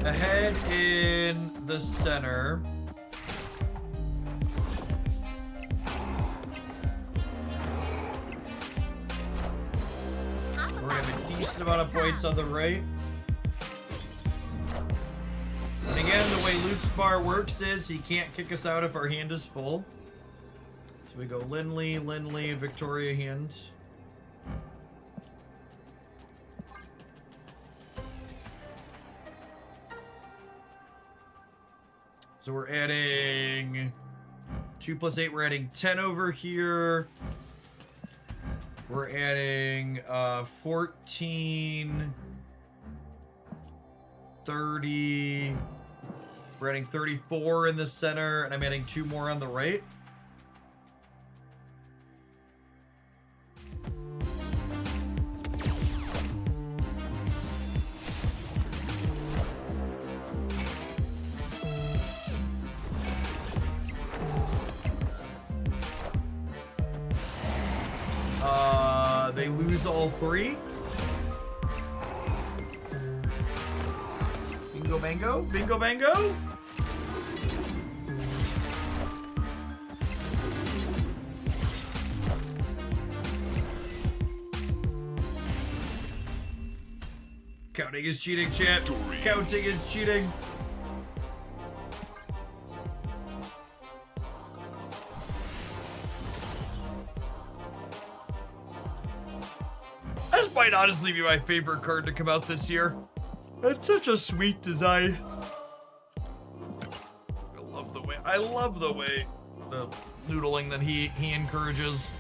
ahead in the center. We're gonna have a decent amount of points on the right. And again, the way Luke's bar works is he can't kick us out if our hand is full. So we go Lindley, Victoria hand. So we're adding 2 plus 8, we're adding 10 over here. We're adding 14, 30. We're adding 34 in the center, and I'm adding 2 more on the right. They lose all 3. Bingo bango, bingo bango. Counting is cheating, chat. Counting is cheating. This might honestly be my favorite card to come out this year. It's such a sweet design. I love the way the noodling that he encourages.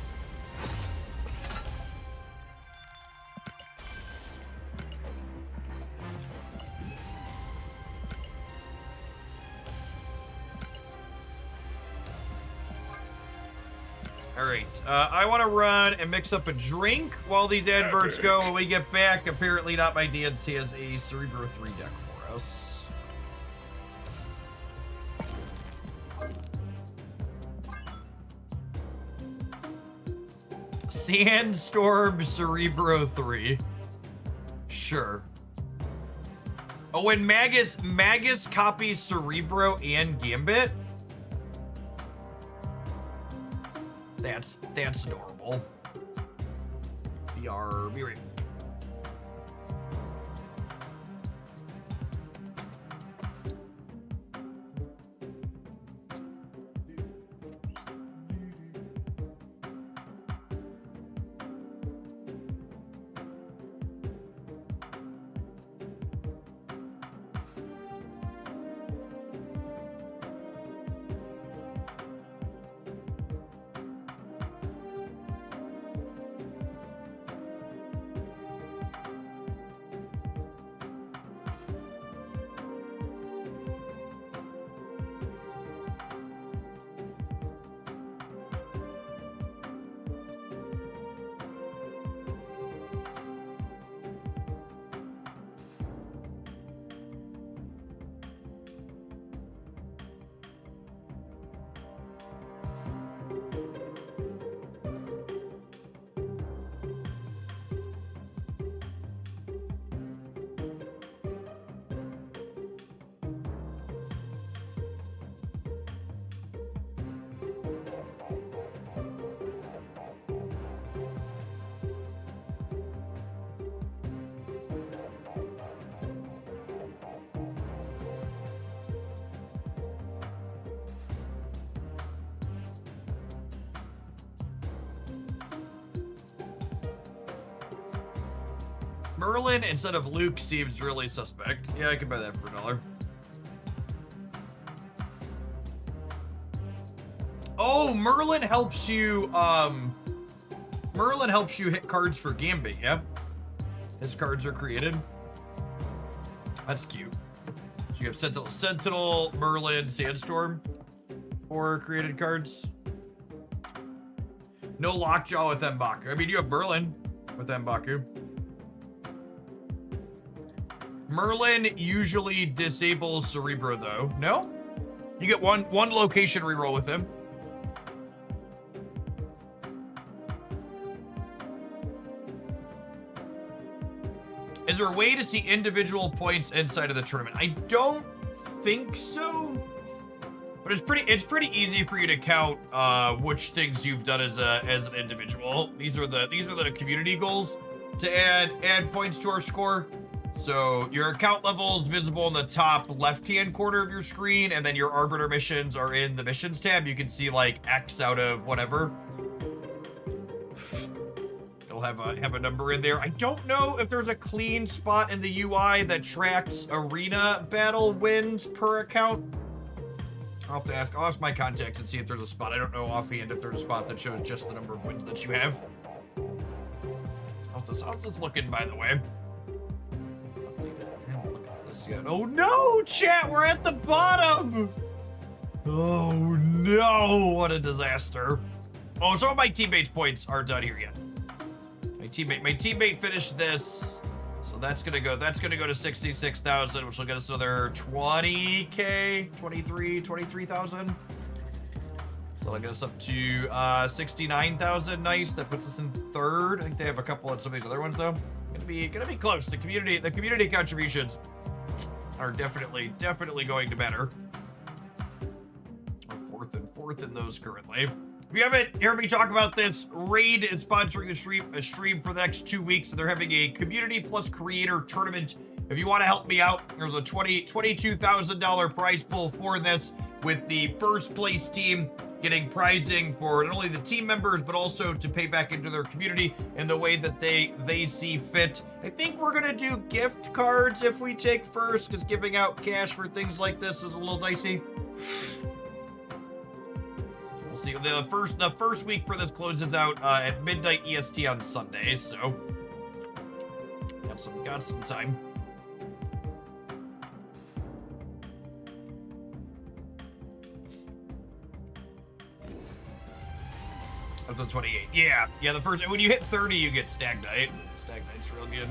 Alright, I want to run and mix up a drink while these adverts go. When we get back, apparently not my DNC has a Cerebro 3 deck for us. Sandstorm Cerebro 3. Sure. Oh, and Magus copies Cerebro and Gambit? That's adorable. Be right. Merlin instead of Luke seems really suspect. Yeah, I could buy that for $1. Oh, Merlin helps you, hit cards for Gambit, yeah? His cards are created. That's cute. So you have Sentinel, Merlin, Sandstorm for created cards. No Lockjaw with M'Baku. I mean, you have Merlin with M'Baku. Merlin usually disables Cerebro, though. No? You get one location reroll with him. Is there a way to see individual points inside of the tournament? I don't think so. But it's pretty easy for you to count which things you've done as an individual. These are the community goals. to add points to our score. So your account level is visible in the top left-hand corner of your screen, and then your Arbiter missions are in the missions tab. You can see like X out of whatever. It'll have a number in there. I don't know if there's a clean spot in the UI that tracks arena battle wins per account. I'll ask my contacts and see if there's a spot. I don't know offhand if there's a spot that shows just the number of wins that you have. How's this looking, by the way? Oh no, chat, we're at the bottom. Oh no, what a disaster. Oh, some of my teammates' points aren't done here yet. My teammate finished this, so that's gonna go to 66,000, which will get us another 20k, 23,000. So that'll get us up to 69,000. Nice. That puts us in third. I think they have a couple of some of these other ones though. Gonna be close. The community contributions are definitely going to matter. We're fourth in those currently. If you haven't heard me talk about this, Raid is sponsoring a stream for the next 2 weeks, and they're having a community plus creator tournament. If you want to help me out, there's a $22,000 prize pool for this, with the first place team getting prizing for not only the team members, but also to pay back into their community in the way that they see fit. I think we're gonna do gift cards if we take first, because giving out cash for things like this is a little dicey. We'll see. The first week for this closes out at midnight EST on Sunday, so got some time. Up to 28. Yeah, the first, when you hit 30, you get Stagnite. Stagnite's real good.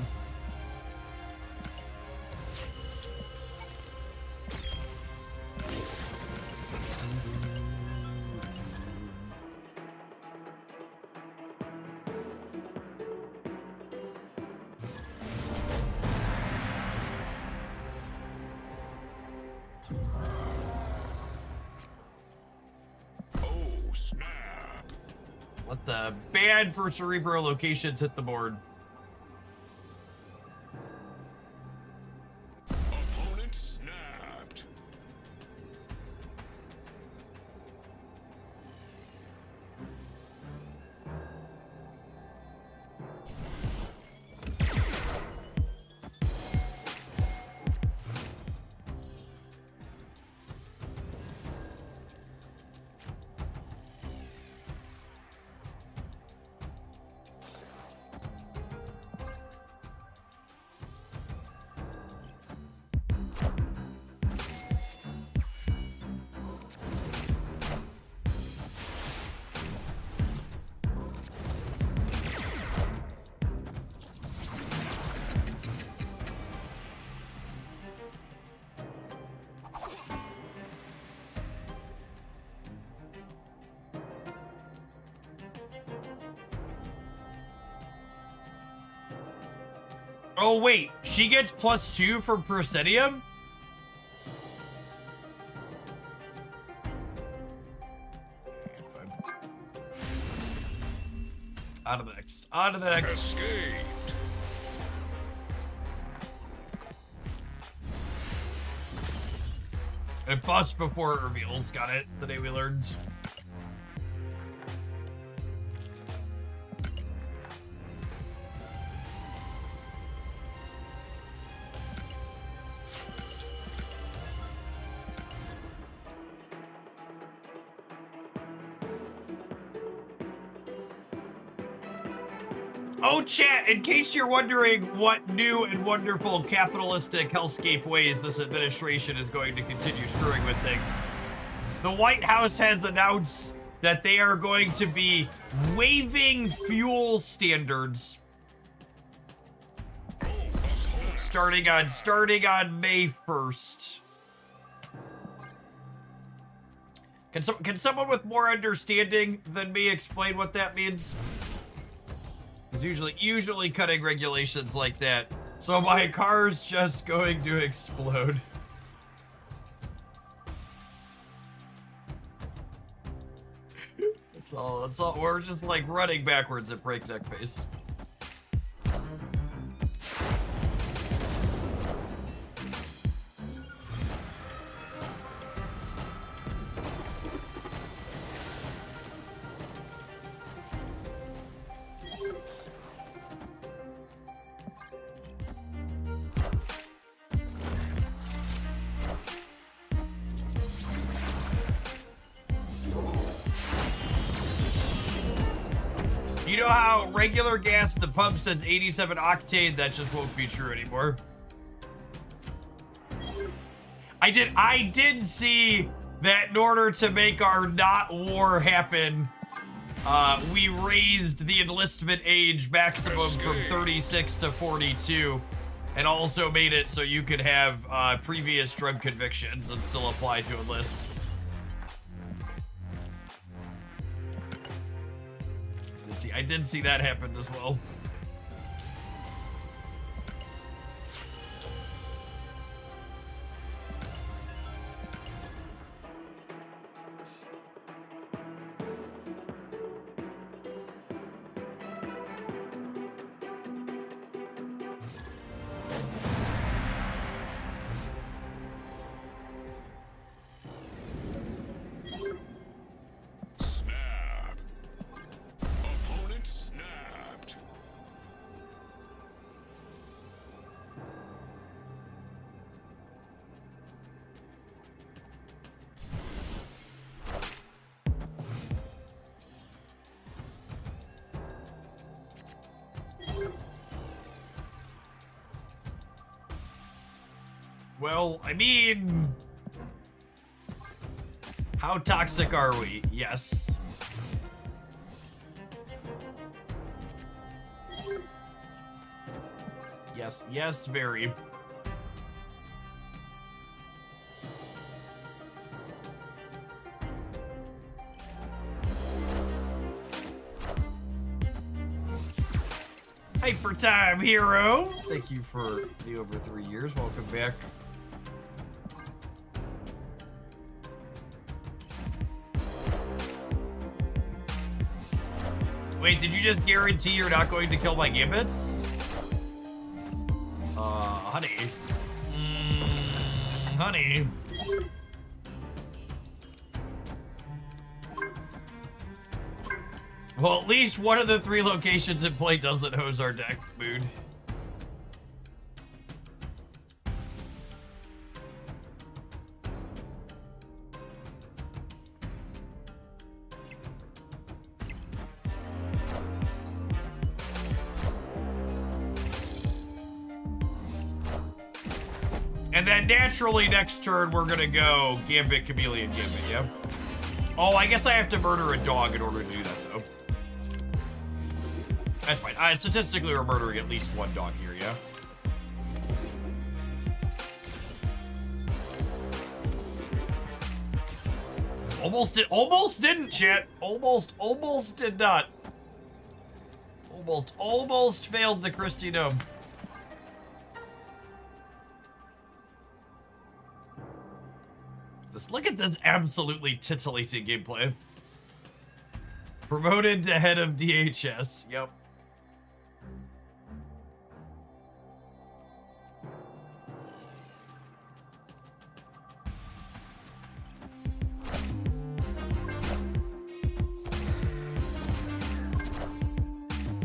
Let the ban for Cerebro locations hit the board. Opponent snapped. Oh wait, she gets +2 from Proscenium? On to the next. On to the next. Escaped. It busts before it reveals. Got it. The day we learned. Oh, chat, in case you're wondering what new and wonderful capitalistic hellscape ways this administration is going to continue screwing with things, the White House has announced that they are going to be waiving fuel standards starting on May 1st. Can someone with more understanding than me explain what that means? It's usually cutting regulations like that. So my car's just going to explode. That's all. We're just like running backwards at breakneck pace. You know how regular gas at the pump says 87 octane? That just won't be true anymore. I did see that in order to make our not war happen, we raised the enlistment age maximum from 36 to 42, and also made it so you could have previous drug convictions and still apply to enlist. I did see that happen as well. Snap. Opponent snapped. Well, I mean, how toxic are we? Yes. Yes, yes, very. Hyper time, hero. Thank you for the over 3 years. Welcome back. Wait, did you just guarantee you're not going to kill my gambits? Honey. Honey. Well, at least one of the 3 locations in play doesn't hose our deck, mood. And then naturally next turn we're gonna go Gambit, Chameleon, Gambit, yeah? Oh, I guess I have to murder a dog in order to do that, though. That's fine. Statistically, we're murdering at least one dog here, yeah? Almost didn't, chat. Almost did not. Almost failed the Christie Dome. Look at this absolutely titillating gameplay. Promoted to head of DHS. Yep.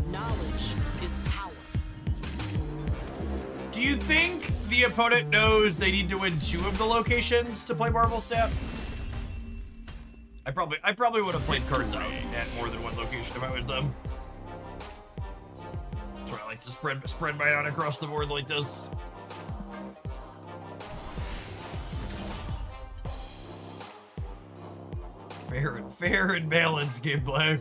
Knowledge is power. Do you think the opponent knows they need to win 2 of the locations to play Marvel Stat? I probably would have played cards out at more than 1 location if I was them. That's why I like to spread mine out across the board like this. Fair and balanced gameplay.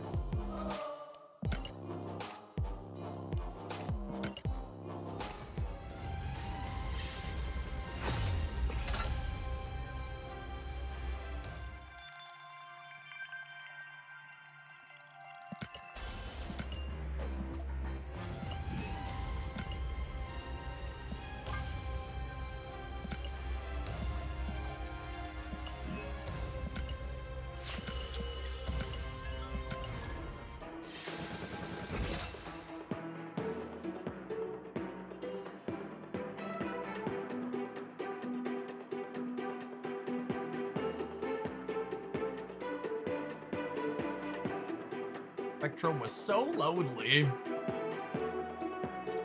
Spectrum was so lonely.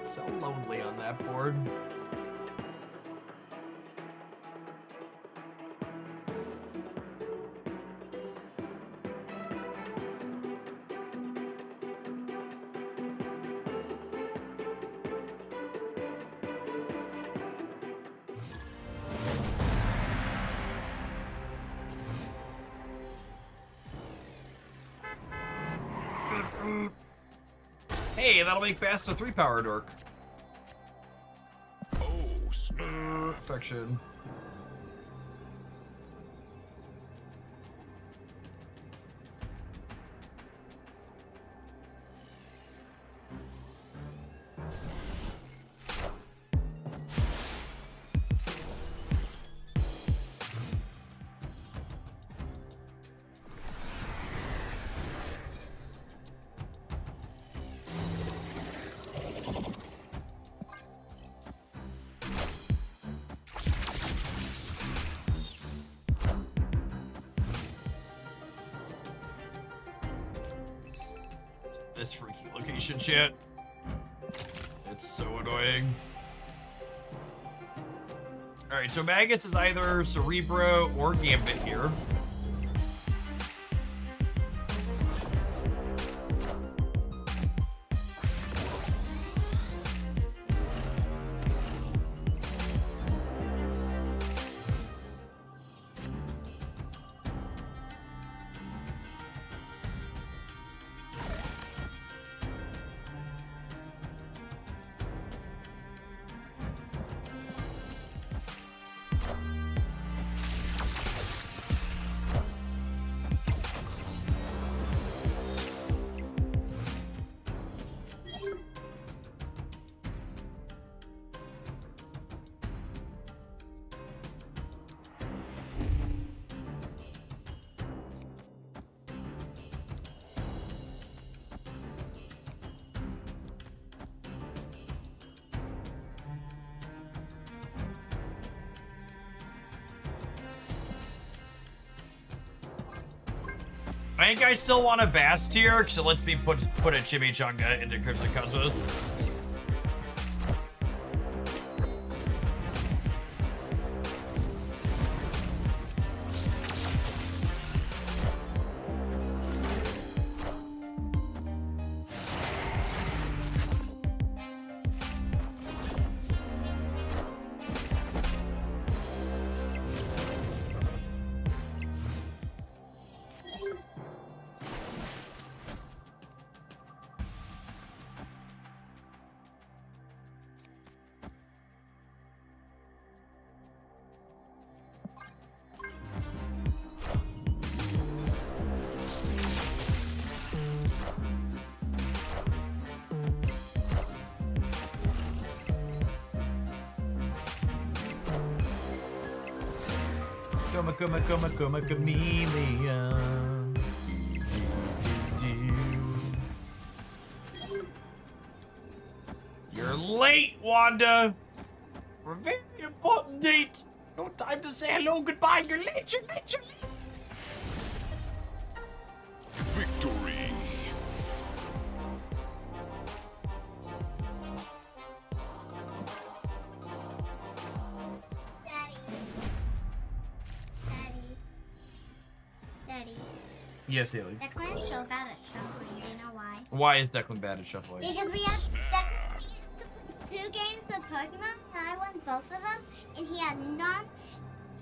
So lonely on that board. Hey, that'll make fast a 3-power dork. Oh, snap. Affection. This freaky location shit. It's so annoying. Alright, so Maggots is either Cerebro or Gambit here. I think I still want a Bast here, so let's me put a Chimichanga into Crimson Cosmos. Chameleon. You're late, Wanda. For a very important date. No time to say hello, goodbye. You're late, you're late, you're late. Victory. Daddy. Yes, Haley. Declan is so bad at shuffling. Do you know why? Why is Declan bad at shuffling? Because we had two games of Pokemon, and I won both of them, and he had non-baby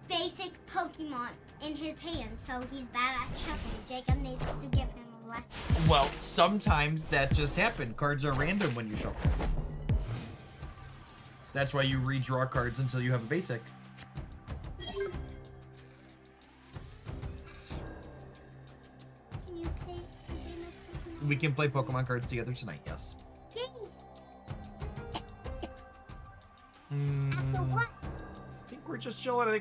basic Pokemon in his hands, so he's bad at shuffling. Jacob needs to give him a lesson. Well, sometimes that just happens. Cards are random when you shuffle. That's why you redraw cards until you have a basic. Can you play a game of Pokemon? We can play Pokemon cards together tonight, yes. Yay! Mm, After what? I think we're just chilling. I'm gonna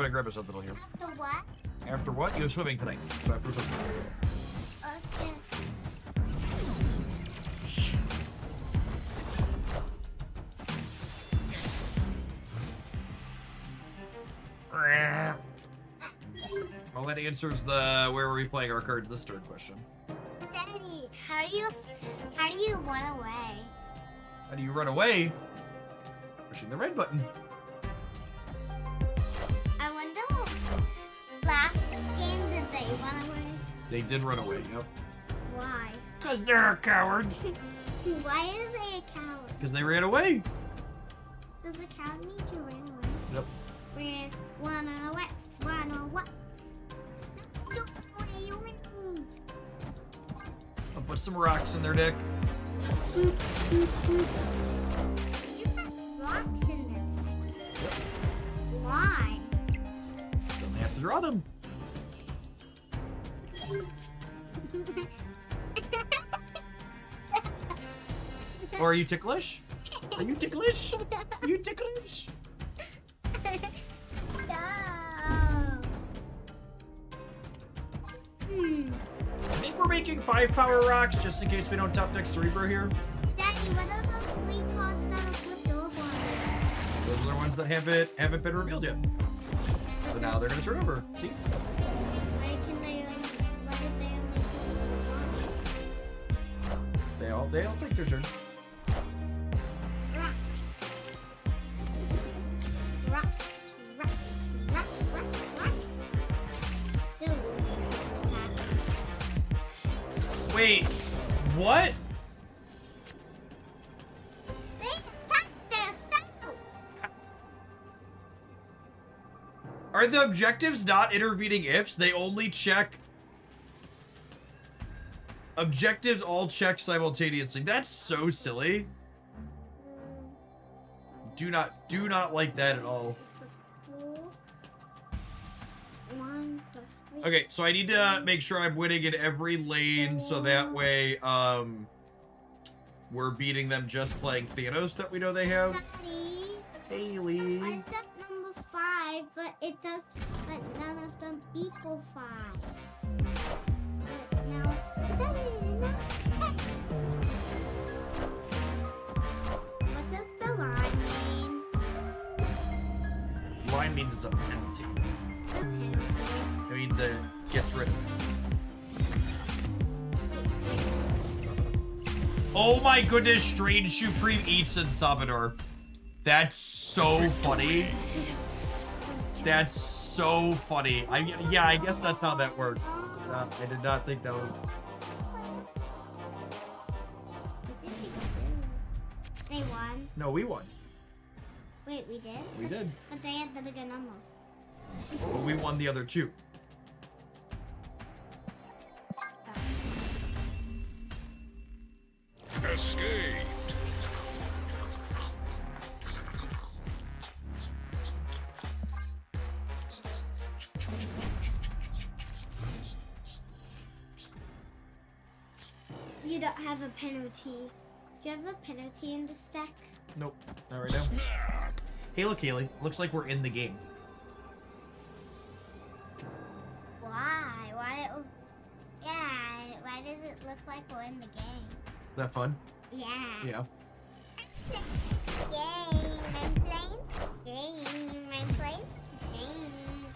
grab us something here. After what? After what? You have swimming tonight. So after swimming. Okay. Well, that answers the where are we playing our cards this turn question. Daddy, how do you run away? How do you run away? Pushing the red button. I wonder, last game did they run away? They did run away, yep. Why? Because they're a coward. Why are they a coward? Because they ran away. Does a coward need to run away? Yep. Run away, run away. No, don't run away, you win. Put some rocks in there, Dick. You got rocks in there. Why? Don't have to draw them. Or are you ticklish? Are you ticklish? Are you ticklish? No. I think we're making 5 power rocks just in case we don't top deck Cerebro here. Daddy, what are those 3 pots that are flipped over? Those are the ones that haven't been revealed yet. So now they're gonna turn over. See? Why did they only They all take their turn. rocks? Dude, attack. Wait, what? They attacked themselves. Are the objectives not intervening ifs? They only check. Objectives all check simultaneously. That's so silly. Do not like that at all. Okay, so I need to make sure I'm winning in every lane so that way we're beating them just playing Thanos that we know they have. Daddy, Haley. I step number 5, but none of them equal 5. But now it's 7 and now 10. What does the line mean? Line means it's a penalty. The penalty. It means it gets rid of it. Oh my goodness, Strange Supreme eats in Salvador. That's so funny. That's so funny. Yeah, I guess that's how that worked. I did not think that was... They won. No, we won. Wait, we did? We did. But they had the bigger number. But we won the other 2. Escaped. You don't have a penalty. Do you have a penalty in the stack? Nope, not right now. Hey, look, Haley. Looks like we're in the game. Why? Yeah, why does it look like we're in the game? Is that fun? Yeah. Yeah. Game, I'm playing. Game, I'm playing. Game.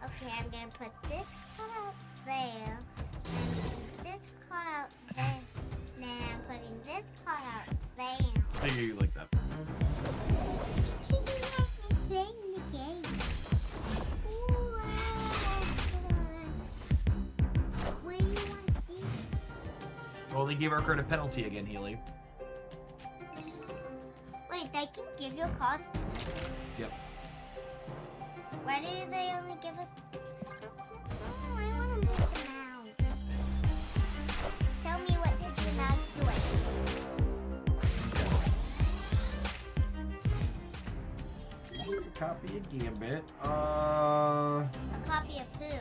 Okay, I'm gonna put this card out there. And this card out there. Then I'm putting this card out there. I think you like that. She didn't like me playing the game. Ooh, where do you want to see? Well, they gave our card a penalty again, Healy. Wait, they can give you cards? Yep. Why do they only give us... Oh, I want to move the mouse. Tell me what is the mouse doing. It's a copy of Gambit. A copy of who?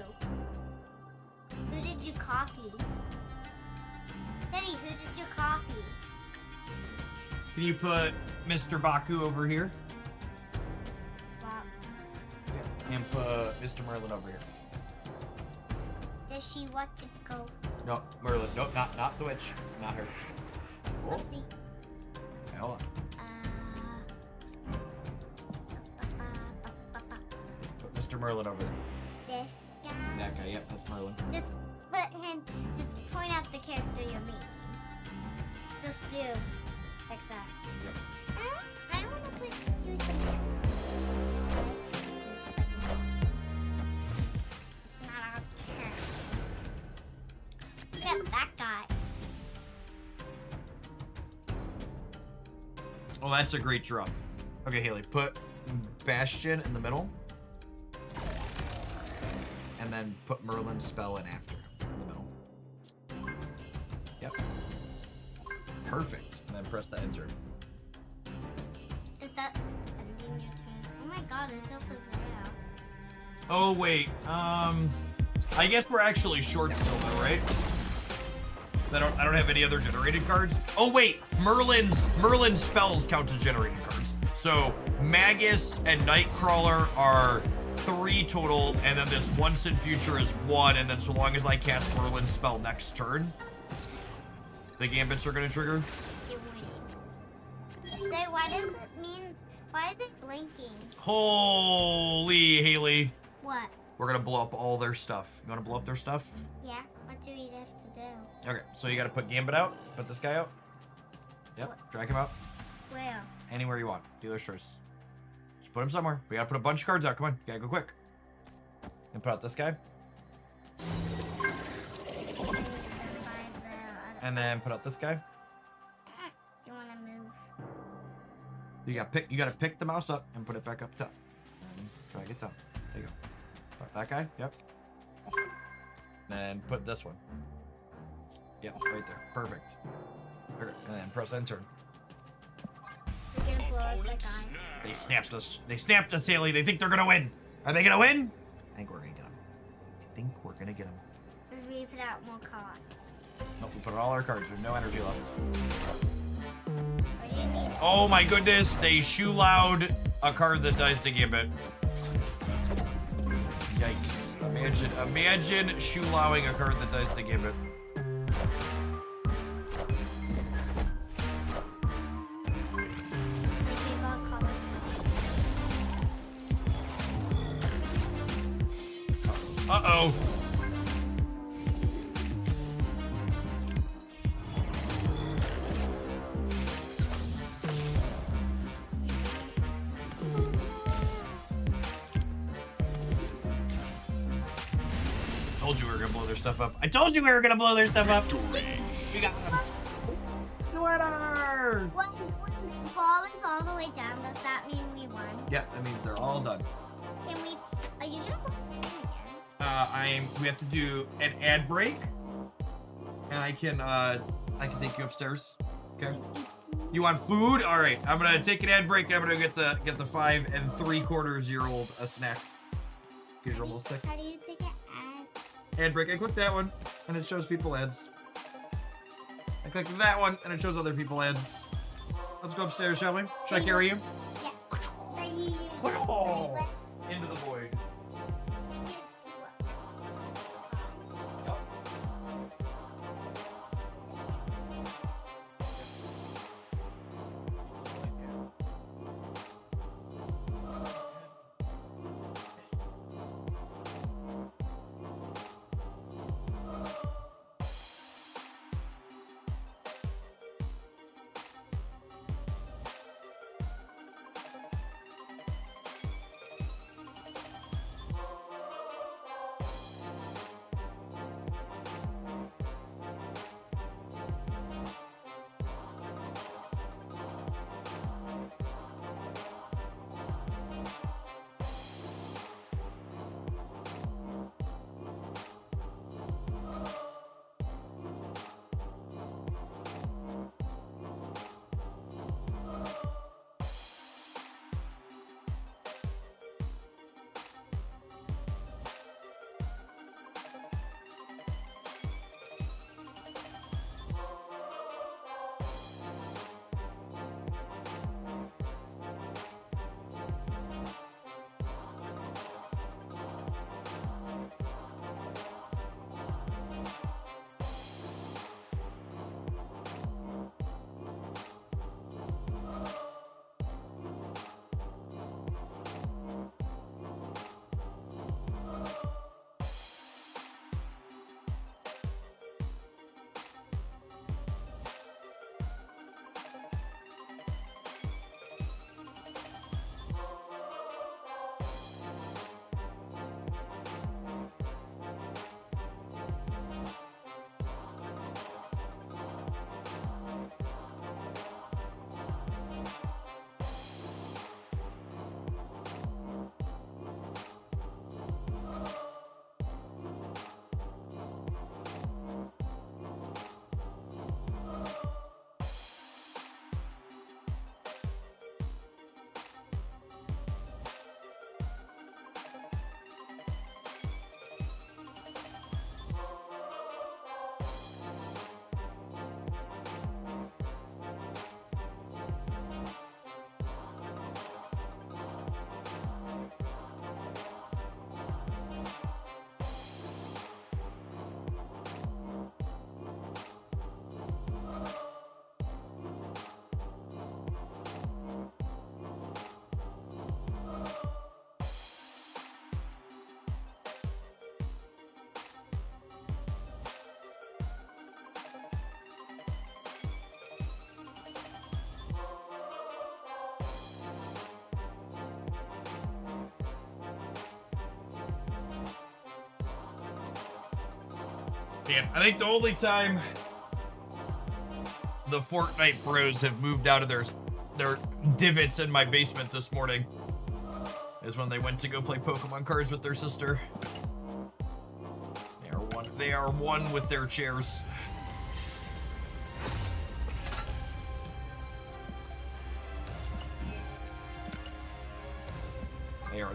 Who did you copy? Penny, who did you copy? Can you put Mr. Baku over here? Bob. And put Mr. Merlin over here. Does she want to go? No, Merlin. Nope, not the witch. Not her. Oh, Oopsie. okay, hold on. Put Mr. Merlin over there. This guy. That guy, yep, that's Merlin. Just put him. Just point out the character you're meeting. Just do like that. Yep. I want to put you somewhere. It's not our turn. Look at that guy. Oh, that's a great draw. Okay, Haley, put Bastion in the middle. And then put Merlin's spell in after. In the middle. Yep. Perfect. And then press the enter. Is that ending your turn? Oh my god, it's over there. Oh wait, I guess we're actually short still though, right? I don't have any other generated cards. Oh wait, Merlin's spells count as generated cards. So Magus and Nightcrawler are 3 total, and then this Once in Future is 1, and then so long as I cast Merlin's spell next turn, the Gambits are gonna trigger. You're winning. So why does it mean, why is it blinking? Holy Haley. What? We're gonna blow up all their stuff. You wanna blow up their stuff? Yeah, what do we have to do? Okay, so you gotta put Gambit out, put this guy out. Yep, drag him out. Where? Anywhere you want. Dealer's choice. Just put him somewhere. We gotta put a bunch of cards out. Come on, you gotta go quick. And put out this guy. And then put out this guy. You wanna move? You gotta pick the mouse up and put it back up top. And drag it down. There you go. Put that guy. Yep. Then put this one. Yep, right there. Perfect. Okay, and then press enter. We're gonna blow up the guy. They snapped us. They snapped us, Haley. They think they're gonna win. Are they gonna win? I think we're gonna get them. I think we're gonna get them. Because we put out more cards. Nope, we put out all our cards. We have no energy left. What do you need? Oh my goodness, they shoe loud a card that dies to Gambit. Yikes. Imagine shoe lowing a card that dies to Gambit. Uh-oh. Told you we were gonna blow their stuff up. I told you we were gonna blow their stuff up. We got them. Winner! When the ball is all the way down, does that mean we won? Yep, that means they're all done. Can we, are you gonna put this again? We have to do an ad break, and I can take you upstairs. Okay. You want food? All right. I'm gonna take an ad break. And I'm gonna get the 5 3/4-year-old a snack. Because you're almost 6. How do you take an ad? Ad break. I click that one, and it shows people ads. I click that one, and it shows other people ads. Let's go upstairs, shall we? Should I carry you? Yeah. So you Oh, into the void. Man, I think the only time the Fortnite bros have moved out of their divots in my basement this morning is when they went to go play Pokemon cards with their sister. They are one with their chairs.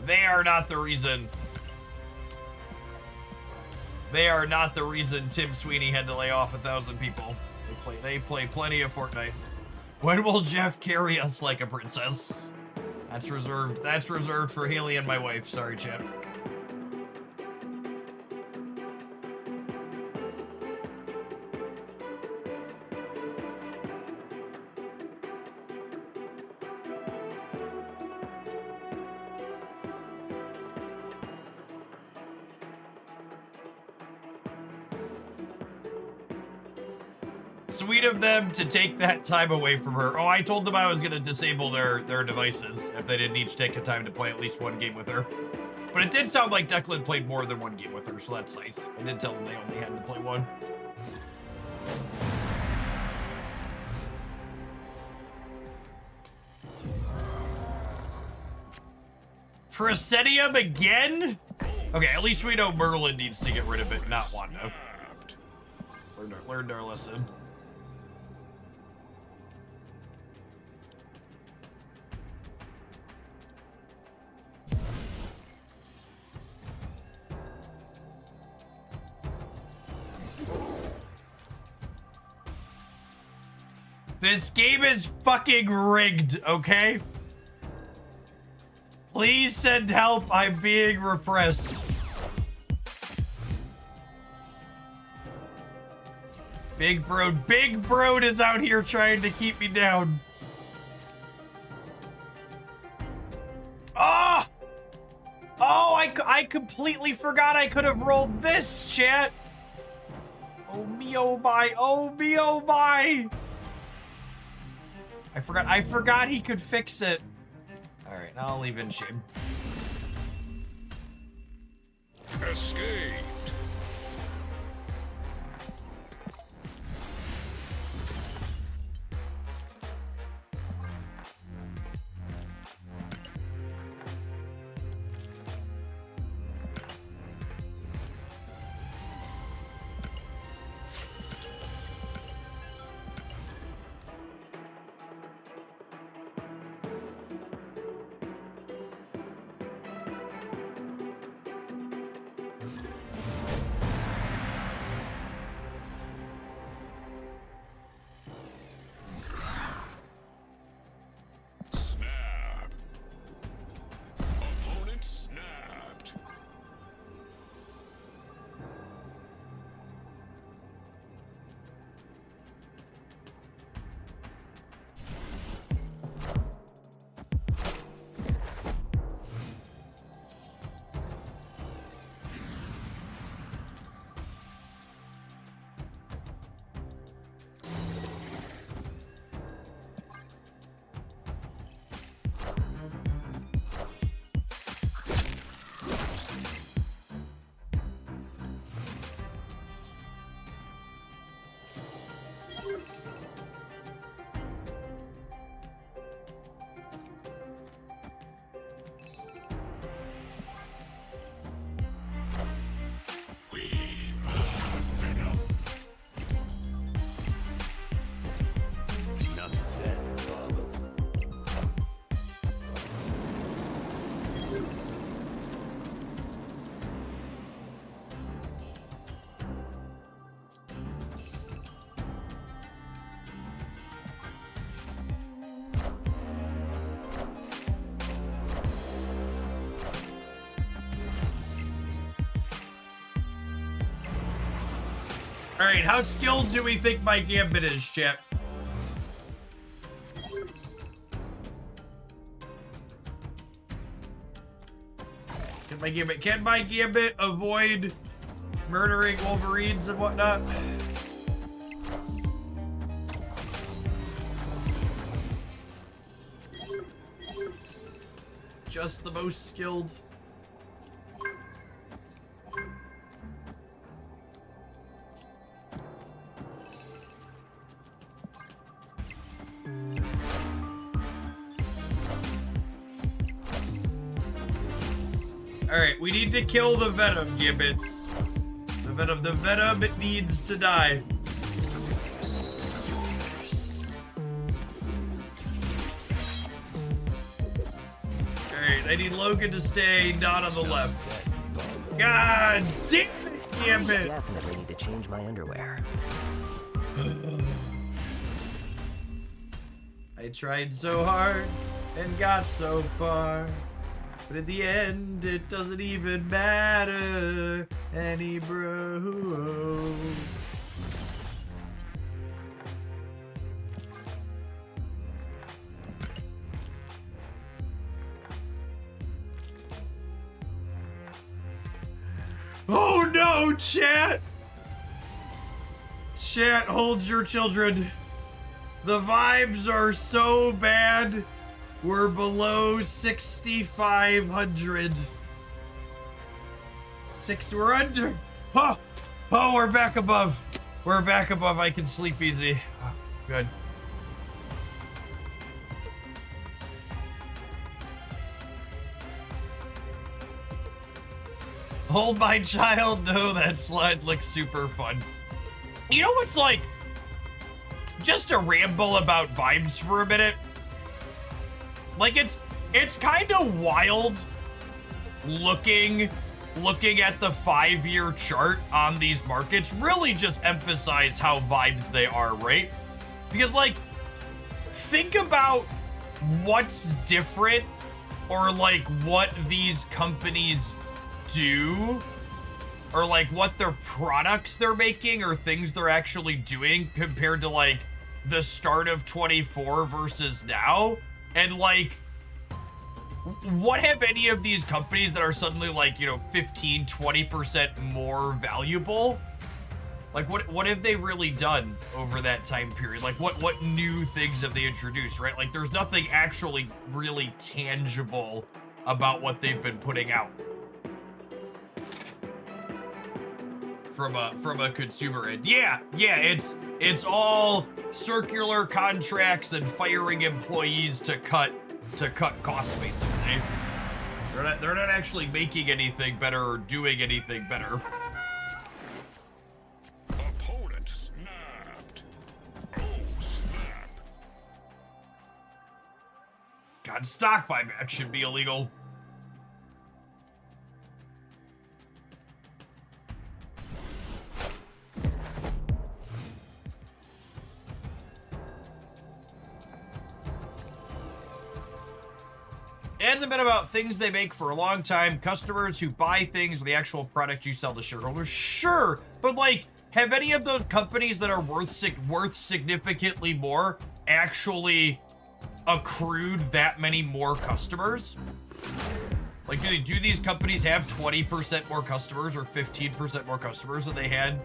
They are not the reason. They are not the reason Tim Sweeney had to lay off 1,000 people. They play plenty of Fortnite. When will Jeff carry us like a princess? That's reserved for Haley and my wife. Sorry, chat. Sweet of them to take that time away from her. Oh, I told them I was going to disable their devices if they didn't each take a time to play at least one game with her. But it did sound like Declan played more than one game with her, so that's nice. I did tell them they only had to play one. Proscenium again? Okay, at least we know Merlin needs to get rid of it, not Wanda. Learned our lesson. This game is fucking rigged, okay? Please send help. I'm being repressed. Big Bro is out here trying to keep me down. Oh! Oh, I completely forgot I could have rolled this, chat. Oh me, oh my. Oh me, oh my. I forgot he could fix it. All right, now I'll leave in shame. Escaped. All right, how skilled do we think my Gambit is, chat? Can my Gambit avoid murdering Wolverines and whatnot? Just the most skilled. Alright, we need to kill the Venom, Gibbets. The Venom, it needs to die. Alright, I need Logan to stay not on the left. God damn it, Gambit! Definitely need to change my underwear. I tried so hard and got so far, but in the end it doesn't even matter any bro. Oh no, chat! Chat, hold your children. The vibes are so bad. We're below 6,500. We're under. Oh, we're back above. We're back above. I can sleep easy. Oh, good. Hold my child. No, that slide looks super fun. You know what's like? Just to ramble about vibes for a minute. Like it's kind of wild looking at the 5-year chart on these markets. Really just emphasize how vibes they are, right? Because like think about what's different or like what these companies do or like what their products they're making or things they're actually doing compared to like the start of 24 versus now. And like what have any of these companies that are suddenly like, you know, 15-20% more valuable, like what have they really done over that time period? Like what new things have they introduced, right? Like there's nothing actually really tangible about what they've been putting out from a consumer end. Yeah, it's all circular contracts and firing employees to cut costs, basically. They're not actually making anything better or doing anything better. Opponent snapped. Oh, snap. God, stock buyback should be illegal. It hasn't been about things they make for a long time, customers who buy things or the actual product you sell to shareholders. Sure, but like, have any of those companies that are worth significantly more actually accrued that many more customers? Like, do these companies have 20% more customers or 15% more customers than they had,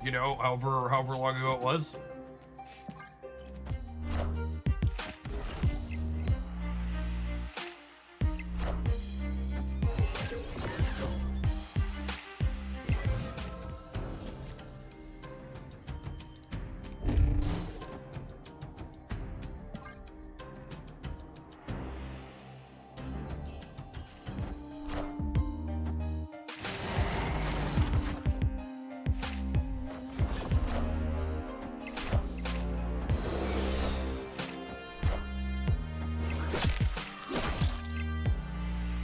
you know, however long ago it was?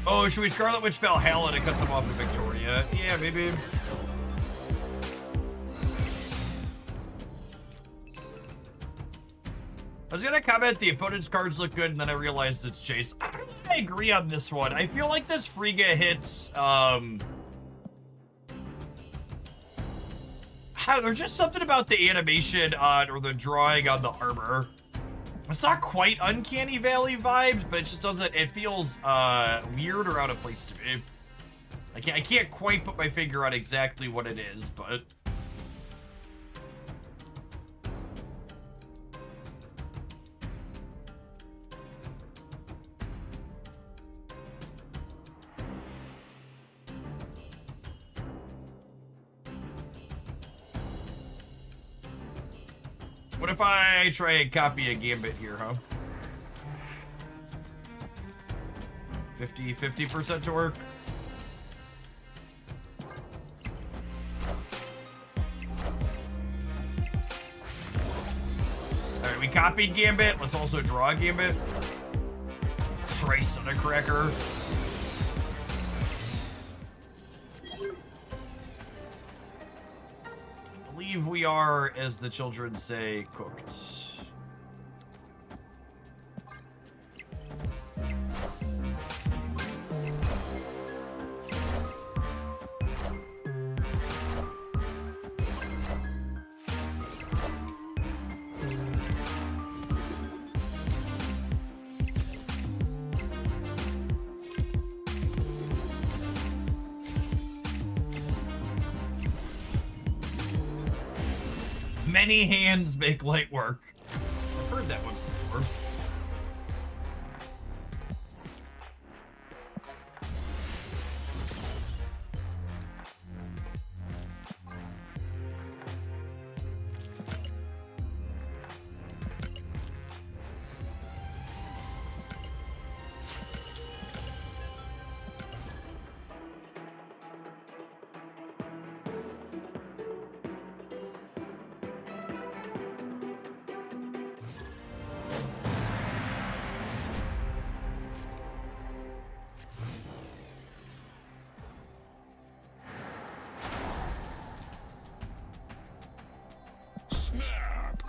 Oh, should we Scarlet Witch Valhalla to cut them off of Victoria? Yeah, maybe. I was gonna comment the opponent's cards look good, and then I realized it's Chase. I don't think I agree on this one. I feel like this Frigga hits, there's just something about the animation on, or the drawing on the armor. It's not quite Uncanny Valley vibes, but it just doesn't, it feels weird or out of place to me. I can't quite put my finger on exactly what it is, but... What if I try and copy a Gambit here, huh? 50% torque. we copied Gambit. Let's also draw a Gambit. Christ on a cracker. I believe we are, as the children say, cooked. Many hands make light work. I've heard that once before. Snap!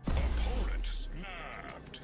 Opponent snapped.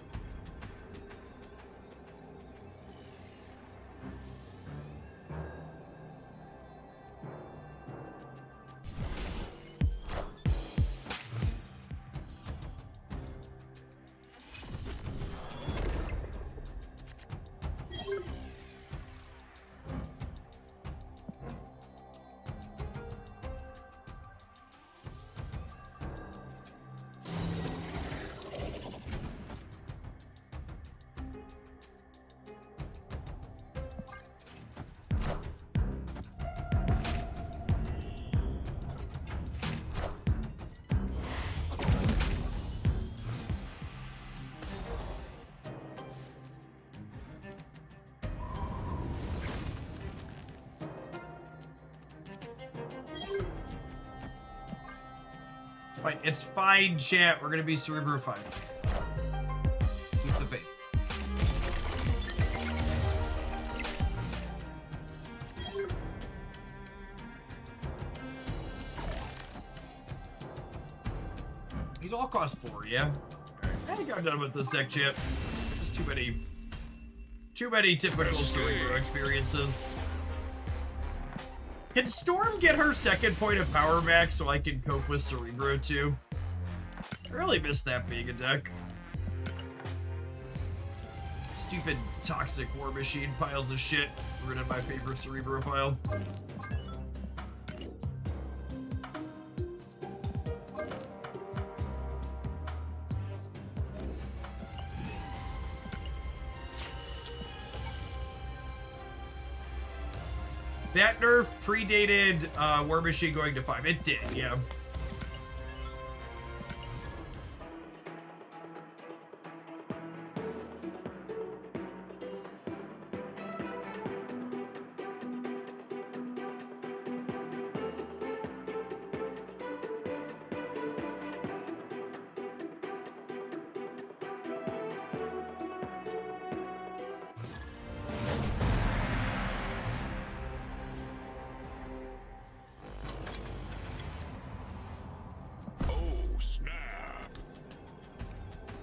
Fine. It's fine, chat. We're gonna be Cerebro 5. Keep the faith. He's all cost 4, yeah? Alright, I think I'm done with this deck, chat. Just too many typical Cerebro experiences. Can Storm get her second point of power back so I can cope with Cerebro too? I really miss that being a deck. Stupid toxic war machine piles of shit ruined my favorite Cerebro pile. That nerf predated War Machine going to 5. It did, yeah.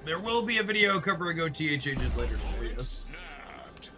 There will be a video covering OTA changes later today, yes. Snapped.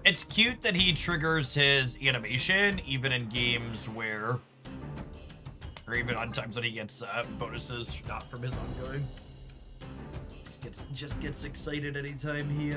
It's cute that he triggers his animation even in games where, or even on times when he gets bonuses not from his ongoing. Just gets excited anytime he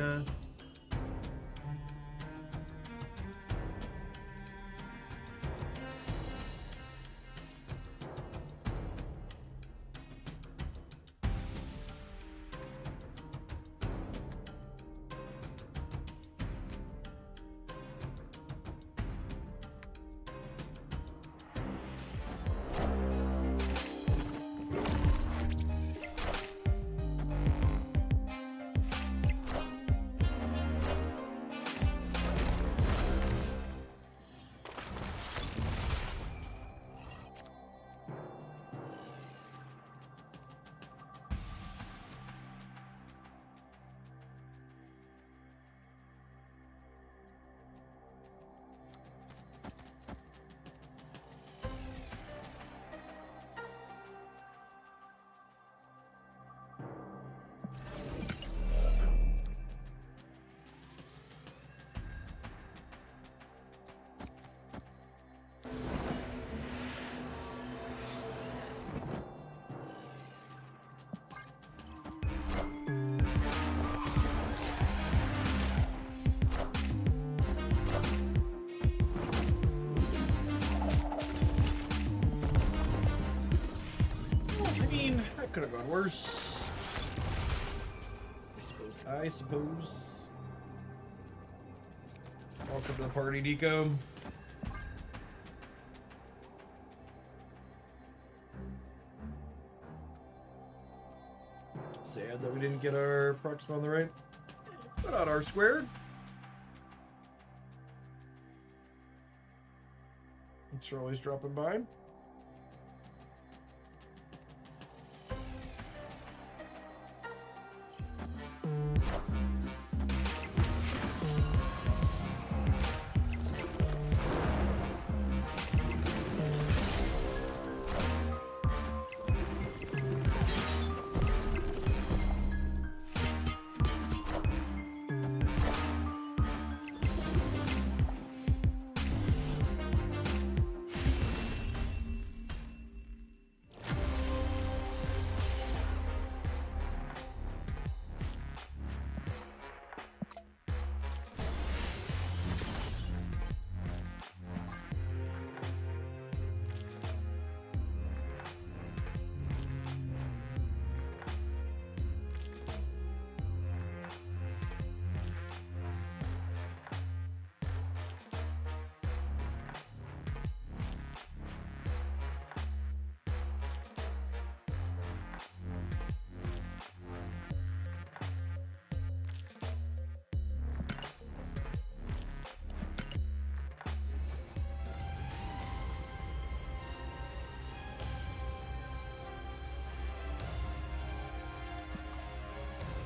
could have gone worse. I suppose. Welcome to the party, Nico. Sad that we didn't get our Proxima on the right. But on R squared. Thanks for always dropping by.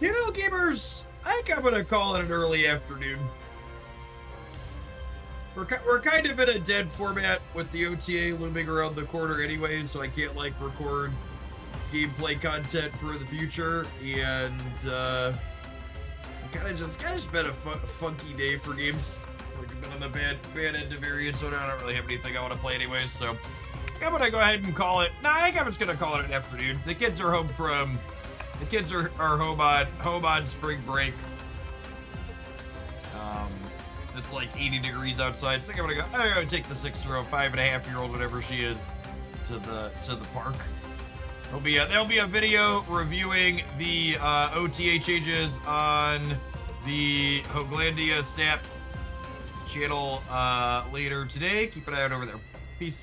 You know, gamers, I think I'm gonna call it an early afternoon. We're kind of in a dead format with the OTA looming around the corner anyway, so I can't like record gameplay content for the future, and kind of just been a funky day for games. Like I've been on the bad end of variants, so I don't really have anything I want to play anyways. So I'm gonna go ahead and call it. Nah, I think I'm just gonna call it an afternoon. The kids are home from. The kids are home on spring break. It's like 80 degrees outside. So I think I'm gonna take the 6-year-old, 5.5-year-old, whatever she is, to the park. There'll be a video reviewing the OTA changes on the Hoaglandia Snap channel later today. Keep an eye out over there. Peace.